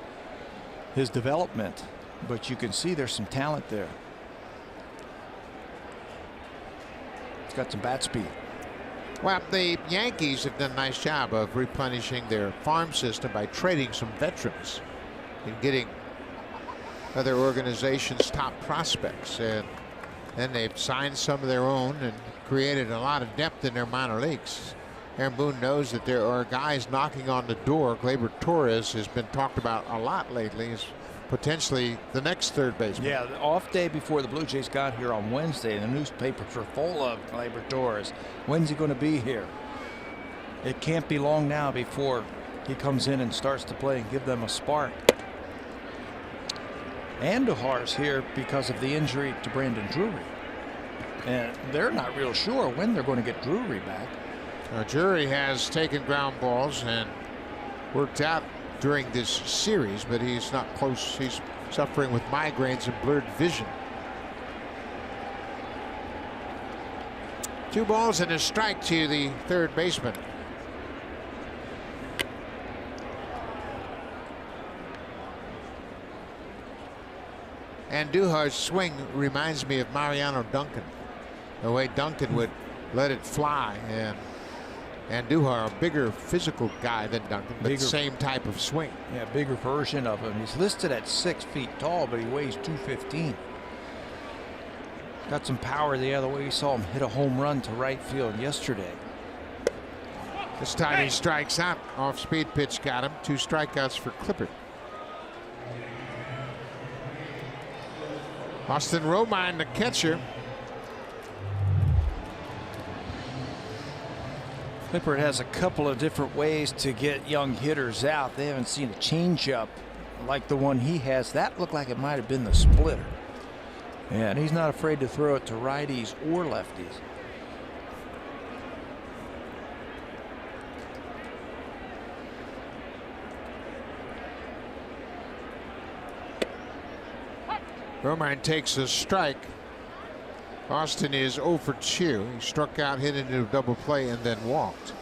development. But you can see there's some talent there. He's got some bat speed. Well, the Yankees have done a nice job of replenishing their farm system by trading some veterans and getting other organizations' top prospects. And then they've signed some of their own and created a lot of depth in their minor leagues. Aaron Boone knows that there are guys knocking on the door. Gleyber Torres has been talked about a lot lately as potentially the next third baseman. Yeah, the off day before the Blue Jays got here on Wednesday, the newspapers were full of Gleyber Torres. When's he going to be here? It can't be long now before he comes in and starts to play and give them a spark. Andujar's here because of the injury to Brandon Drury. And they're not real sure when they're going to get Drury back. Drury has taken ground balls and worked out during this series, but he's not close. He's suffering with migraines and blurred vision. 2 balls and a strike to the third baseman. Andujar's swing reminds me of Mariano Duncan. The way Duncan would let it fly, and Andujar, a bigger physical guy than Duncan, but same type of swing. Yeah, bigger version of him. He's listed at 6 feet tall, but he weighs 215. Got some power the other way. We saw him hit a home run to right field yesterday. This time he strikes out. Off speed pitch got him. 2 strikeouts for Clippard. Austin Romine, the catcher. Clippard has a couple of different ways to get young hitters out. They haven't seen a changeup like the one he has. That looked like it might have been the splitter. Yeah, and he's not afraid to throw it to righties or lefties. Romine takes a strike. Austin is 0 for 2. He struck out, hit into a double play, and then walked.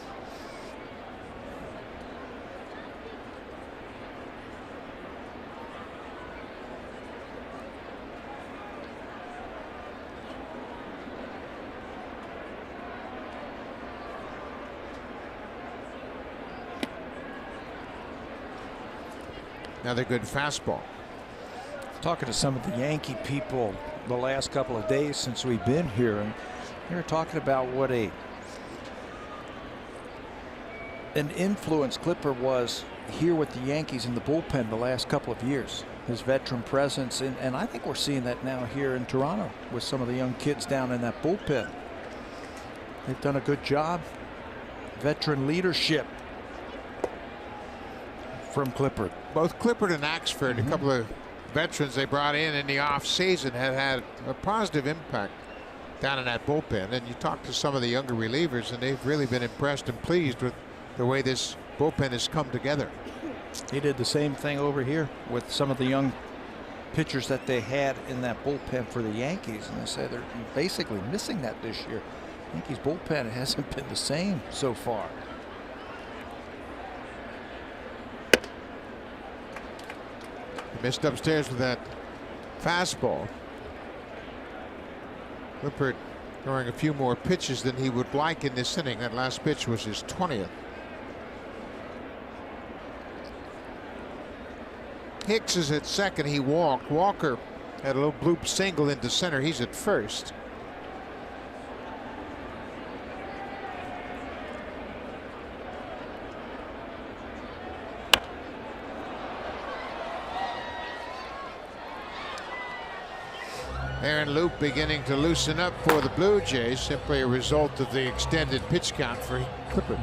Another good fastball. Talking to some of the Yankee people the last couple of days since we've been here, and they're talking about what an influence Clippard was here with the Yankees in the bullpen the last couple of years. His veteran presence, and I think we're seeing that now here in Toronto with some of the young kids down in that bullpen. They've done a good job. Veteran leadership from Clippard. Both Clippard and Axford, a couple of veterans they brought in the off season, have had a positive impact down in that bullpen. And you talk to some of the younger relievers, and they've really been impressed and pleased with the way this bullpen has come together. He did the same thing over here with some of the young pitchers that they had in that bullpen for the Yankees, and they say they're basically missing that this year. Yankees bullpen hasn't been the same so far. Missed upstairs with that fastball. Clippard throwing a few more pitches than he would like in this inning. That last pitch was his 20th. Hicks is at second. He walked. Walker had a little bloop single into center. He's at first. Aaron Loup beginning to loosen up for the Blue Jays, simply a result of the extended pitch count for Clippard.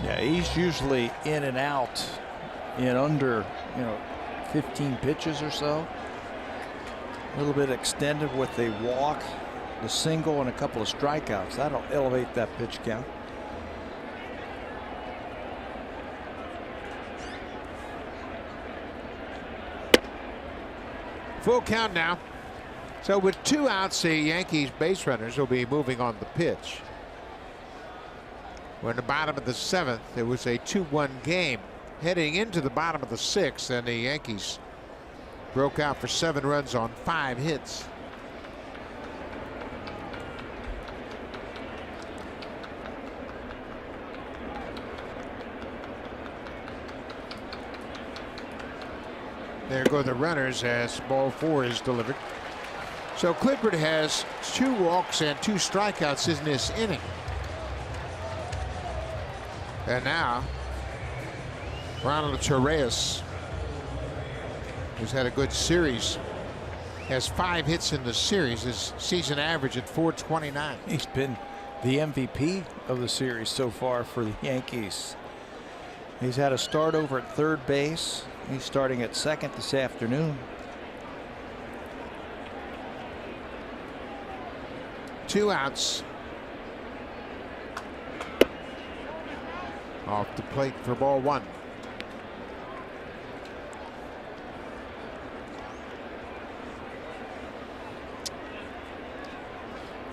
Yeah, he's usually in and out in under 15 pitches or so. A little bit extended with a walk, the single, and a couple of strikeouts. That'll elevate that pitch count. Full count now. So with 2 outs, the Yankees base runners will be moving on the pitch. We're in the bottom of the 7th. It was a 2-1 game. Heading into the bottom of the 6th, and the Yankees broke out for 7 runs on 5 hits. There go the runners as ball 4 is delivered. So Clippard has 2 walks and 2 strikeouts in this inning. And now Ronald Torres, who's had a good series, has 5 hits in the series. His season average at .429. He's been the MVP of the series so far for the Yankees. He's had a start over at third base. He's starting at second this afternoon. 2 outs. Off the plate for ball 1.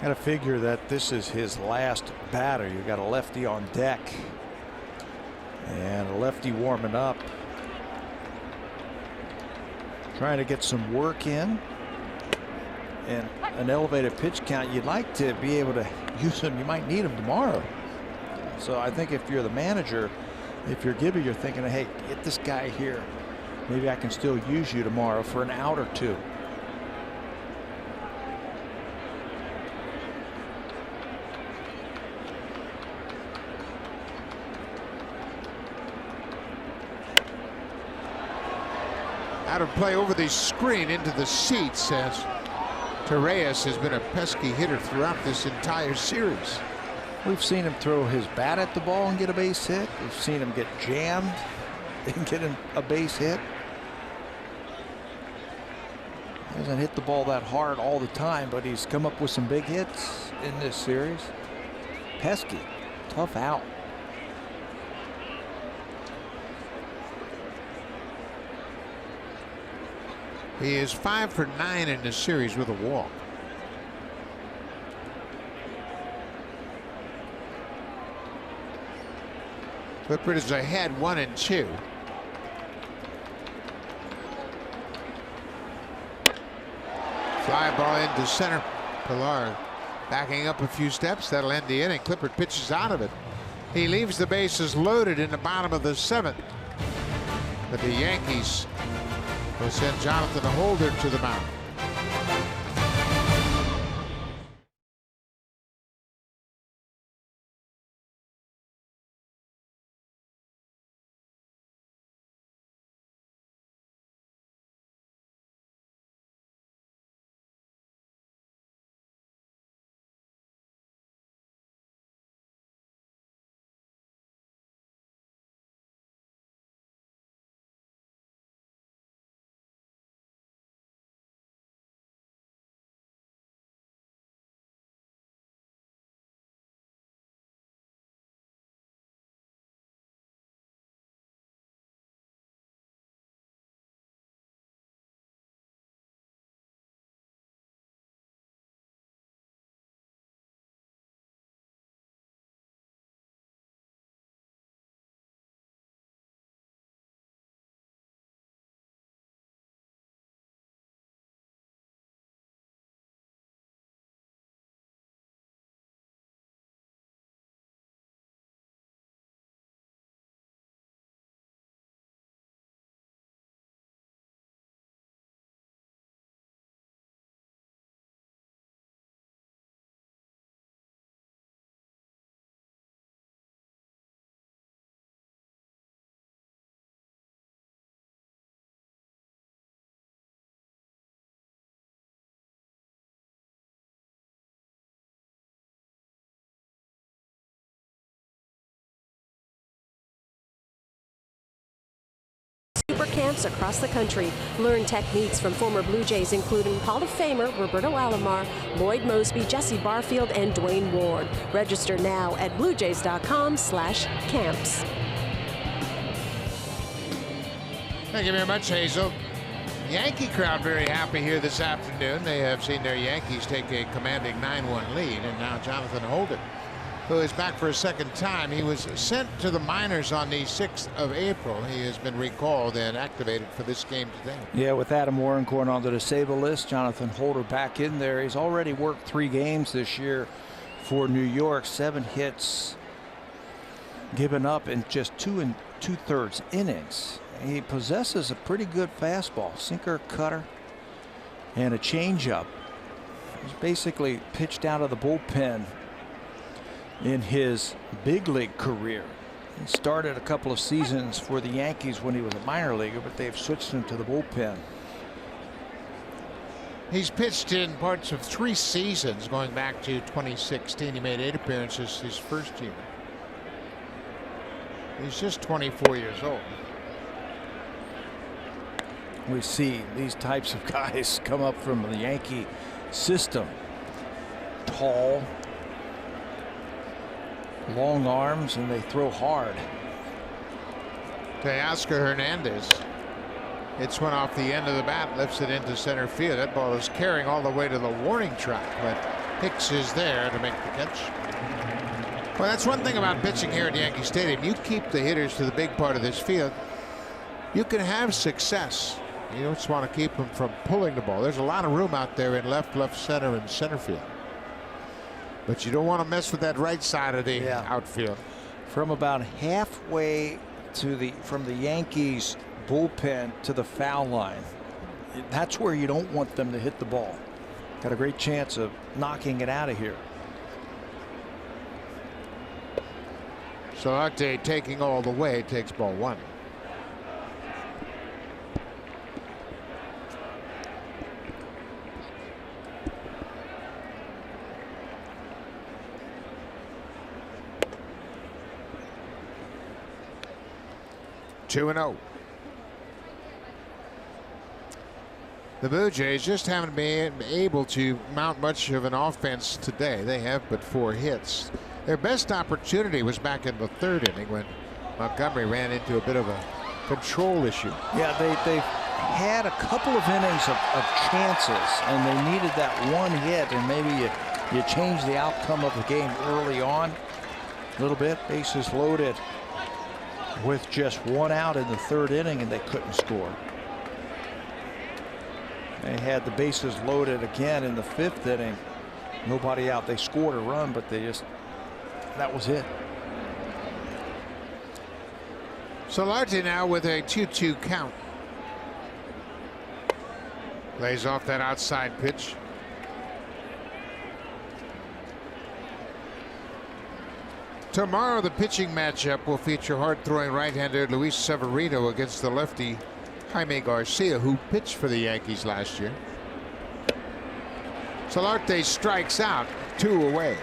Got to figure that this is his last batter. You got a lefty on deck and a lefty warming up, trying to get some work in and an elevated pitch count. You'd like to be able to use him. You might need him tomorrow. So I think if you're the manager, if you're Gibby, you're thinking, hey, get this guy here. Maybe I can still use you tomorrow for an out or 2. Out of play over the screen into the seats, as Torres has been a pesky hitter throughout this entire series. We've seen him throw his bat at the ball and get a base hit. We've seen him get jammed and get a base hit. He doesn't hit the ball that hard all the time, but he's come up with some big hits in this series. Pesky, tough out. He is 5 for 9 in this series with a walk. Clippard is ahead 1-2. Fly ball into center. Pilar backing up a few steps. That'll end the inning. Clippard pitches out of it. He leaves the bases loaded in the bottom of the 7th. But the Yankees will send Jonathan Holder to the mound. super camps across the country. Learn techniques from former Blue Jays, including Hall of Famer Roberto Alomar, Lloyd Mosby, Jesse Barfield, and Dwayne Ward. Register now at bluejays.com/camps. Thank you very much, Hazel. Yankee crowd very happy here this afternoon. They have seen their Yankees take a commanding 9-1 lead, and now Jonathan Holden, who is back for a second time. He was sent to the minors on the 6th of April. He has been recalled and activated for this game today. Yeah, with Adam Warren going on the disabled list, Jonathan Holder back in there. He's already worked 3 games this year for New York, 7 hits given up in just 2 2/3 innings. He possesses a pretty good fastball, sinker, cutter, and a changeup. He's basically pitched out of the bullpen in his big league career. He started a couple of seasons for the Yankees when he was a minor leaguer, but they've switched him to the bullpen. He's pitched in parts of 3 seasons going back to 2016. He made 8 appearances his first year. He's just 24 years old. We see these types of guys come up from the Yankee system. Tall, long arms, and they throw hard. Teoscar Hernandez. It's one off the end of the bat, lifts it into center field. That ball is carrying all the way to the warning track, but Hicks is there to make the catch. Well, that's one thing about pitching here at Yankee Stadium. You keep the hitters to the big part of this field, you can have success. You just want to keep them from pulling the ball. There's a lot of room out there in left center, and center field. But you don't want to mess with that right side of the outfield. From about halfway to from the Yankees bullpen to the foul line, that's where you don't want them to hit the ball. Got a great chance of knocking it out of here. Solarte taking all the way, takes ball 1. Two and 0. The Blue Jays just haven't been able to mount much of an offense today. They have but 4 hits. Their best opportunity was back in the 3rd inning when Montgomery ran into a bit of a control issue. Yeah, they've had a couple of innings of chances, and they needed that one hit, and maybe you change the outcome of the game early on a little bit. Bases loaded with just 1 out in the 3rd inning, and they couldn't score. They had the bases loaded again in the 5th inning. Nobody out. They scored a run, but that was it. Solarte now with a 2-2 count. Lays off that outside pitch. Tomorrow the pitching matchup will feature hard-throwing right-hander Luis Severino against the lefty Jaime Garcia, who pitched for the Yankees last year. Solarte strikes out, 2 away.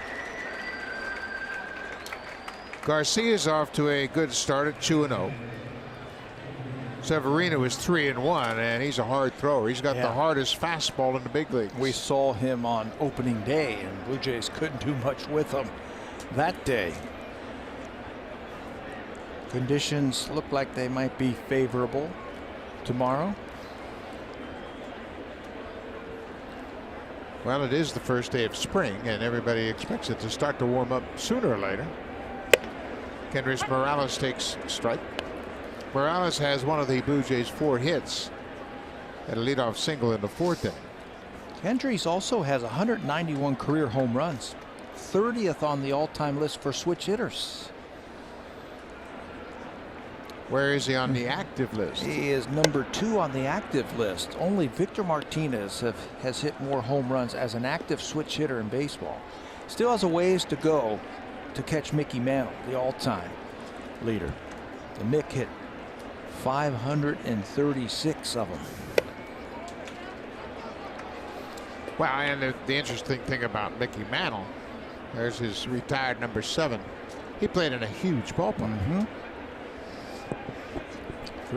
Garcia's off to a good start at 2-0. Severino is 3-1, and he's a hard thrower. He's got the hardest fastball in the big leagues. We saw him on opening day, and Blue Jays couldn't do much with him that day. Conditions look like they might be favorable tomorrow. Well, it is the first day of spring, and everybody expects it to start to warm up sooner or later. Kendrys Morales takes strike. Morales has one of the Blue Jays' 4 hits at a leadoff single in the 4th inning. Kendrys also has 191 career home runs, 30th on the all-time list for switch hitters. Where is he on the active list? He is number 2 on the active list. Only Victor Martinez has hit more home runs as an active switch hitter in baseball. Still has a ways to go to catch Mickey Mantle, the all-time leader. The Mick hit 536 of them. Well, and the interesting thing about Mickey Mantle, there's his retired number 7. He played in a huge ballpark.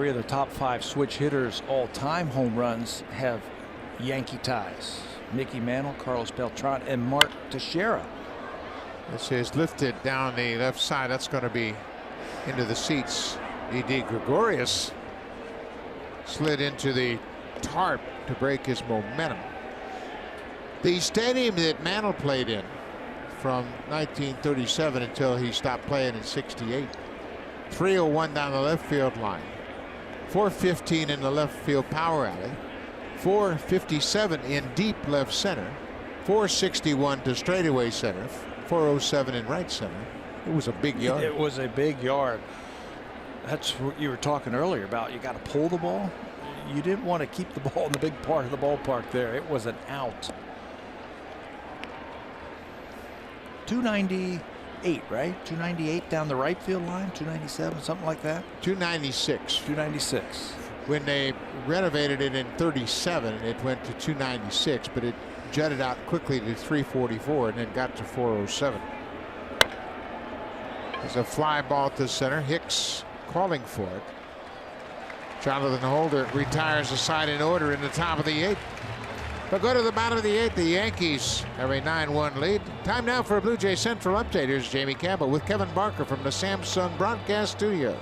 3 of the top 5 switch hitters all-time home runs have Yankee ties. Mickey Mantle, Carlos Beltran, and Mark Teixeira. This is lifted down the left side. That's going to be into the seats. E.D. Gregorius slid into the tarp to break his momentum. The stadium that Mantle played in from 1937 until he stopped playing in '68. 301 down the left field line. 415 in the left field power alley. 457 in deep left center. 461 to straightaway center. 407 in right center. It was a big yard. It was a big yard. That's what you were talking earlier about. You got to pull the ball. You didn't want to keep the ball in the big part of the ballpark there. It was an out. 298, right? 298 down the right field line, 297, something like that. 296. 296. When they renovated it in '37, it went to 296, but it jutted out quickly to 344 and then got to 407. There's a fly ball to center. Hicks calling for it. Jonathan Holder retires the side in order in the top of the 8th. But go to the bottom of the 8th. The Yankees have a 9-1 lead. Time now for a Blue Jay Central update. Here's Jamie Campbell with Kevin Barker from the Samsung broadcast studio.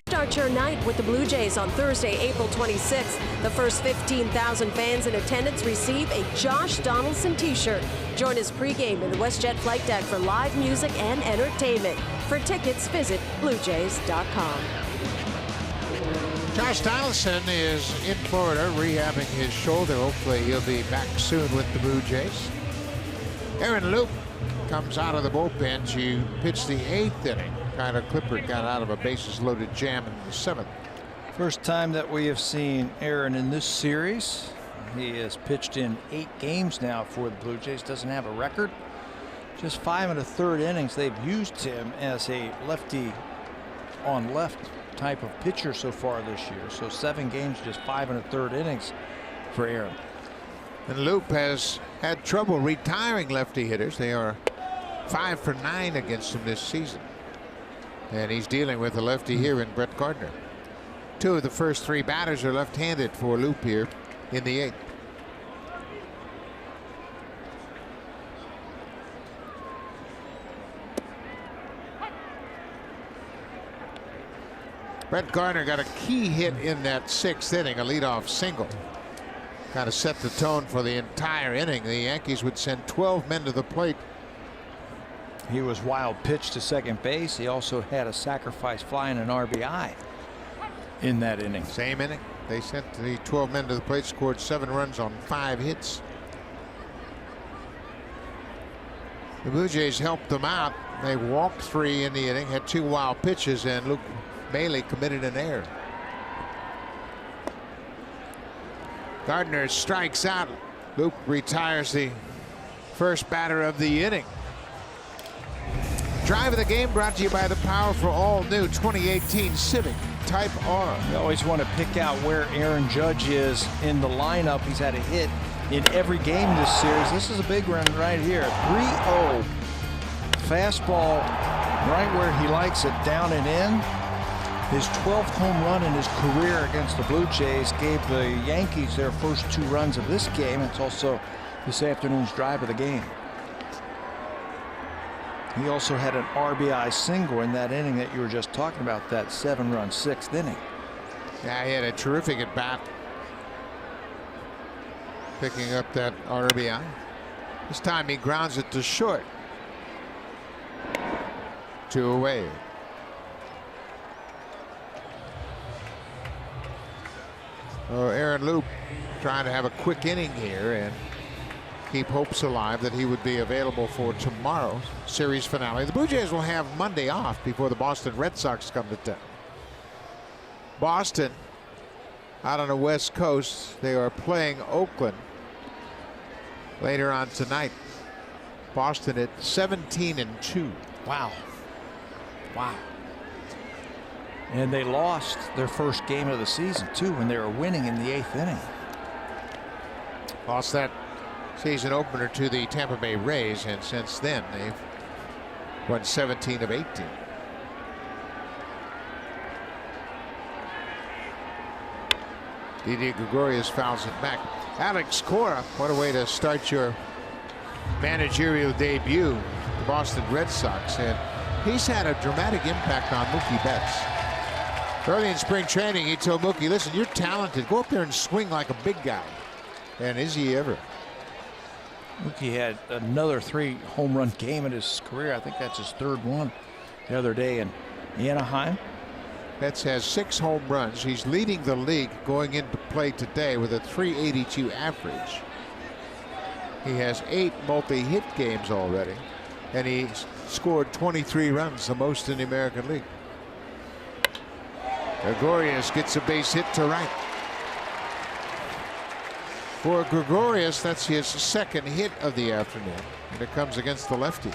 Start your night with the Blue Jays on Thursday, April 26th. The first 15,000 fans in attendance receive a Josh Donaldson t-shirt. Join us pregame in the WestJet flight deck for live music and entertainment. For tickets, visit BlueJays.com. Josh Donaldson is in Florida rehabbing his shoulder. Hopefully he'll be back soon with the Blue Jays. Aaron Loup comes out of the bullpen to pitch the 8th inning. Tyler Clippard got out of a bases loaded jam in the 7th. First time that we have seen Aaron in this series. He has pitched in 8 games now for the Blue Jays. Doesn't have a record. Just 5 1/3 innings. They've used him as a lefty on left type of pitcher so far this year. So 7 games, just 5 1/3 innings for Aaron. And Loup has had trouble retiring lefty hitters. They are 5 for 9 against him this season. And he's dealing with a lefty here in Brett Gardner. 2 of the first 3 batters are left-handed for Loup here in the 8th. Brett Gardner got a key hit in that 6th inning, a leadoff single. Kind of set the tone for the entire inning. The Yankees would send 12 men to the plate. He was wild pitch to second base. He also had a sacrifice fly and an RBI in that inning. Same inning. They sent the 12 men to the plate, scored 7 runs on 5 hits. The Blue Jays helped them out. They walked 3 in the inning, had 2 wild pitches, and Luke Bailey committed an error. Gardner strikes out. Luke retires the First batter of the inning. Drive of the game brought to you by the powerful all-new 2018 Civic Type R. You always want to pick out where Aaron Judge is in the lineup. He's had a hit in every game this series. This is a big run right here. 3-0. Fastball right where he likes it, down and in. His 12th home run in his career against the Blue Jays gave the Yankees their first 2 runs of this game. It's also this afternoon's drive of the game. He also had an RBI single in that inning that you were just talking about, that 7-run 6th inning. Yeah, he had a terrific at bat, picking up that RBI. This time he grounds it to short. 2 away. Oh, Aaron Loop trying to have a quick inning here and keep hopes alive that he would be available for tomorrow's series finale. The Blue Jays will have Monday off before the Boston Red Sox come to town. Boston out on the West Coast. They are playing Oakland later on tonight. Boston at 17-2. Wow. Wow. And they lost their first game of the season too when they were winning in the 8th inning. Lost that season opener to the Tampa Bay Rays, and since then they've won 17 of 18. Didi Gregorius fouls it back. Alex Cora, what a way to start your managerial debut, the Boston Red Sox, and he's had a dramatic impact on Mookie Betts. Early in spring training, he told Mookie, listen, you're talented. Go up there and swing like a big guy. And is he ever? Mookie had another 3 home run game in his career. I think that's his 3rd one the other day in Anaheim. Betts has 6 home runs. He's leading the league going into play today with a .382 average. He has 8 multi-hit games already, and he's scored 23 runs, the most in the American League. Gregorius gets a base hit to right. For Gregorius, that's his 2nd hit of the afternoon, and it comes against the lefty.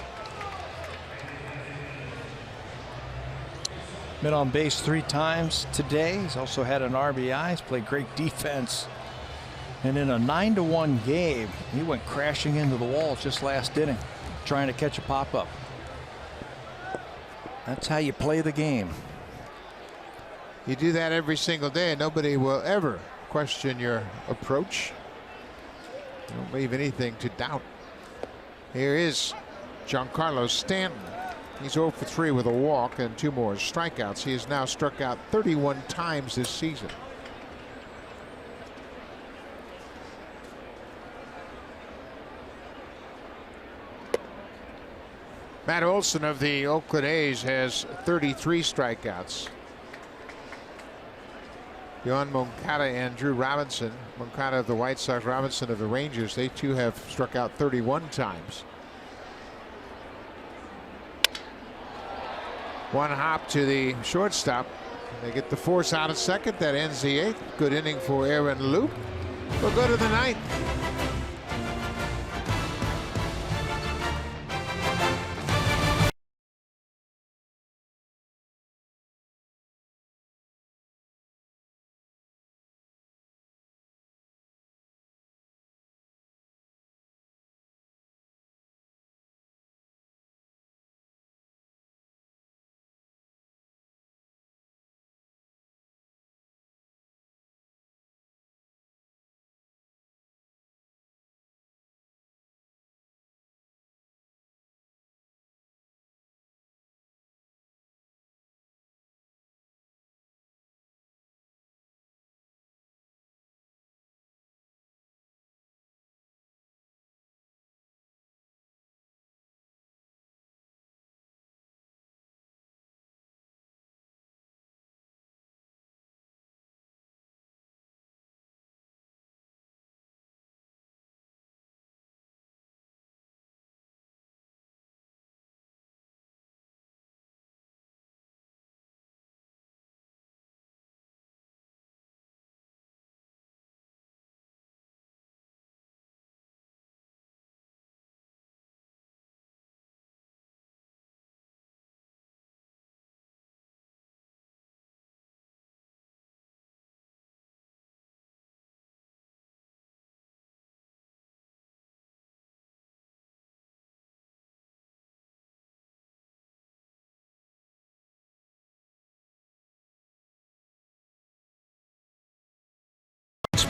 Been on base 3 times today. He's also had an RBI. He's played great defense. And in a 9-1 game, he went crashing into the wall just last inning, trying to catch a pop-up. That's how you play the game. You do that every single day, and nobody will ever question your approach. Don't leave anything to doubt. Here is Giancarlo Stanton. He's 0 for 3 with a walk and 2 more strikeouts. He has now struck out 31 times this season. Matt Olson of the Oakland A's has 33 strikeouts. Yohan Moncada and Drew Robinson, Moncada of the White Sox, Robinson of the Rangers, they too have struck out 31 times. 1 hop to the shortstop. They get the force out of second. That ends the 8th. Good inning for Aaron Loop. We'll go to the 9th.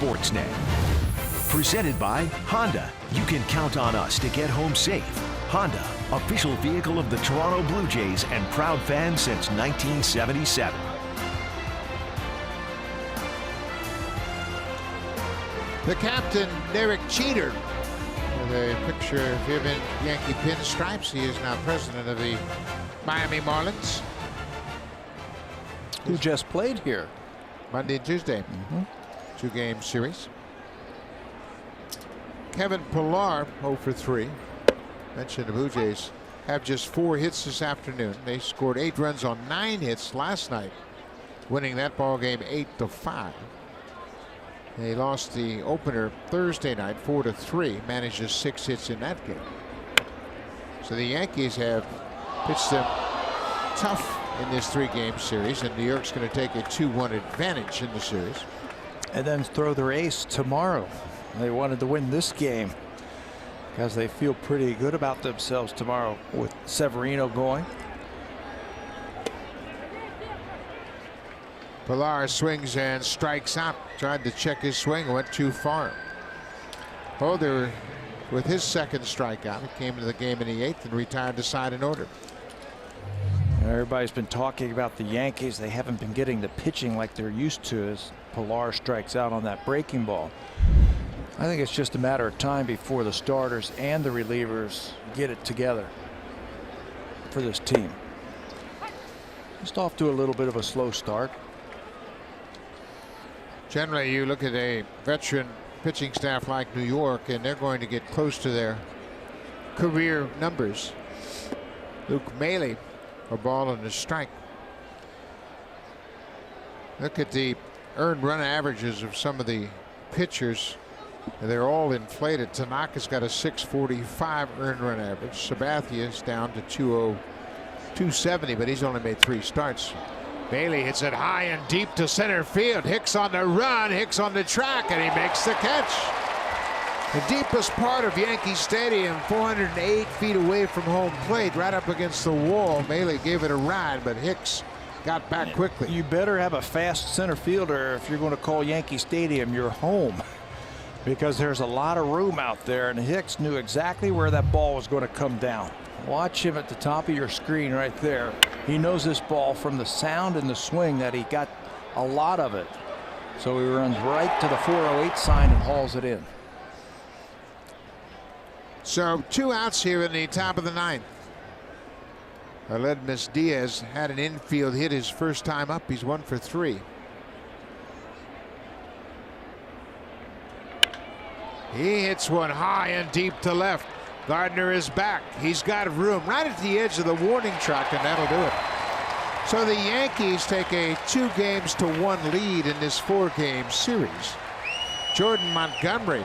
Sportsnet. Presented by Honda. You can count on us to get home safe. Honda, official vehicle of the Toronto Blue Jays and proud fan since 1977. The captain, Derek Jeter, with a picture of him in Yankee pinstripes. He is now president of the Miami Marlins. Who just played here? Monday and Tuesday. Two-game series. Kevin Pillar, 0 for 3. Mentioned the Blue Jays have just 4 hits this afternoon. They scored 8 runs on 9 hits last night, winning that ball game 8-5. They lost the opener Thursday night 4-3, manages 6 hits in that game. So the Yankees have pitched them tough in this 3-game series, and New York's going to take a 2-1 advantage in the series. And then throw their ace tomorrow. They wanted to win this game because they feel pretty good about themselves tomorrow with Severino going. Pillar swings and strikes out. Tried to check his swing, went too far. Holder with his second strikeout. He came into the game in the 8th and retired the side in order. Everybody's been talking about the Yankees. They haven't been getting the pitching like they're used to as Pillar strikes out on that breaking ball. I think it's just a matter of time before the starters and the relievers get it together for this team. Just off to a little bit of a slow start. Generally, you look at a veteran pitching staff like New York, and they're going to get close to their career numbers. Luke Maile, a ball and a strike. Look at the earned run averages of some of the pitchers. They're all inflated. Tanaka's got a 645 earned run average. Sabathia's down to 270, but he's only made 3 starts. Bailey hits it high and deep to center field. Hicks on the run, Hicks on the track, and he makes the catch. The deepest part of Yankee Stadium, 408 feet away from home plate, right up against the wall. Bailey gave it a ride, but Hicks got back quickly. You better have a fast center fielder if you're going to call Yankee Stadium your home, because there's a lot of room out there, and Hicks knew exactly where that ball was going to come down. Watch him at the top of your screen right there. He knows this ball from the sound and the swing that he got a lot of it. So he runs right to the 408 sign and hauls it in. So 2 outs here in the top of the 9th. Aledmus Diaz had an infield hit his first time up. He's 1 for 3. He hits one high and deep to left. Gardner is back. He's got room right at the edge of the warning track, and that'll do it. So the Yankees take a 2-1 lead in this 4-game series. Jordan Montgomery,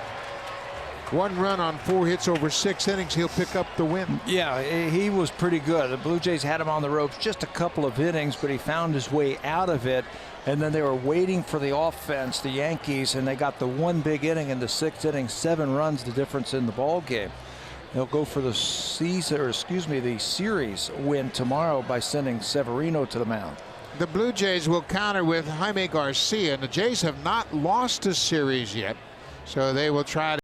1 run on 4 hits over 6 innings. He'll pick up the win. Yeah, he was pretty good. The Blue Jays had him on the ropes just a couple of innings, but he found his way out of it. And then they were waiting for the offense, the Yankees, and they got the 1 big inning in the 6th inning, 7 runs, the difference in the ball game. They'll go for the the series win tomorrow by sending Severino to the mound. The Blue Jays will counter with Jaime Garcia, and the Jays have not lost a series yet, so they will try to